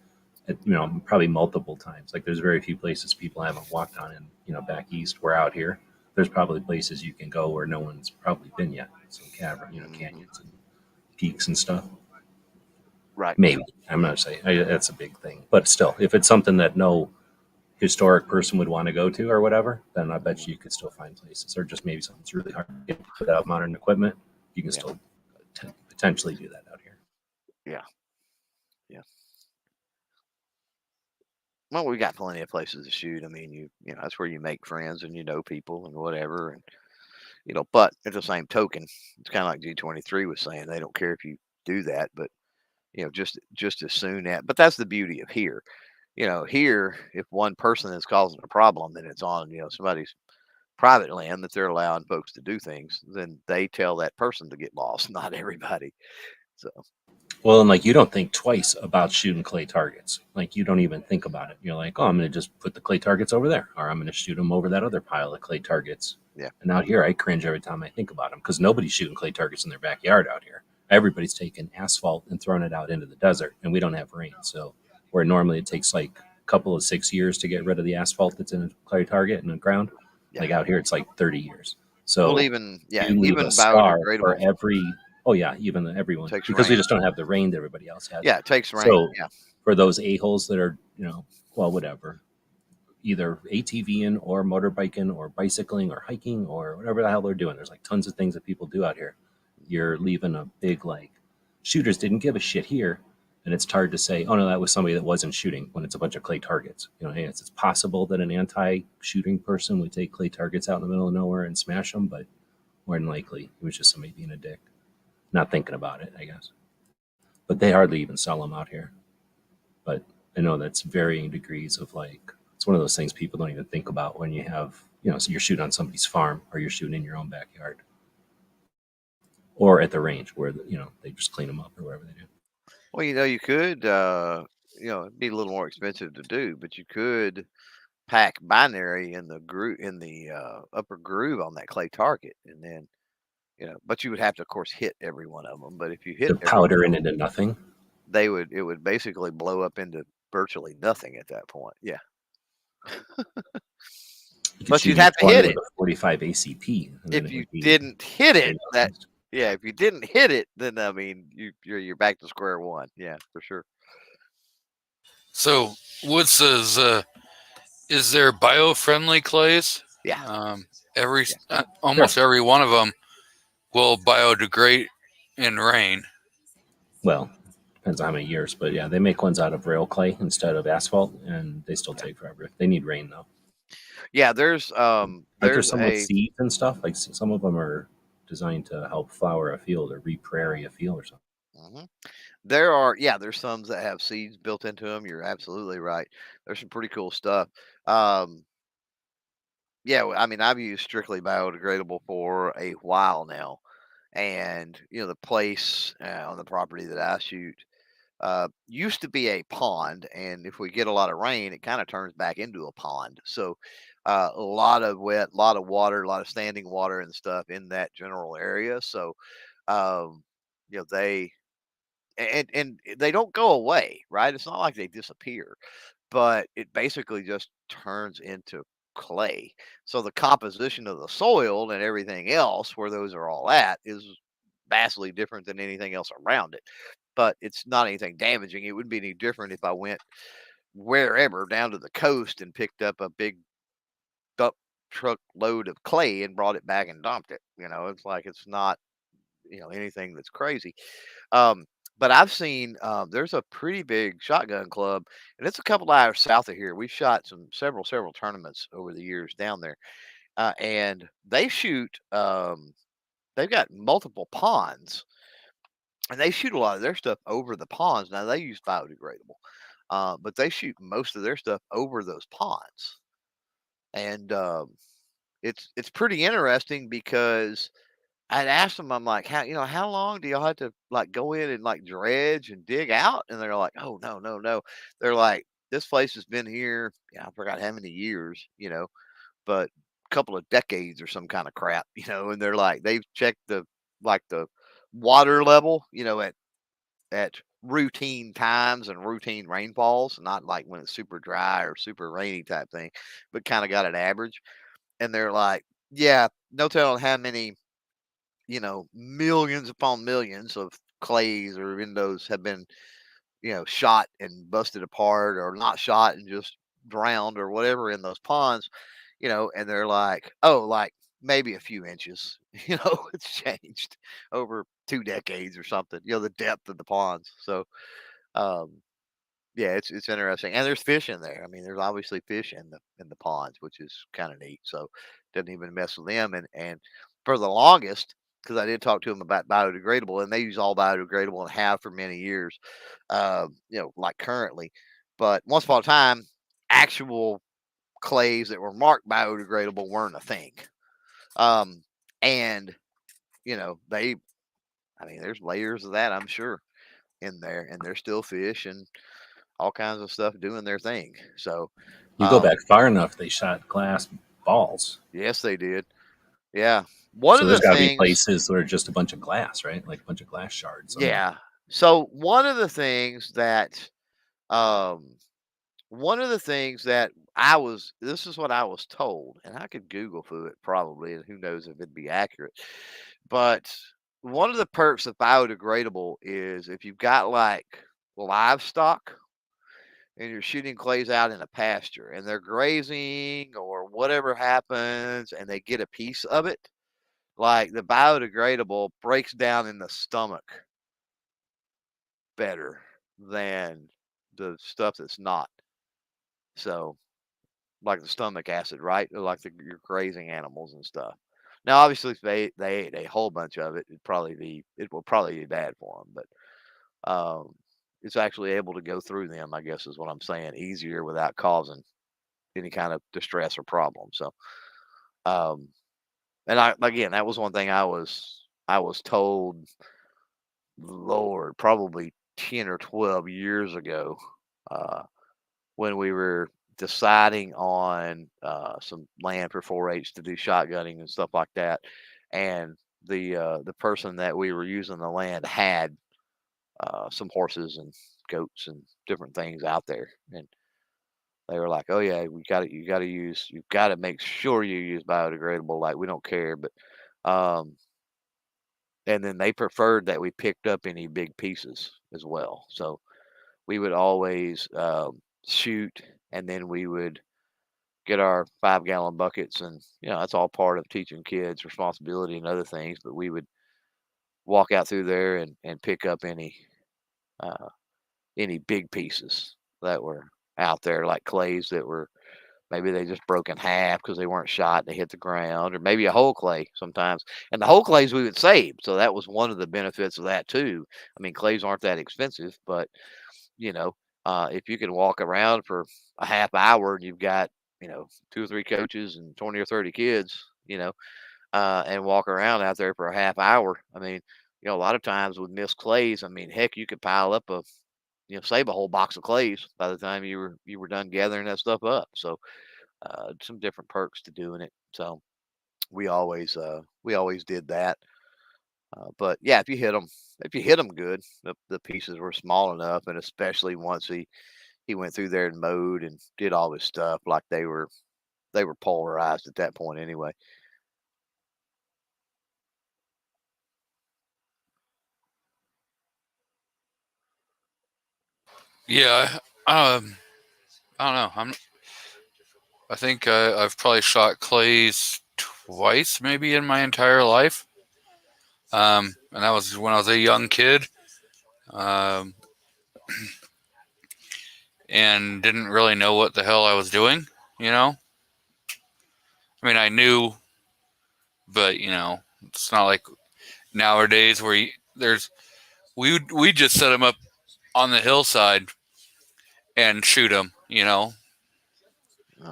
You know, probably multiple times. Like there's very few places people haven't walked on in, you know, back east. We're out here. There's probably places you can go where no one's probably been yet. Some canyons and peaks and stuff. Right. Maybe. I'm not saying that's a big thing. But still, if it's something that no historic person would want to go to or whatever, then I bet you could still find places. Or just maybe something's really hard to get without modern equipment. You can still potentially do that out here. Yeah. Well, we got plenty of places to shoot. I mean, you know, that's where you make friends and you know people and whatever. And, you know, but at the same token, it's kind of like G23 was saying, they don't care if you do that, but, you know, just as soon but that's the beauty of here. You know, here, if one person is causing a problem, then it's on, you know, somebody's private land that they're allowing folks to do things, then they tell that person to get lost, not everybody. So. Well, and like you don't think twice about shooting clay targets. Like you don't even think about it. You're like, oh, I'm going to just put the clay targets over there, or I'm going to shoot them over that other pile of clay targets. Yeah. And out here, I cringe every time I think about them because nobody's shooting clay targets in their backyard out here. Everybody's taking asphalt and throwing it out into the desert, and we don't have rain. So where normally it takes like a couple of 6 years to get rid of the asphalt that's in a clay target in the ground, like out here, it's like 30 years. So even biodegradable for every. Oh yeah, even everyone, because we just don't have the rain that everybody else has. Yeah, it takes rain. So for those a-holes that are, you know, well, whatever, either ATVing or motorbiking or bicycling or hiking or whatever the hell they're doing. There's like tons of things that people do out here. You're leaving a big like shooters didn't give a shit here, and it's hard to say, oh no, that was somebody that wasn't shooting when it's a bunch of clay targets. You know, hey, it's possible that an anti-shooting person would take clay targets out in the middle of nowhere and smash them, but more than likely it was just somebody being a dick. Not thinking about it, I guess. but they hardly even sell them out here. But I know that's varying degrees of like, it's one of those things people don't even think about when you have, so you're shooting on somebody's farm or you're shooting in your own backyard or at the range where, they just clean them up or whatever they do. Well, you could, it'd be a little more expensive to do, but you could pack binary in the upper groove on that clay target, and then, but you would have to, of course, hit every one of them. But if you hit The every one powder of in them, into nothing. it would basically blow up into virtually nothing at that point. Yeah. But you'd have to hit it. With a 45 ACP. If you didn't hit it, if you didn't hit it, then I mean, you're back to square one. Yeah, for sure. So Wood says, is there bio-friendly clays? Yeah. Almost every one of them will biodegrade in rain. Well, depends on how many years, but yeah, they make ones out of rail clay instead of asphalt, and they still take forever. They need rain though. Yeah, there's some with seeds and stuff. Like some of them are designed to help flower a field or re-prairie a field or something. Mm-hmm. There's some that have seeds built into them. You're absolutely right. There's some pretty cool stuff. Yeah, I mean, I've used strictly biodegradable for a while now, and the place on the property that I shoot used to be a pond, and if we get a lot of rain, it kind of turns back into a pond. So a lot of wet, a lot of water, a lot of standing water and stuff in that general area. So they and they don't go away, right? It's not like they disappear, but it basically just turns into clay. So the composition of the soil and everything else where those are all at is vastly different than anything else around it. But it's not anything damaging. It wouldn't be any different if I went wherever down to the coast and picked up a big dump truck load of clay and brought it back and dumped it. It's like it's not anything that's crazy. But I've seen there's a pretty big shotgun club, and it's a couple hours south of here. We've shot several tournaments over the years down there, and they shoot. They've got multiple ponds, and they shoot a lot of their stuff over the ponds. Now they use biodegradable, but they shoot most of their stuff over those ponds, and it's pretty interesting because I'd asked them, I'm like, how long do y'all have to like go in and like dredge and dig out? And they're like, oh no, no, no. They're like, this place has been here, I forgot how many years, but a couple of decades or some kind of crap, and they're like, they've checked the water level, at routine times and routine rainfalls, not like when it's super dry or super rainy type thing, but kind of got an average. And they're like, yeah, no telling how many millions upon millions of clays or windows have been, shot and busted apart or not shot and just drowned or whatever in those ponds, and they're like, oh, like maybe a few inches, it's changed over 2 decades or something, the depth of the ponds. So, yeah, it's interesting. And there's fish in there. I mean, there's obviously fish in the ponds, which is kind of neat. So doesn't even mess with them. And for the longest, because I did talk to them about biodegradable, and they use all biodegradable and have for many years, like currently. But once upon a time, actual clays that were marked biodegradable weren't a thing. And there's layers of that, I'm sure, in there, and there's still fish and all kinds of stuff doing their thing. So you go back far enough, they shot glass balls. Yes, they did. Yeah. So there's got to be places where just a bunch of glass, right? Like a bunch of glass shards. Yeah. So one of the things that this is what I was told, and I could Google for it probably, and who knows if it'd be accurate. But one of the perks of biodegradable is if you've got like livestock and you're shooting clays out in a pasture and they're grazing or whatever happens and they get a piece of it, like the biodegradable breaks down in the stomach better than the stuff that's not. So like the stomach acid, right? Like your grazing animals and stuff. Now, obviously, if they ate a whole bunch of it, it will probably be bad for them. But it's actually able to go through them, I guess is what I'm saying, easier without causing any kind of distress or problem. So, um, and again, that was one thing I was told, Lord, probably 10 or 12 years ago, uh, when we were deciding on some land for 4-H to do shotgunning and stuff like that, and the person that we were using the land had some horses and goats and different things out there, and they were like, "Oh yeah, you've got to make sure you use biodegradable. Like we don't care, but." Um, and then they preferred that we picked up any big pieces as well. So we would always shoot, and then we would get our 5-gallon buckets, and that's all part of teaching kids responsibility and other things. But we would walk out through there and pick up uh, any big pieces that were out there, like clays that were maybe they just broke in half because they weren't shot and they hit the ground, or maybe a whole clay sometimes. And the whole clays we would save, so that was one of the benefits of that too. I mean, clays aren't that expensive, but if you can walk around for a half hour and you've got 2 or 3 coaches and 20 or 30 kids, and walk around out there for a half hour. I mean, a lot of times with missed clays, I mean, heck, you could pile up save a whole box of clays by the time you were done gathering that stuff up. So some different perks to doing it. So we always did that. But yeah, if you hit them good, the pieces were small enough, and especially once he went through there and mowed and did all his stuff, like they were polarized at that point anyway. Yeah, I don't know. I think I've probably shot clays twice, maybe in my entire life. And that was when I was a young kid, um, and didn't really know what the hell I was doing. I mean, I knew, but it's not like nowadays where we just set them up on the hillside and shoot them.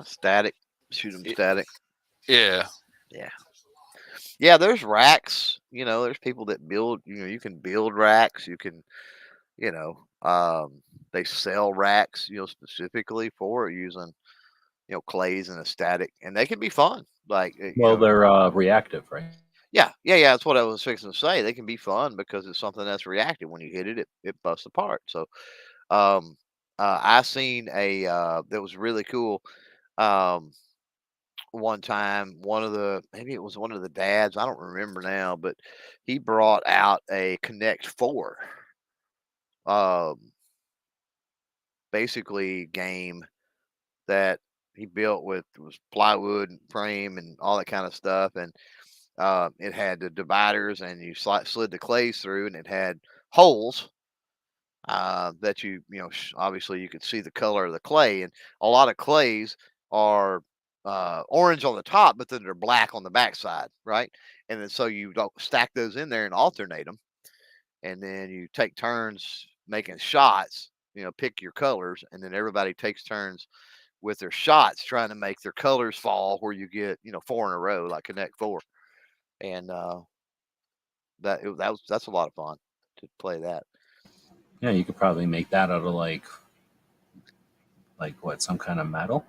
Static, shoot them static. Yeah. Yeah, there's racks. There's people that build. You can build racks. You can, they sell racks. Specifically for using, clays and a static, and they can be fun. Like, Well, they're reactive, right? yeah. That's what I was fixing to say. They can be fun because it's something that's reactive. When you hit it, it busts apart. So, I seen a that was really cool. Um, One time, maybe it was one of the dads, I don't remember now, but he brought out a Connect 4, um, basically game that he built with was plywood and frame and all that kind of stuff, and it had the dividers, and you slid the clays through, and it had holes that obviously you could see the color of the clay, and a lot of clays are orange on the top, but then they're black on the backside, right? And then so you don't stack those in there and alternate them, and then you take turns making shots. Pick your colors, and then everybody takes turns with their shots trying to make their colors fall where you get 4 in a row, like Connect 4, and that's a lot of fun to play that. Yeah, you could probably make that out of like what, some kind of metal?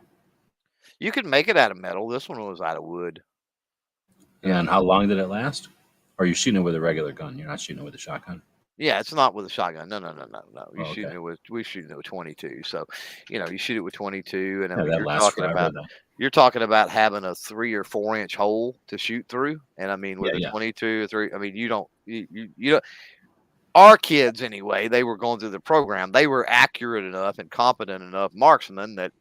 You can make it out of metal. This one was out of wood. Yeah, and how long did it last? Or are you shooting it with a regular gun? You're not shooting it with a shotgun? Yeah, it's not with a shotgun. No. We're Oh, shooting okay. it with 22. So, you shoot it with 22, and I Yeah, mean, that lasts forever then. you're talking about having a 3 or 4 inch hole to shoot through, and I mean with Yeah, a yeah. 22 or 3, I mean you don't. Our kids anyway, they were going through the program. They were accurate enough and competent enough marksmen that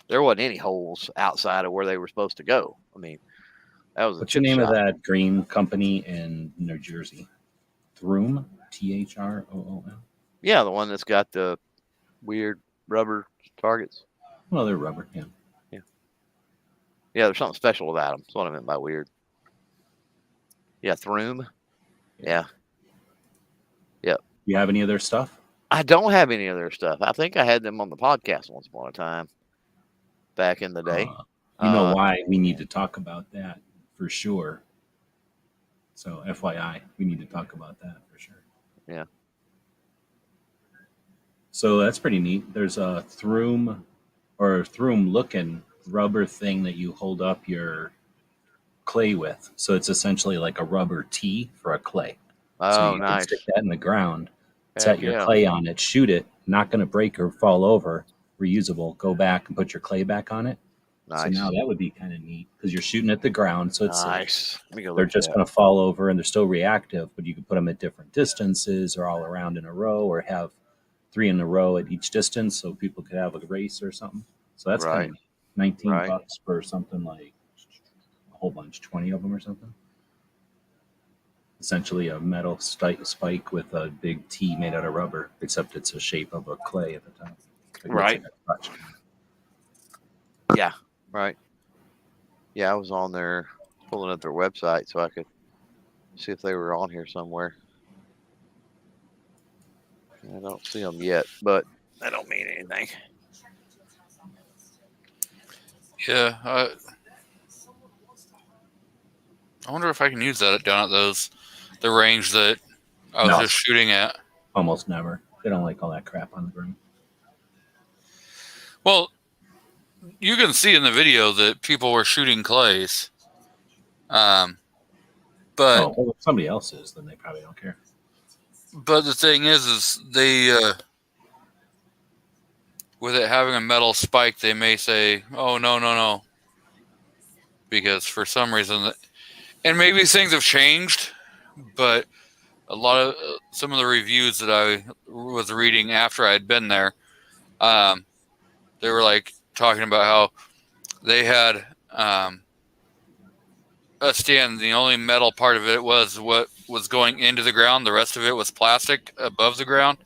there wasn't any holes outside of where they were supposed to go. I mean, that was What's the name of that green company in New Jersey? Throom? THROOM? Yeah, the one that's got the weird rubber targets. Well, they're rubber, yeah. Yeah, there's something special about them. That's what I meant by weird. Yeah, Throom. Yeah. You have any of their stuff? I don't have any of their stuff. I think I had them on the podcast once upon a time back in the day. You know why we need to talk about that for sure. So FYI, we need to talk about that for sure. Yeah. So that's pretty neat. There's a Throom looking rubber thing that you hold up your clay with. So it's essentially like a rubber tee for a clay. Oh, So you nice. can stick that in the ground, Heck set your yeah. clay on it, shoot it, not going to break or fall over, reusable, go back and put your clay back on it. Nice. So now that would be kind of neat because you're shooting at the ground. So it's Nice. Let me go they're look just at going to fall over and they're still reactive, but you can put them at different distances or all around in a row or have 3 in a row at each distance so people could have a race or something. So that's Right. kind of neat. 19 Right. bucks for something like a whole bunch, 20 of them or something. Essentially a metal spike with a big T made out of rubber, except it's a shape of a clay at the top. It looks Right. like a crutch. Yeah. Right. Yeah, I was on there pulling up their website so I could see if they were on here somewhere. I don't see them yet, but that don't mean anything. Yeah, I wonder if I can use that down at the range that I was No. just shooting at. Almost never. They don't like all that crap on the ground. Well, you can see in the video that people were shooting clays. But Well, if somebody else is, then they probably don't care. but the thing is they with it having a metal spike, they may say, "Oh no," because for some reason, and maybe things have changed, but a lot of some of the reviews that I was reading after I had been there, they were like talking about how they had a stand. The only metal part of it was what was going into the ground. The rest of it was plastic above the ground.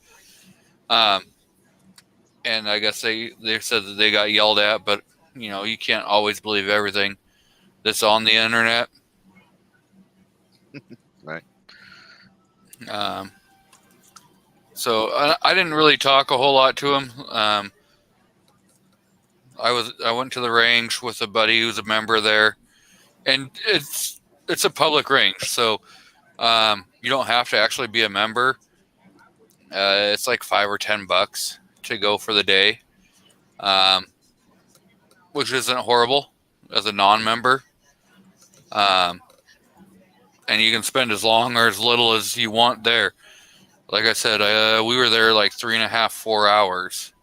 And I guess they said that they got yelled at, but you can't always believe everything that's on the internet. Right. So I didn't really talk a whole lot to him. I went to the range with a buddy who's a member there, and it's a public range, so you don't have to actually be a member. It's like $5 or $10 to go for the day, which isn't horrible as a non-member. And you can spend as long or as little as you want there. Like I said, we were there like 3.5, 4 hours,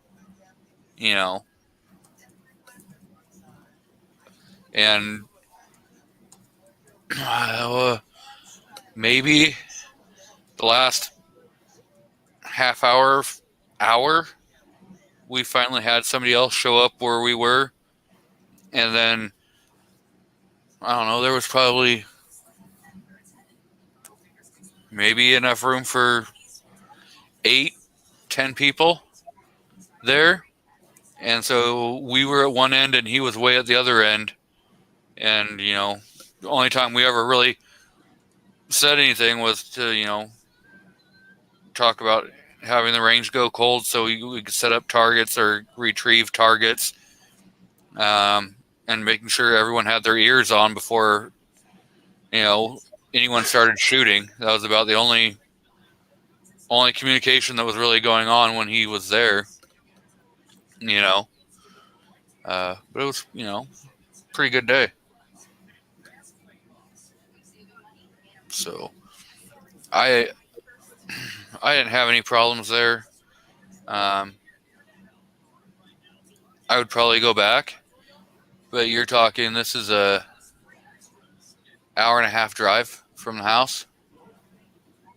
and maybe the last half hour, we finally had somebody else show up where we were. And then, I don't know, there was probably maybe enough room for 8, 10 people there. And so we were at one end and he was way at the other end. And, the only time we ever really said anything was to, talk about having the range go cold so we could set up targets or retrieve targets, and making sure everyone had their ears on before, anyone started shooting. That was about the only communication that was really going on when he was there, but it was, pretty good day. So I didn't have any problems there. I would probably go back, but you're talking, this is a hour and a half drive from the house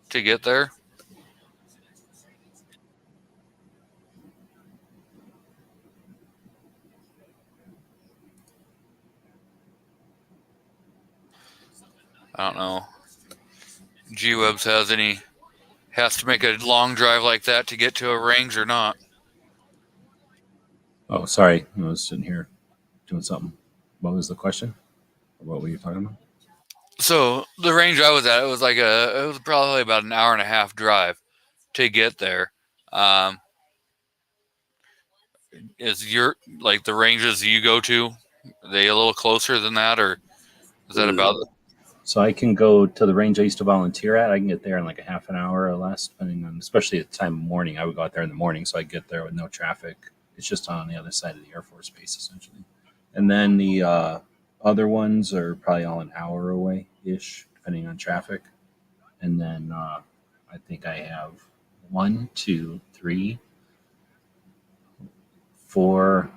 to get there. I don't know. G-Webs has to make a long drive like that to get to a range or not. Oh, sorry. I was sitting here doing something. What was the question? What were you talking about? So the range I was at, it was probably about an hour and a half drive. to get there. Is your like the ranges you go to, are they a little closer than that, or is that about? So I can go to the range I used to volunteer at. I can get there in like a half an hour or less, depending on, especially at the time of morning. I would go out there in the morning, so I get there with no traffic. It's just on the other side of the Air Force Base, essentially. And then the other ones are probably all an hour away ish, depending on traffic. And then I think I have 1, 2, 3, 4,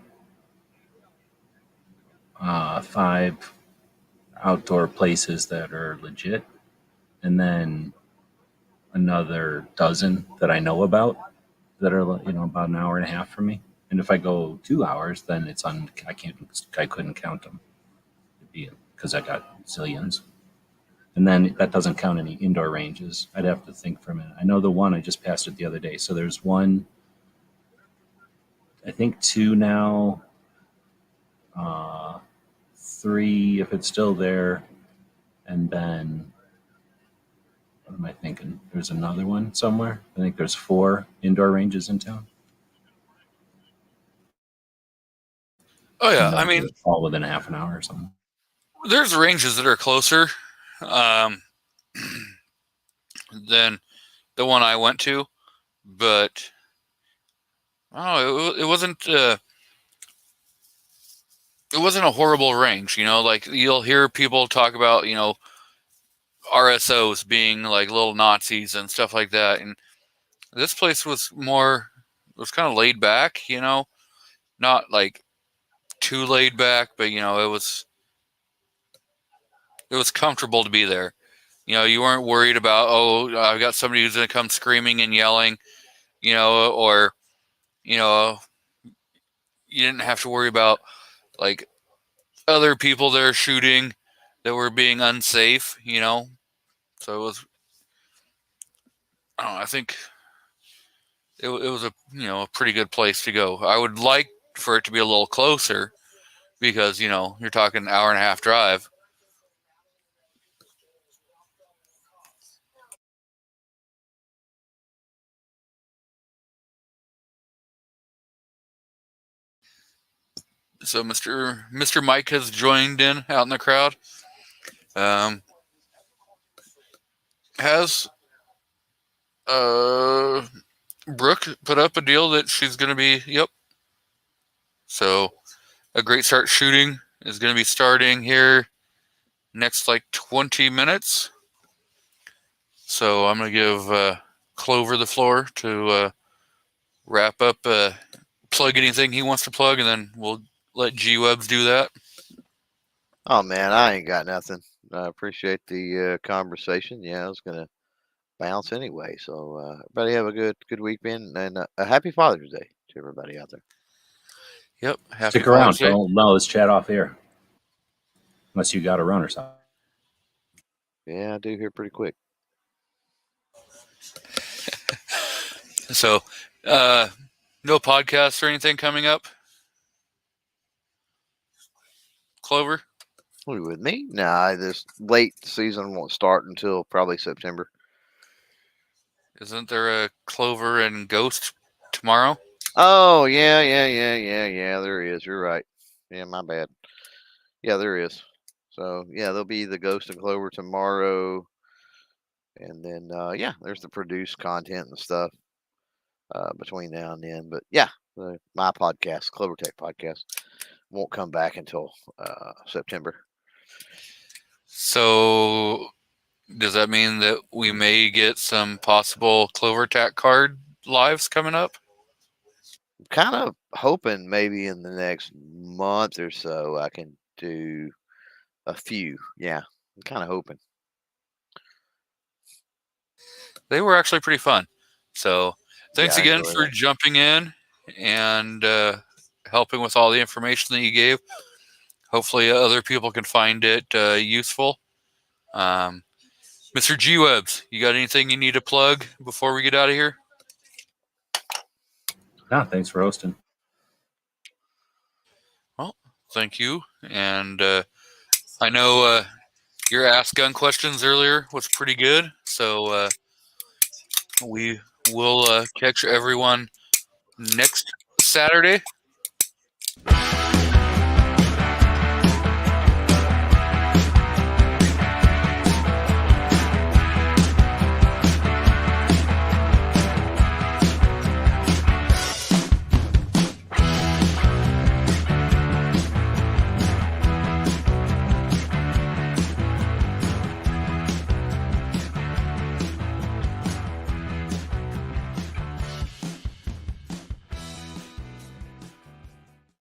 5 outdoor places that are legit, and then another dozen that I know about that are about an hour and a half from me. And if I go 2 hours, then it's on. I couldn't count them, because I got zillions. And then that doesn't count any indoor ranges. I'd have to think for a minute. I know the one I just passed it the other day. So there's one, I think 2 now, 3 if it's still there, and then what am I thinking? There's another one somewhere. I think there's 4 indoor ranges in town. Oh yeah, And I mean, they're all within a half an hour or something. there's ranges that are closer than the one I went to, but I don't know, it wasn't a horrible range. Like you'll hear people talk about RSOs being like little Nazis and stuff like that, and this place was kind of laid back, not like too laid back, but it was comfortable to be there. You weren't worried about, oh, I've got somebody who's going to come screaming and yelling, or you didn't have to worry about like other people there shooting that were being unsafe, So it was, I don't know, I think it was a pretty good place to go. I would like for it to be a little closer because, you're talking an hour and a half drive. So Mr. Mike has joined in out in the crowd. Has Brooke put up a deal that she's going to be, yep. So a great start shooting is going to be starting here next like 20 minutes. So I'm going to give Clover the floor to wrap up, plug anything he wants to plug, and then we'll let G-Webs do that. Oh man, I ain't got nothing. I appreciate the conversation. Yeah, I was gonna bounce anyway. So everybody have a good weekend and a happy Father's Day to everybody out there. Yep. Happy Stick around. Father's Day. No, let's chat off air. Unless you got to run or something. Yeah, I do here pretty quick. So, no podcasts or anything coming up? Clover? Who, with me? Nah, this late season won't start until probably September. Isn't there a Clover and Ghost tomorrow? Oh, yeah. There is. You're right. Yeah, my bad. Yeah, there is. So, yeah, there'll be the Ghost and Clover tomorrow. And then, yeah, there's the produced content and stuff between now and then. But, yeah, my podcast, Clover Tech Podcast, won't come back until September. So, does that mean that we may get some possible Clover Tech card lives coming up? Kind of hoping maybe in the next month or so I can do a few. Yeah, I'm kind of hoping. They were actually pretty fun. So, thanks Yeah, I again enjoy for that. jumping in and helping with all the information that you gave. Hopefully, other people can find it useful. Mr. G-Webs, you got anything you need to plug before we get out of here? No, thanks for hosting. Well, thank you. And I know your Ask Gun questions earlier was pretty good. So we we'll catch everyone next Saturday.